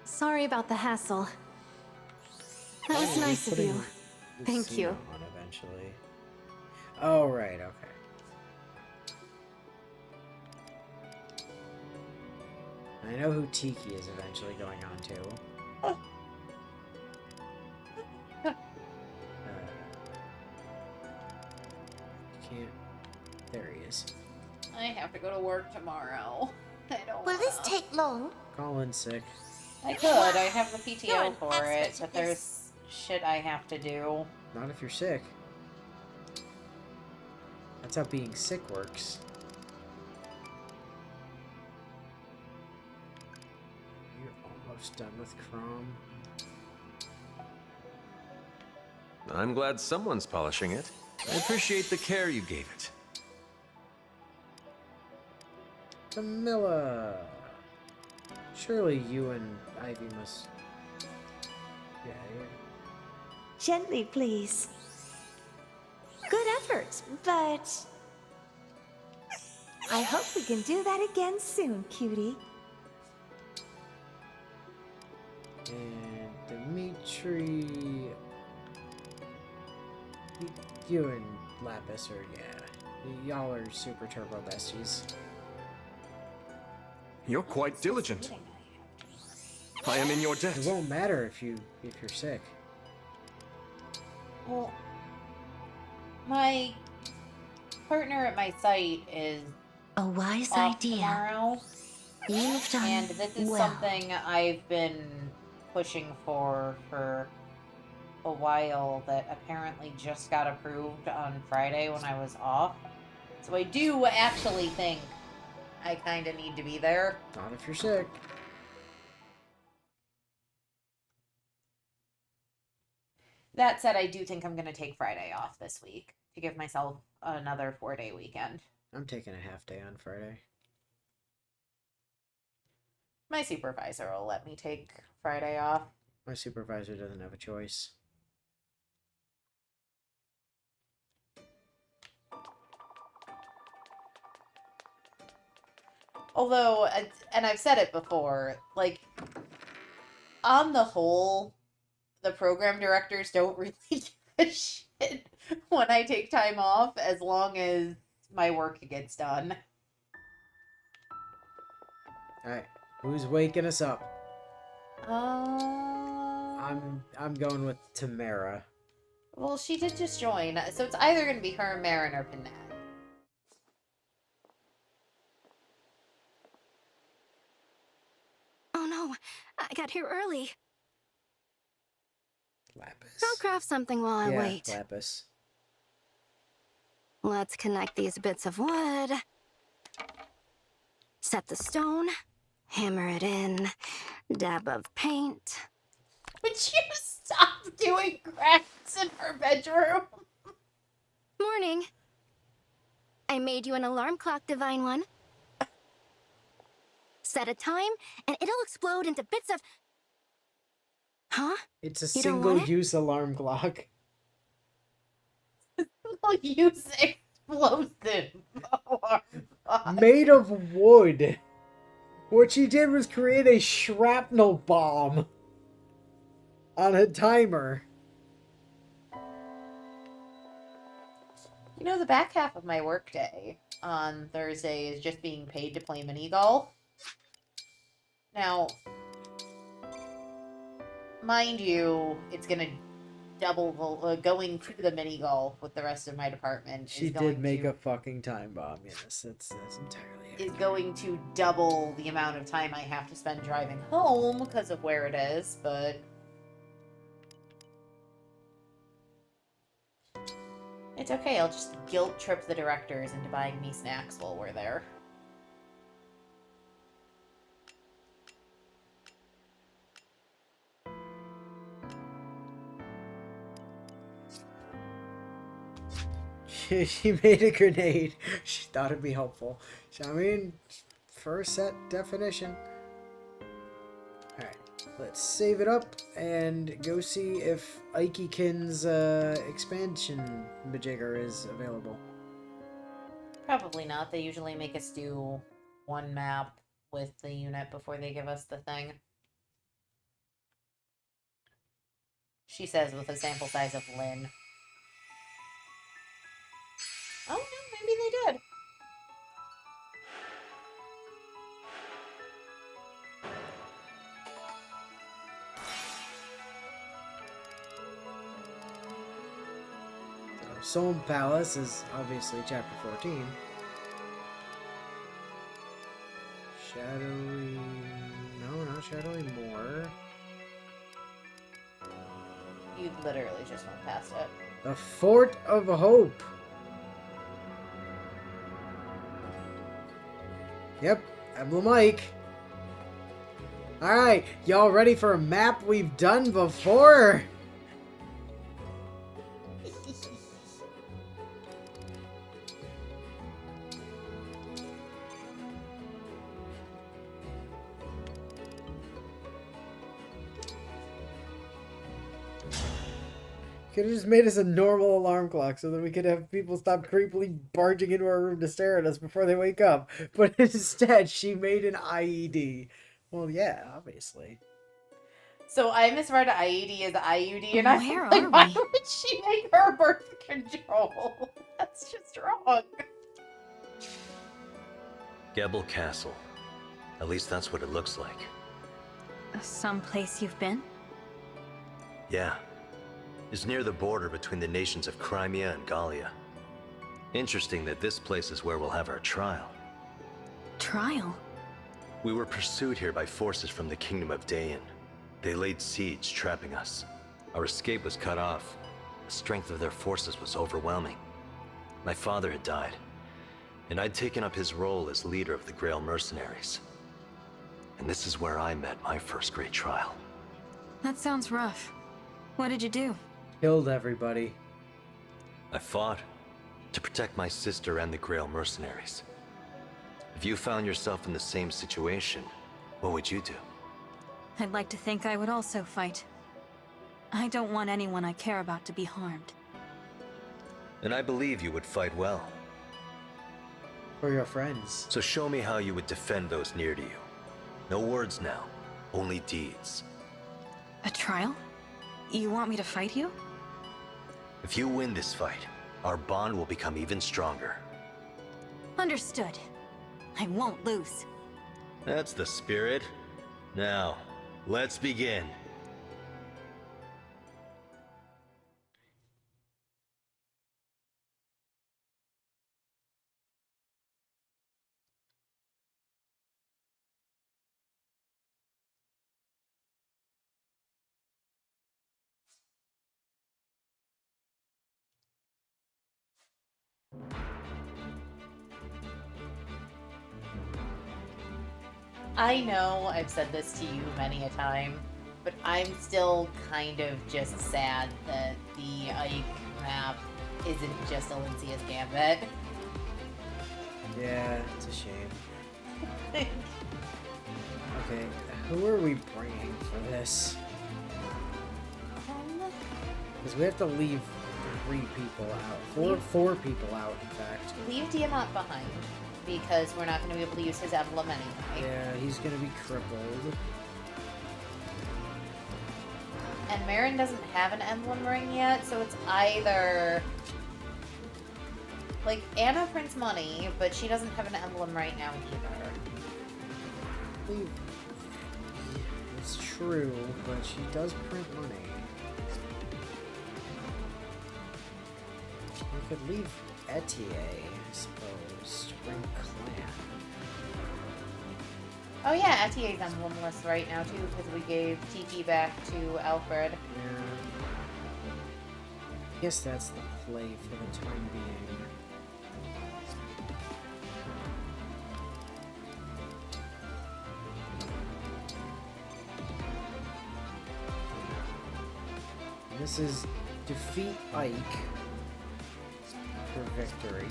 Sorry about the hassle. That was nice of you. Thank you. On eventually. Oh, right, okay. I know who Tiki is eventually going on to. Can't. There he is. I have to go to work tomorrow. I don't Will this take long? Colin's sick. I could. I have the You're PTO an for it, expert but at this. there's shit I have to do. Not if you're sick. That's how being sick works. You're almost done with Chrome. I'm glad someone's polishing it. I appreciate the care you gave it. Camilla! Surely you and Ivy must... Yeah, Gently, please. Good effort, but... I hope we can do that again soon, cutie. And Dimitri... You and Lapis are, yeah. Y'all are super turbo besties. You're quite diligent. I am in your debt. It won't matter if you're sick. Well, my partner at my site is a wise off idea. Tomorrow, You've done and this is well. something I've been pushing for a while that apparently just got approved on Friday when I was off. So I do actually think I kind of need to be there. Not if you're sick. That said, I do think I'm going to take Friday off this week to give myself another 4-day weekend. I'm taking a half day on Friday. My supervisor will let me take Friday off. My supervisor doesn't have a choice. Although, and I've said it before, like, on the whole, the program directors don't really give a shit when I take time off, as long as my work gets done. Alright, who's waking us up? Um, I'm going with Tamara. Well, she did just join, so it's either going to be her, Marin, or Panat. Oh no, I got here early. Lapis. I'll craft something while I wait. Lapis. Let's connect these bits of wood. Set the stone. Hammer it in. Dab of paint. Would you stop doing crafts in her bedroom? Morning. I made you an alarm clock, Divine One. Set a time, and it'll explode into bits of... Huh? It's a You don't want it? single-use alarm clock. Use explosive alarm clock. Made of wood. What she did was create a shrapnel bomb on a timer. You know, the back half of my workday on Thursday is just being paid to play mini golf. Now, mind you, it's gonna double going to the mini golf with the rest of my department. She did make a fucking time bomb. Yes, that's entirely is going to double the amount of time I have to spend driving home because of where it is, but it's okay. I'll just guilt trip the directors into buying me snacks while we're there. She made a grenade. She thought it'd be helpful. I mean, first set definition. Alright, let's save it up and go see if Ikekin's expansion majigger is available. Probably not. They usually make us do one map with the unit before they give us the thing. She says with a sample size of Lynn. Oh, no, maybe they did. Soul Palace is obviously chapter 14. Shadowy... No, not Shadowy Moor. You literally just went past it. The Fort of Hope. Yep, Emblem Mike. Alright, y'all ready for a map we've done before? Could have just made us a normal alarm clock so that we could have people stop creepily barging into our room to stare at us before they wake up. But instead, she made an IED. Well, yeah, obviously. So I misread IED as IUD, and I Where was like, are why we? would she make her birth control? That's just wrong. Gebel Castle. At least that's what it looks like. Someplace you've been? Yeah. It's near the border between the nations of Crimea and Gallia. Interesting that this place is where we'll have our trial. Trial? We were pursued here by forces from the Kingdom of Dayan. They laid siege, trapping us. Our escape was cut off. The strength of their forces was overwhelming. My father had died, and I'd taken up his role as leader of the Grail mercenaries. And this is where I met my first great trial. That sounds rough. What did you do? Killed everybody. I fought, To protect my sister and the Grail mercenaries. If you found yourself in the same situation, what would you do? I'd like to think I would also fight. I don't want anyone I care about to be harmed. And I believe you would fight well. For your friends. So show me how you would defend those near to you. No words now, only deeds. A trial? You want me to fight you? If you win this fight, our bond will become even stronger. Understood. I won't lose. That's the spirit. Now, let's begin. I know I've said this to you many a time, but I'm still kind of just sad that the Ike map isn't just Alencia's Gambit. Yeah, it's a shame. Okay, who are we bringing for this? Because we have to leave 3 people out. Four people out, in fact. Leave Diamant behind, because we're not going to be able to use his emblem anyway. Yeah, he's going to be crippled. And Marin doesn't have an emblem ring yet, so it's either... Like, Anna prints money, but she doesn't have an emblem right now either. It's true, but she does print money. We could leave Etier, I suppose, to bring Clan. Oh yeah, Etier's emblemless right now too, because we gave Tiki back to Alfred. Yeah. I guess that's the play for the time being. This is defeat Ike for victory.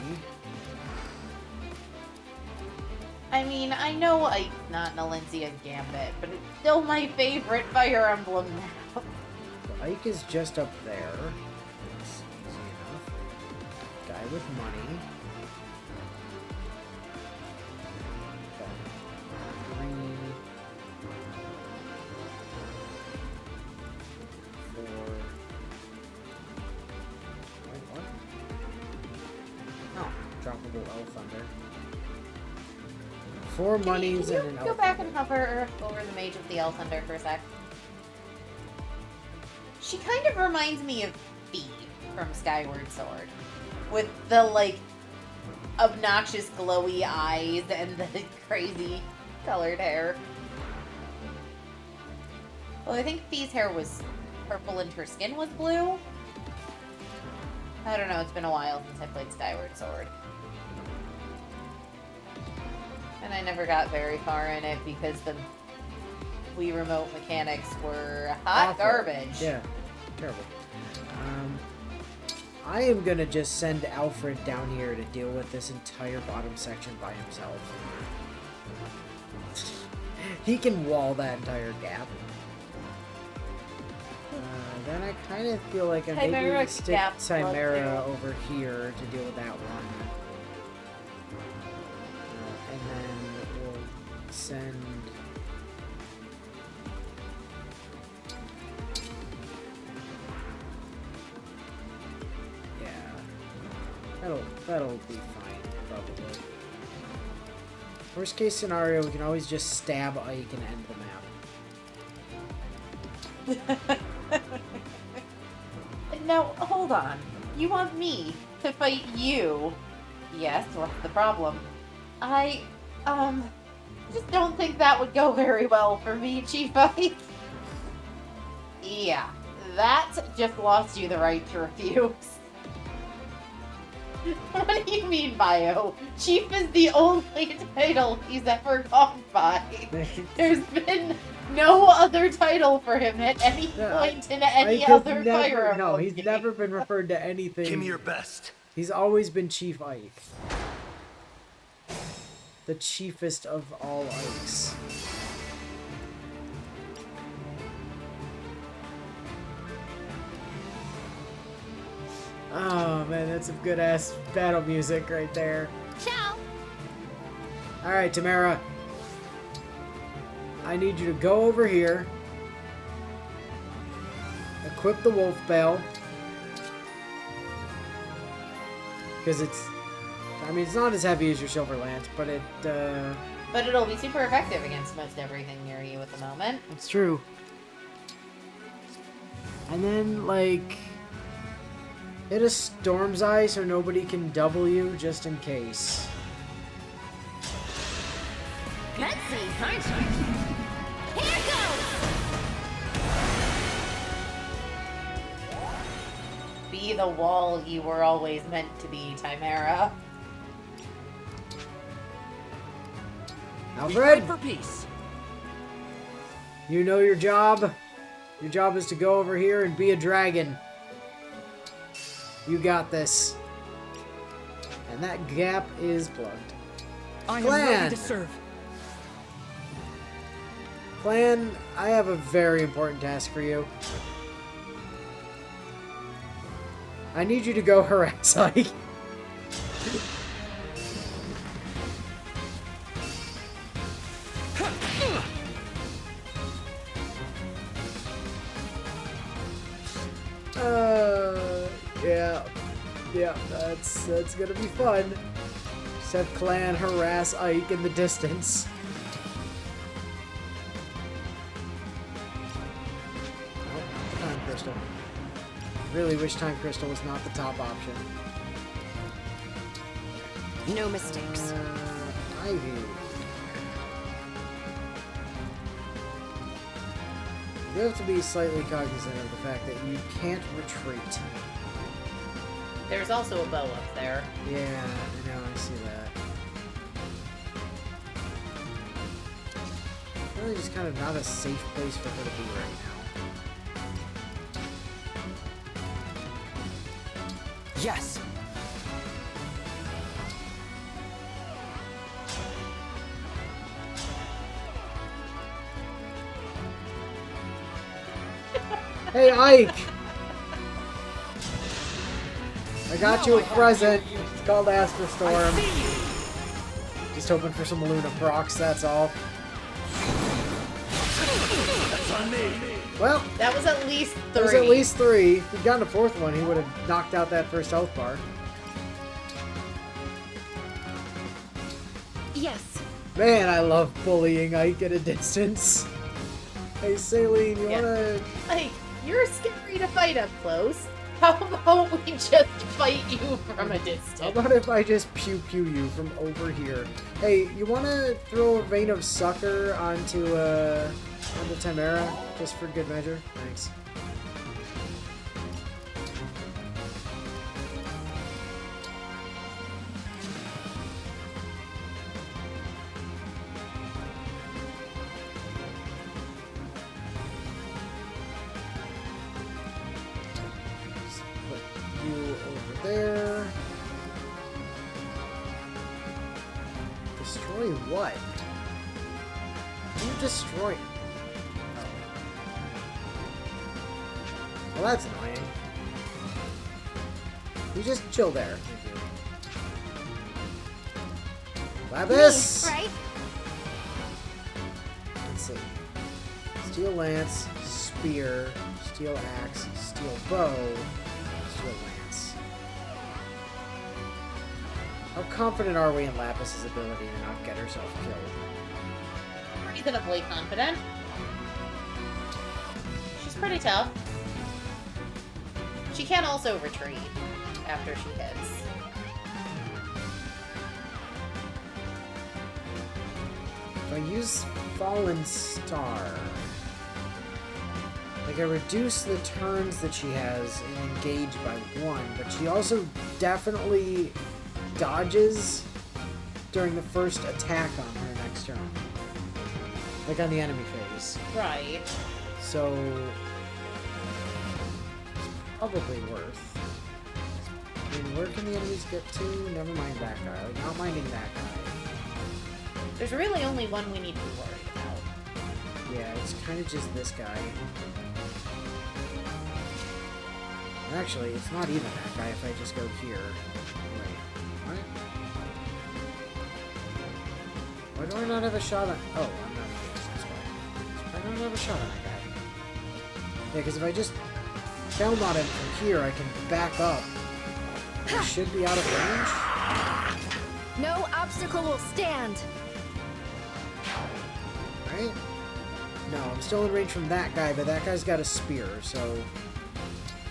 I mean, I know Ike's not an Alencia's Gambit, but it's still my favorite Fire Emblem now. So Ike is just up there. That's easy enough. Guy with money. Okay. 3, 4. Wait, what? Oh, droppable elf thunder. 4 monies and an Go elf back thunder. and hover over the Mage of the Elthunder for a sec. She kind of reminds me of Bee from Skyward Sword. With the, like, obnoxious glowy eyes and the crazy colored hair. Well, I think Bee's hair was purple and her skin was blue. I don't know, it's been a while since I played Skyward Sword. And I never got very far in it because the Wii Remote mechanics were hot Awful. garbage. Yeah, terrible. I am gonna just send Alfred down here to deal with this entire bottom section by himself. He can wall that entire gap. Then I kind of feel like I maybe Chimera stick gap Chimera blood over here to deal with that one. And then we'll send... Yeah. That'll be fine, probably. Worst case scenario, we can always just stab Ike and end the map. Now, hold on. You want me to fight you? Yes, what's the problem? I just don't think that would go very well for me, Chief Ike. Yeah, that just lost you the right to refuse. What do you mean, Bio? Chief is the only title he's ever gone by. There's been no other title for him at any point in any other Fire Emblem No, he's game. never been referred to anything. Give me your best. He's always been Chief Ike. The chiefest of all Ikes. Oh man, that's some good ass battle music right there. Ciao. Alright, Tamara. I need you to go over here. Equip the wolf bell. Because it's... I mean, it's not as heavy as your silver lance, but it, But it'll be super effective against most everything near you at the moment. It's true. And then, like... hit a Storm's Eye so nobody can double you, just in case. Cutscene, aren't you? Here goes! Be the wall you were always meant to be, Chimera. Alfred! For peace. You know your job. Your job is to go over here and be a dragon. You got this. And that gap is plugged. I am Clan! ready to serve. Clan, I have a very important task for you. I need you to go harass Ike. Yeah, that's gonna be fun. Just have Clan harass Ike in the distance. Oh, not the Time Crystal. Really wish Time Crystal was not the top option. No mistakes. Ivy. You have to be slightly cognizant of the fact that you can't retreat. There's also a bow up there. Yeah, I know, I see that. Really just kind of not a safe place for her to be right now. Yes. Hey, Ike! I got you a present. It's called Astro Storm. Just hoping for some Luna procs, that's all. That's on me. Well, that was at least 3. That was at least 3. If he'd gotten a 4th one, he would have knocked out that first health bar. Yes. Man, I love bullying Ike at a distance. Hey, Saline, you wanna... Like, you're scary to fight up close. How about we just fight you from a distance? How about if I just pew-pew you from over here? Hey, you wanna throw a Vein of Succor onto Tamara, just for good measure? Thanks. There. Destroy what? You destroy. Oh. Well, that's annoying. You just chill there. Lapis! Right? Let's see. Steel Lance, Spear, Steel Axe, Steel Bow, Steel Lance. How confident are we in Lapis's ability to not get herself killed? Reasonably confident. She's pretty tough. She can also retreat after she hits. If I use Fallen Star, like I reduce the turns that she has and engage by 1, but she also definitely dodges during the first attack on her next turn. Like on the enemy phase. Right. So it's probably worth. mean, where can the enemies get to? Never mind that guy. Like, not minding that guy. There's really only one we need to be worried about. Yeah, it's kind of just this guy. Actually, it's not even that guy if I just go here. Wait, what? Why do I not have a shot on... Oh, I'm not doing this, that's why. I don't have a shot on that guy. Yeah, because if I just pound on him from here, I can back up. I should be out of range. No obstacle will stand. Right? No, I'm still in range from that guy, but that guy's got a spear, so...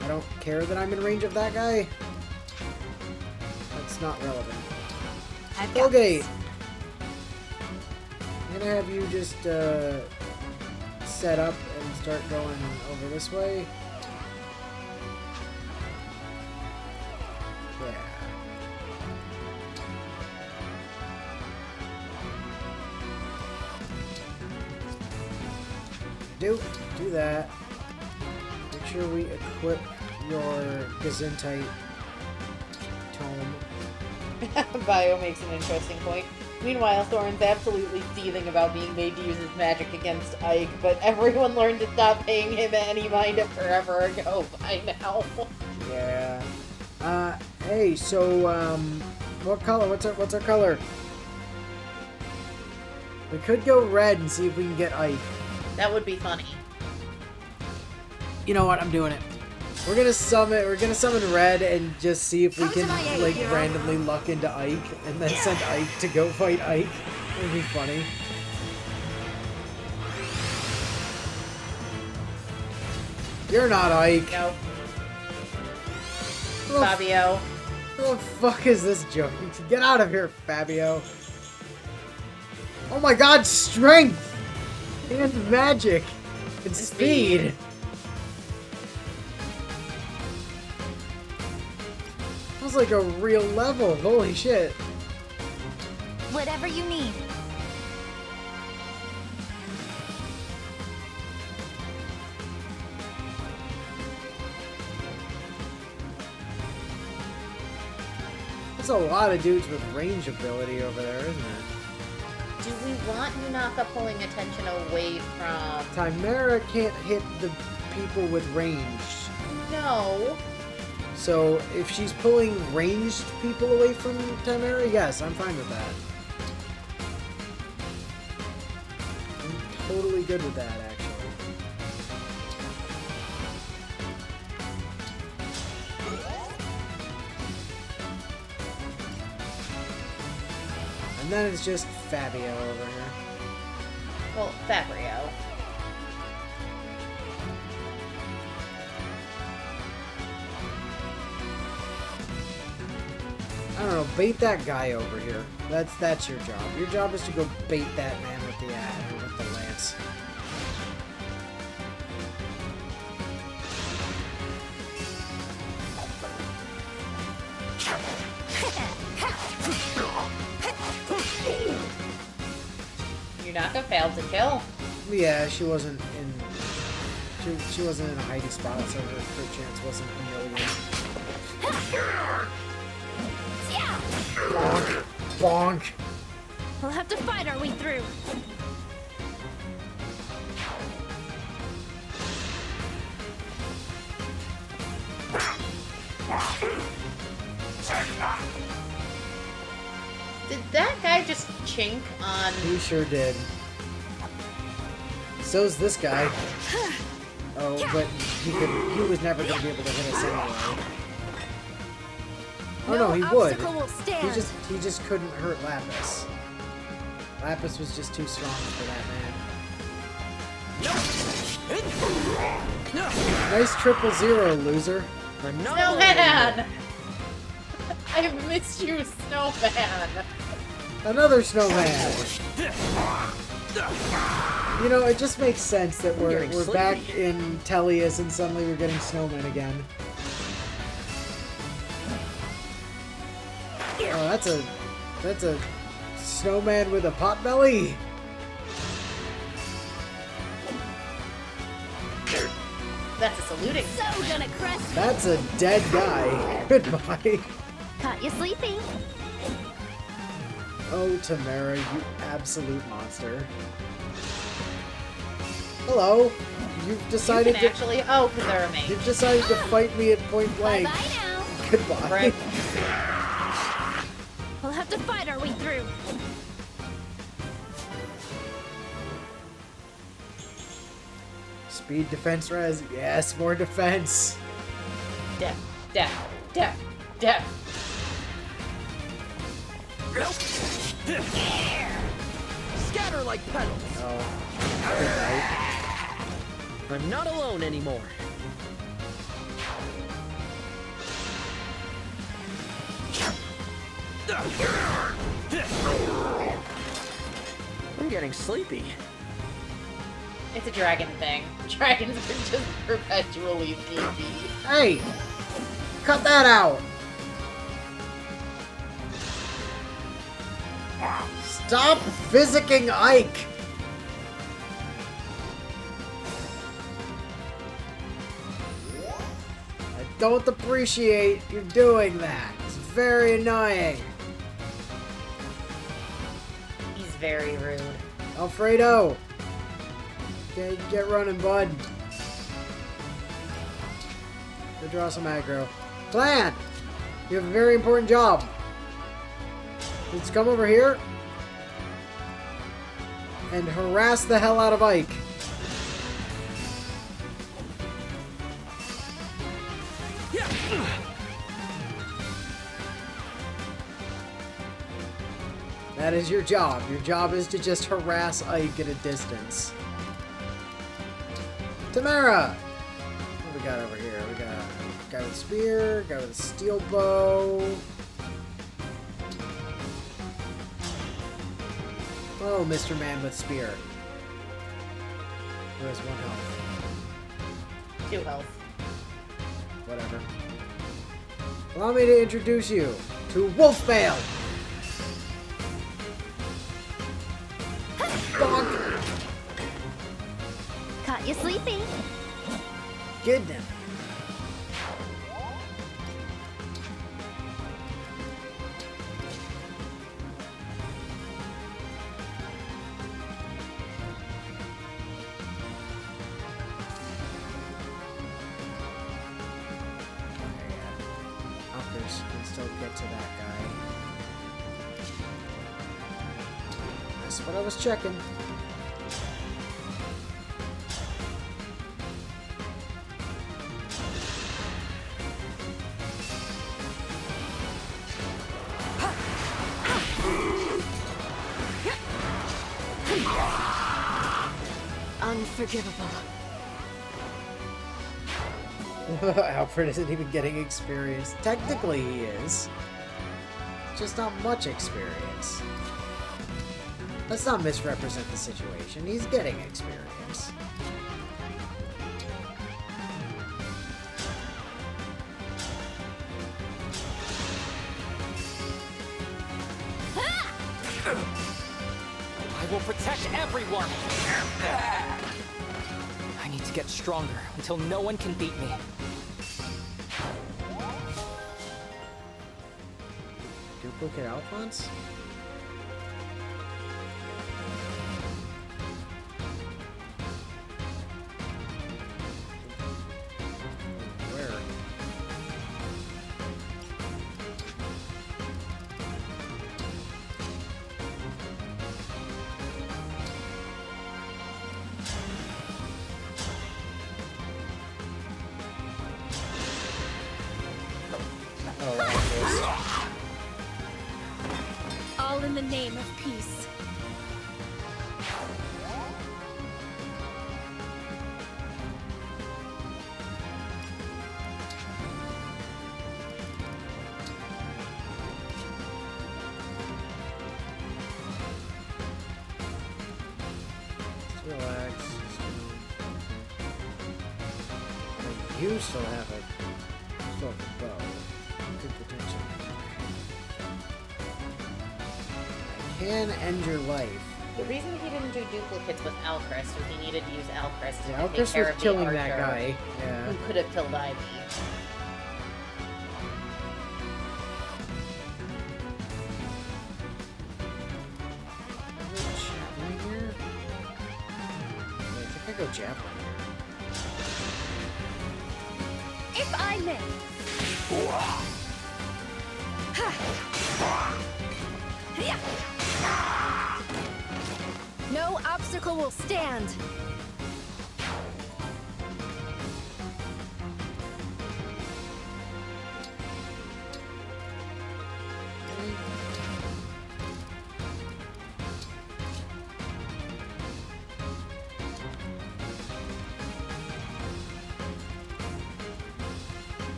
I don't care that I'm in range of that guy. That's not relevant. Okay. I'm gonna have you just set up and start going over this way. Yeah. Do that. Make sure we equip your Gesundheit tome. Bio makes an interesting point. Meanwhile, Thorin's absolutely seething about being made to use his magic against Ike, but everyone learned to stop paying him any mind forever ago by now. Yeah. Hey, so, what color? What's our color? We could go red and see if we can get Ike. That would be funny. You know what? I'm doing it. We're gonna summon Red and just see if we can, like, randomly luck into Ike and then send Ike to go fight Ike. It would be funny. You're not Ike. No. Fabio. What the fuck is this joke? Get out of here, Fabio. Oh my god, strength! And magic! And speed! That was like a real level, holy shit. Whatever you need. That's a lot of dudes with range ability over there, isn't it? Do we want Yunaka pulling attention away from... Chimera can't hit the people with range. No. So, if she's pulling ranged people away from Chimera, yes, I'm fine with that. I'm totally good with that, actually. And then it's just Fabio over here. Well, Fabrio. I don't know, bait that guy over here. That's your job. Your job is to go bait that man with the lance. Yunaka failed to kill. Yeah, she wasn't in. She wasn't in a hiding spot, so her chance wasn't a million. Bonk! Bonk! We'll have to fight our way through. Did that guy just chink on... He sure did. So's this guy. Oh, but he was never going to be able to hit us anyway. Oh no, he would. He just couldn't hurt Lapis. Lapis was just too strong for that man. Nice 000, loser. Snowman! I missed you, Snowman! Another snowman! You know, it just makes sense that we're back in Tellius and suddenly we're getting snowmen again. Oh, that's a snowman with a pot belly. That's a saluting. So gonna crush you. That's a dead guy. Goodbye. Caught you sleeping. Oh, Tamara, you absolute monster. Hello. You've decided to actually. Oh, because they're amazing. You've decided to fight me at point blank. Bye now. Goodbye. Right. We'll have to fight our way through. Speed, defense, res. Yes, more defense. Death, death, death, death. Scatter like petals. Oh. Good night. I'm not alone anymore. I'm getting sleepy. It's a dragon thing. Dragons are just perpetually sleepy. Hey! Cut that out! Stop physicking Ike! I don't appreciate you doing that. It's very annoying. He's very rude. Alfredo! Get running, bud. Go draw some aggro. Plan! You have a very important job. Let's come over here and harass the hell out of Ike. That is your job. Your job is to just harass Ike at a distance. Tamara! What do we got over here? We got a guy with a spear, guy with a steel bow. Oh, Mr. Man with spear. Who has 1 health? 2 health. Whatever. Allow me to introduce you to Wolfbale! Bonk! Caught you sleeping. Get them. Can still get to that guy. That's what I was checking. Unforgivable. Alfred isn't even getting experience. Technically he is. Just not much experience. Let's not misrepresent the situation. He's getting experience. I will protect everyone! I need to get stronger until no one can beat me. Duplicate Alphonse? Where? Oh, that All in the name of peace. Just relax. You still have a bow. Good potential. I can end your life. The reason he didn't do duplicates with Alcrest was he needed to use Alcrest to take Alcrest care was of the killing archer that guy. Yeah. who could have killed Ivy. Javelin here? Wait, I think I go javelin here. If I may. No obstacle will stand.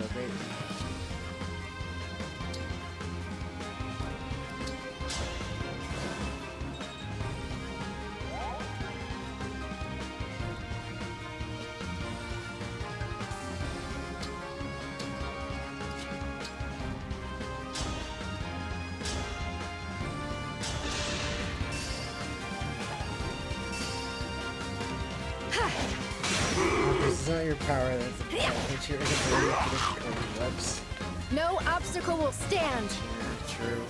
Okay. This is not your power, that's a power. It's your inability to predict webs. No obstacle will stand. Yeah, true.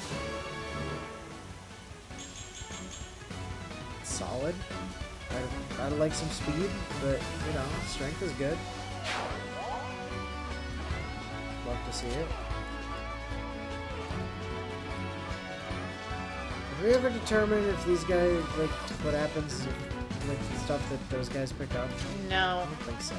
Solid. I'd like some speed, but you know, strength is good. Love to see it. Did we ever determine if these guys, like, what happens if, like, the stuff that those guys pick up? No. I don't think so.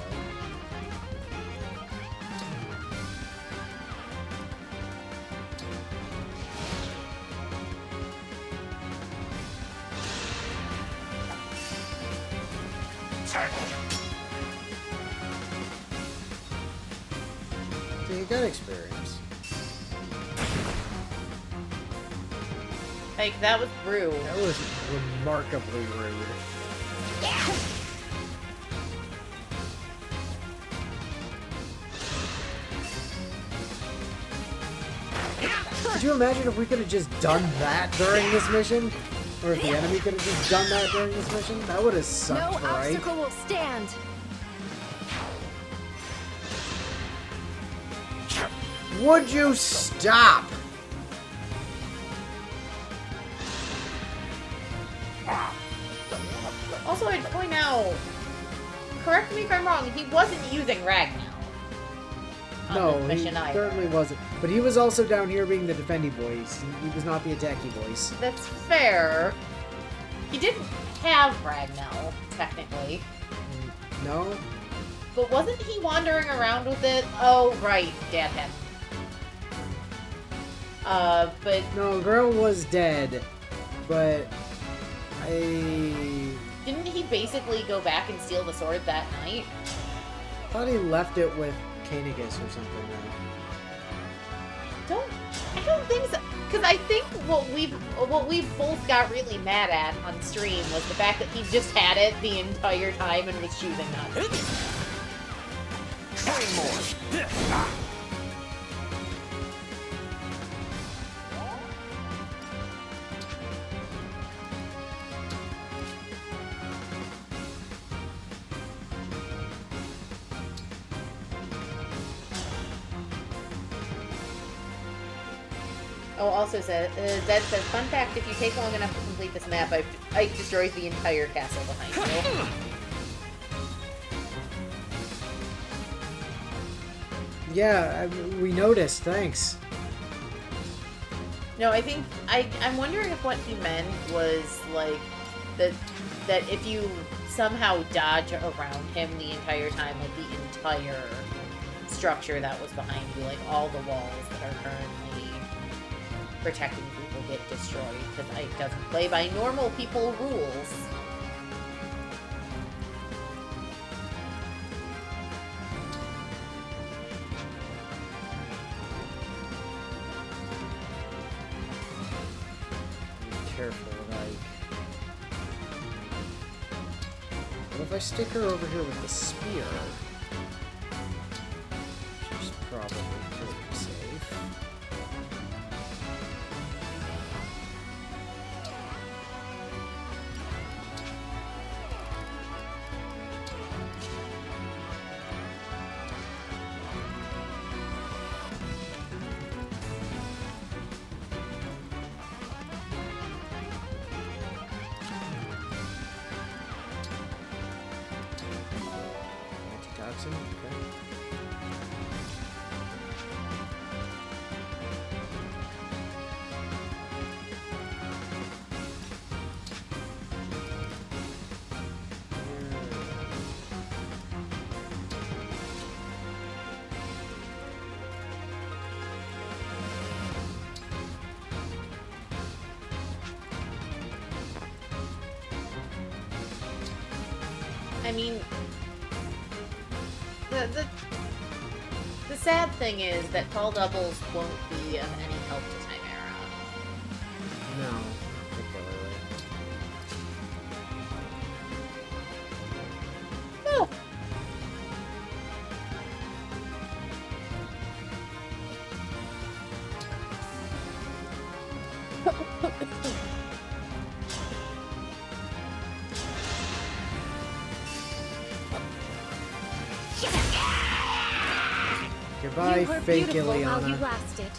So you got experience. Like, that was rude. That was remarkably rude. Could you imagine if we could have just done that during this mission? Or if the enemy could have just done that during this mission? That would have sucked, No right? obstacle will stand. Would you stop? Also, I'd point out, correct me if I'm wrong, he wasn't using Ragnar on No, this he mission either. certainly wasn't. But he was also down here being the defending voice. He was not the attacking voice. That's fair. He didn't have Ragnar, technically. No? But wasn't he wandering around with it? Oh, right, Dad had. But... No, Girl was dead. But... Didn't he basically go back and steal the sword that night? I thought he left it with Kanegas or something. I don't think so. Because I think what we both got really mad at on stream was the fact that he just had it the entire time and was choosing not to. Train more. Oh, also said, Zed says, fun fact, if you take long enough to complete this map, Ike destroys the entire castle behind you. Yeah, we noticed, thanks. No, I think, I'm wondering if what he meant was, like, that if you somehow dodge around him the entire time, like, the entire structure that was behind you, like, all the walls that are currently protecting people get destroyed, because Ike doesn't play by normal people rules. Careful, like. What if I stick her over here with the spear? She's probably pretty safe. person. Okay. I mean, the sad thing is that call doubles won't be of any help to Chimera. No, not particularly. No. Goodbye, You were fake beautiful while you Ileana. lasted.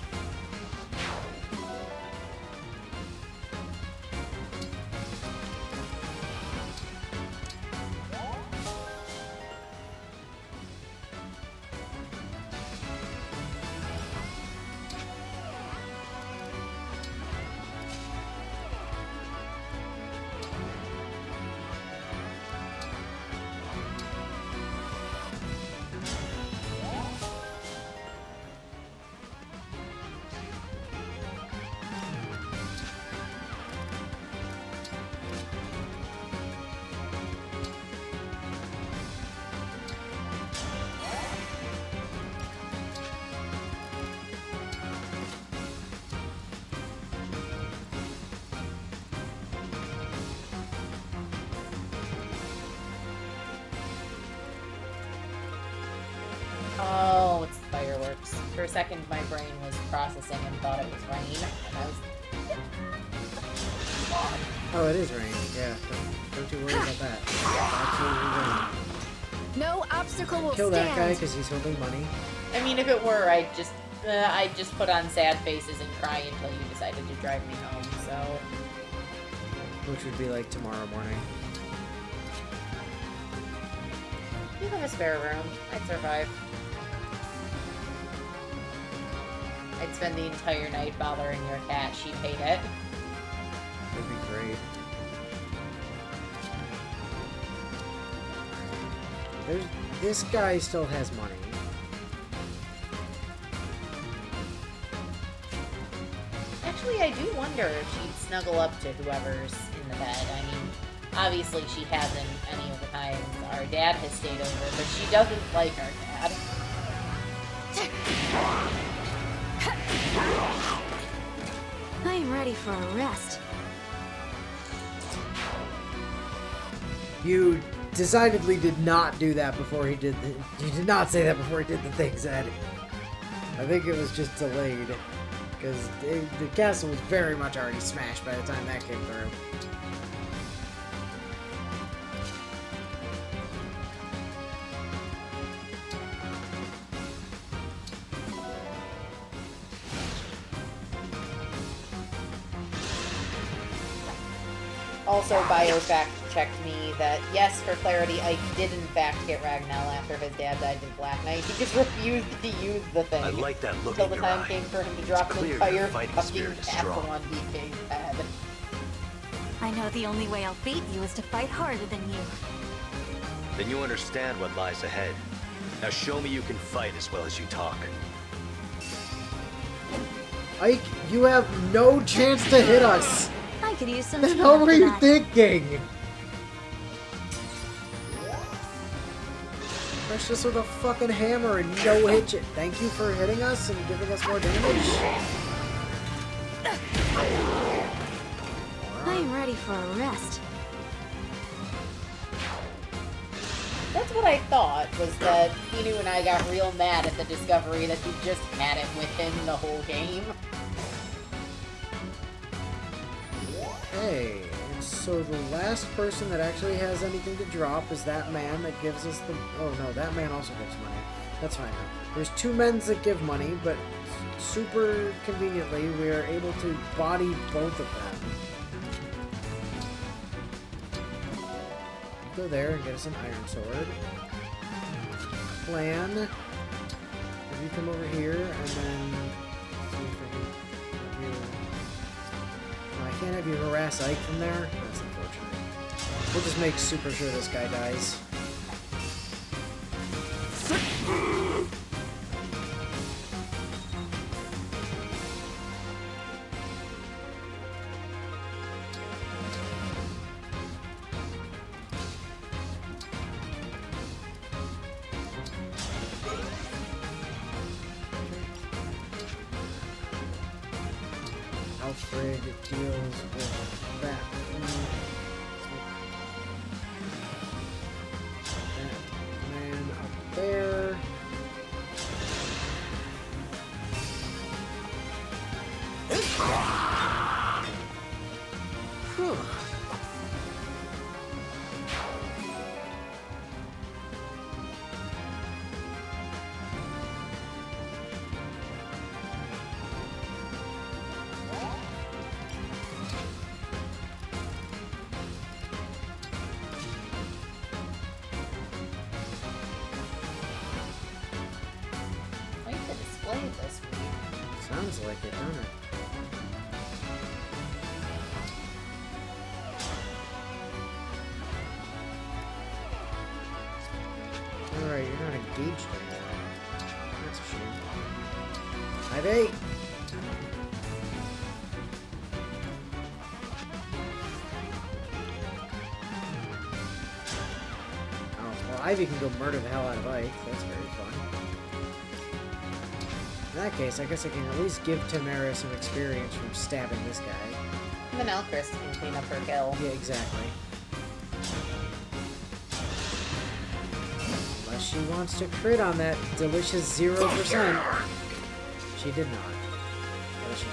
Oh, it's fireworks. For a second, my brain was processing and thought it was rain, and I was... Oh, it is raining. Yeah, don't you worry about that. Absolutely raining. No obstacle will Kill that guy stand. because he's holding money. I mean, if it were, I'd just put on sad faces and cry until you decided to drive me home, so... Which would be like tomorrow morning. You have a spare room. I'd survive. I'd spend the entire night bothering your cat. She'd hate it. That'd be great. This guy still has money. Actually, I do wonder if she'd snuggle up to whoever's in the bed. I mean, obviously she hasn't any of the times our dad has stayed over, but she doesn't like our dad. I am ready for a rest. You decidedly did not do that before he did the... You did not say that before he did the thing, Zed. I think it was just delayed. Because the castle was very much already smashed by the time that came through. Also, Biofact checked me that, yes, for clarity, Ike did in fact get Ragnell after his dad died in Black Knight. He just refused to use the thing. I like that look until in the your time eye. came for him to drop an Clear your entire fighting fucking spirit is castle strong. on DK's head. I know the only way I'll beat you is to fight harder than you. Then you understand what lies ahead. Now show me you can fight as well as you talk. Ike, you have no chance to hit us! I could use some What the tea hell were after you that. thinking? Crush us with a fucking hammer and no hit it. Thank you for hitting us and giving us more damage. I am ready for a rest. That's what I thought, was that Inu and I got real mad at the discovery that he just had it with him the whole game. Okay, and so the last person that actually has anything to drop is that man that gives us the... Oh no, that man also gives money. That's fine though. There's two men that give money, but super conveniently we are able to body both of them. Go there and get us an iron sword. plan. Have you come over here, and then... see if I can have you... Oh, I can't have you harass Ike from there? That's unfortunate. We'll just make super sure this guy dies. Alfred deals with that. That man up there. Whew. I like the display of this week. Sounds like it, don't it? Alright, you're not engaged anymore. That's a shame. 5-8! Oh, well, Ivy can go murder the hell out of Ike. That's very fun. In that case, I guess I can at least give Tamara some experience from stabbing this guy. And then Elkrist can clean up her kill. Yeah, exactly. Unless she wants to crit on that delicious 0%. She did not. What a shame.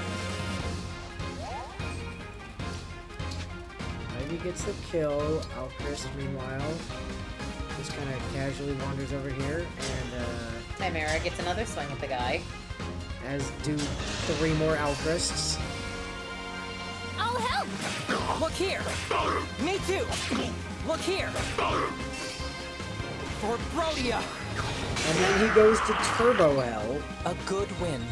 Ivy gets the kill. Alchrist, meanwhile, just kind of casually wanders over here, and Chimera gets another swing at the guy. as do 3 more Alchrists. I'll help! Look here! Me too! Look here! For Brodia! And then he goes to Turbo Hell. A good wind.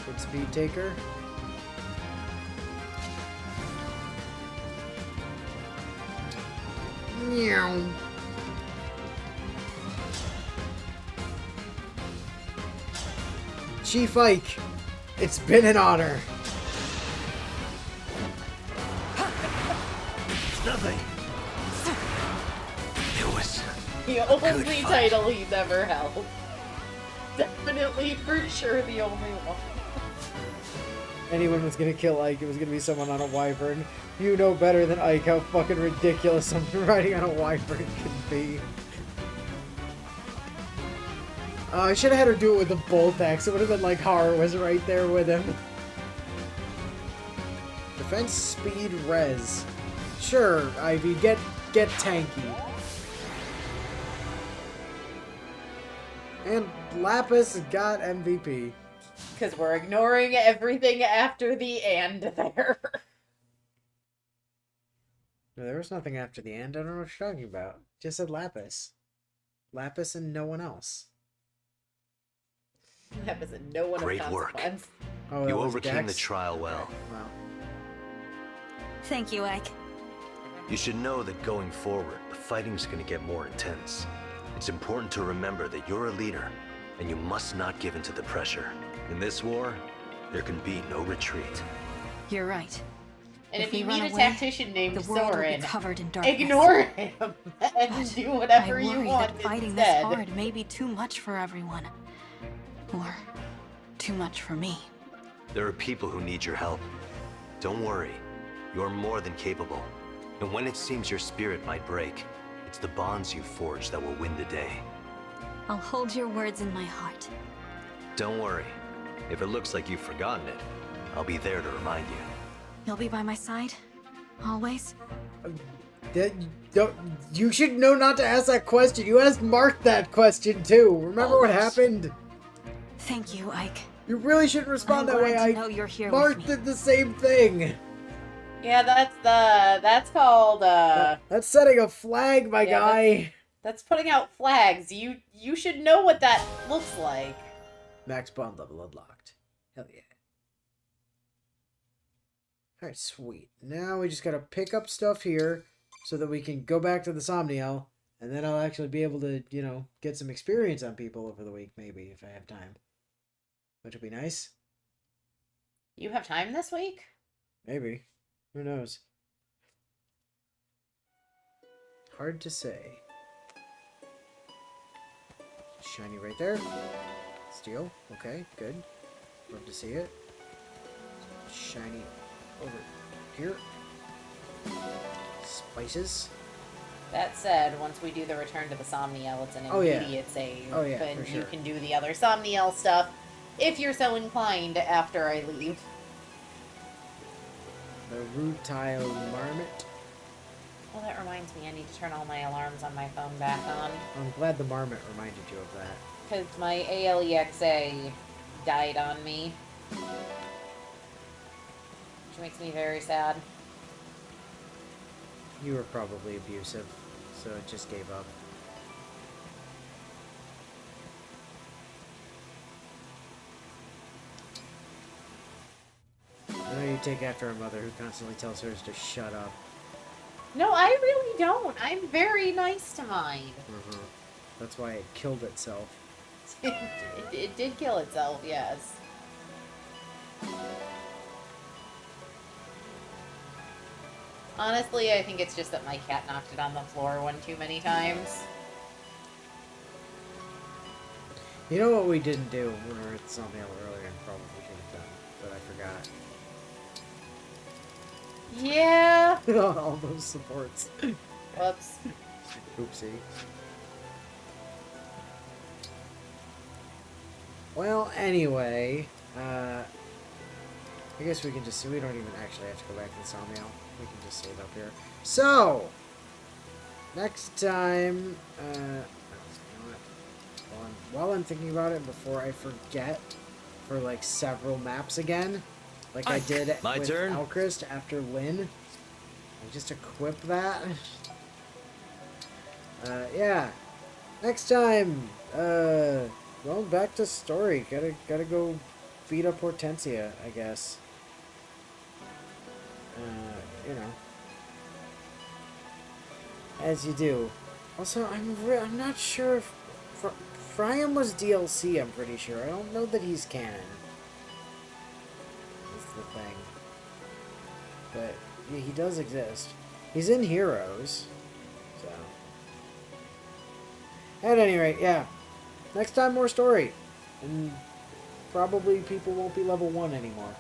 Good speed taker. Meow. Chief Ike, it's been an honor. It's nothing. It was The only title he's ever held. Definitely, for sure, the only one. Anyone was gonna kill Ike, it was gonna be someone on a wyvern. You know better than Ike how fucking ridiculous someone riding on a wyvern can be. I should have had her do it with the bolt axe. It would have been like Horror was right there with him. Defense speed res. Sure, Ivy, get tanky. And Lapis got MVP. Because we're ignoring everything after the and there. No, there was nothing after the end. I don't know what you're talking about. Just said Lapis. Lapis and no one else. That was no one Great of work. consequence. Oh, You that was overcame the Dex? trial well. Wow. Thank you, Ike. You should know that going forward, the fighting's gonna get more intense. It's important to remember that you're a leader, and you must not give in to the pressure. In this war, there can be no retreat. You're right. And if we you run meet a away, tactician named the world will be Soren, covered in darkness. ignore him and do whatever I you worry want that fighting instead. this hard may be too much for everyone. Or too much for me. There are people who need your help. Don't worry, you're more than capable. And when it seems your spirit might break, it's the bonds you forge that will win the day. I'll hold your words in my heart. Don't worry. If it looks like you've forgotten it, I'll be there to remind you. You'll be by my side? Always? You should know not to ask that question. You asked Mark that question too. Remember what happened? Thank you, Ike. You really shouldn't respond I'm that way, glad to Ike. know you're here Mark with me. did the same thing. Yeah, that's called That's setting a flag, my yeah, guy. That's putting out flags. You should know what that looks like. Max bond level unlocked. Hell yeah. Alright, sweet. Now we just gotta pick up stuff here so that we can go back to the Somniel, and then I'll actually be able to, you know, get some experience on people over the week, maybe, if I have time. Which would be nice. You have time this week? Maybe. Who knows? Hard to say. Shiny right there. Steel. Okay, good. Love to see it. Shiny over here. Spices. That said, once we do the return to the Somniel, it's an Oh, yeah. immediate save. Oh, yeah, and for sure. you can do the other Somniel stuff if you're so inclined after I leave. The Rutile Marmot. Well, that reminds me, I need to turn all my alarms on my phone back on. I'm glad the Marmot reminded you of that. Because my ALEXA died on me. Which makes me very sad. You were probably abusive, so it just gave up. I know you take after a mother who constantly tells hers to shut up. No, I really don't. I'm very nice to mine. That's why it killed itself. It did kill itself, yes. Honestly, I think it's just that my cat knocked it on the floor one too many times. You know what we didn't do when we were at Somniel earlier and probably should have done, but I forgot. Yeah. All those supports. Whoops. Oopsie. Well, anyway, I guess we can just, we don't even actually have to go back to the Somniel. We can just save up here. So, next time, you know what? While I'm thinking about it, before I forget, for like several maps again, like I did with Alchrist after Lynn, I just equip that. Yeah. Next time, well, back to story. Gotta go beat up Hortensia, I guess. You know, as you do. Also, I'm not sure if Friam was DLC. I'm pretty sure. I don't know that he's canon. That's the thing. But yeah, he does exist. He's in Heroes. So, at any rate, yeah. Next time, more story. And probably people won't be level 1 anymore.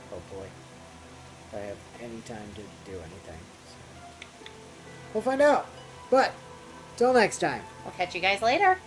Hopefully. If I have any time to do anything. So. We'll find out. But, till next time. I'll catch you guys later.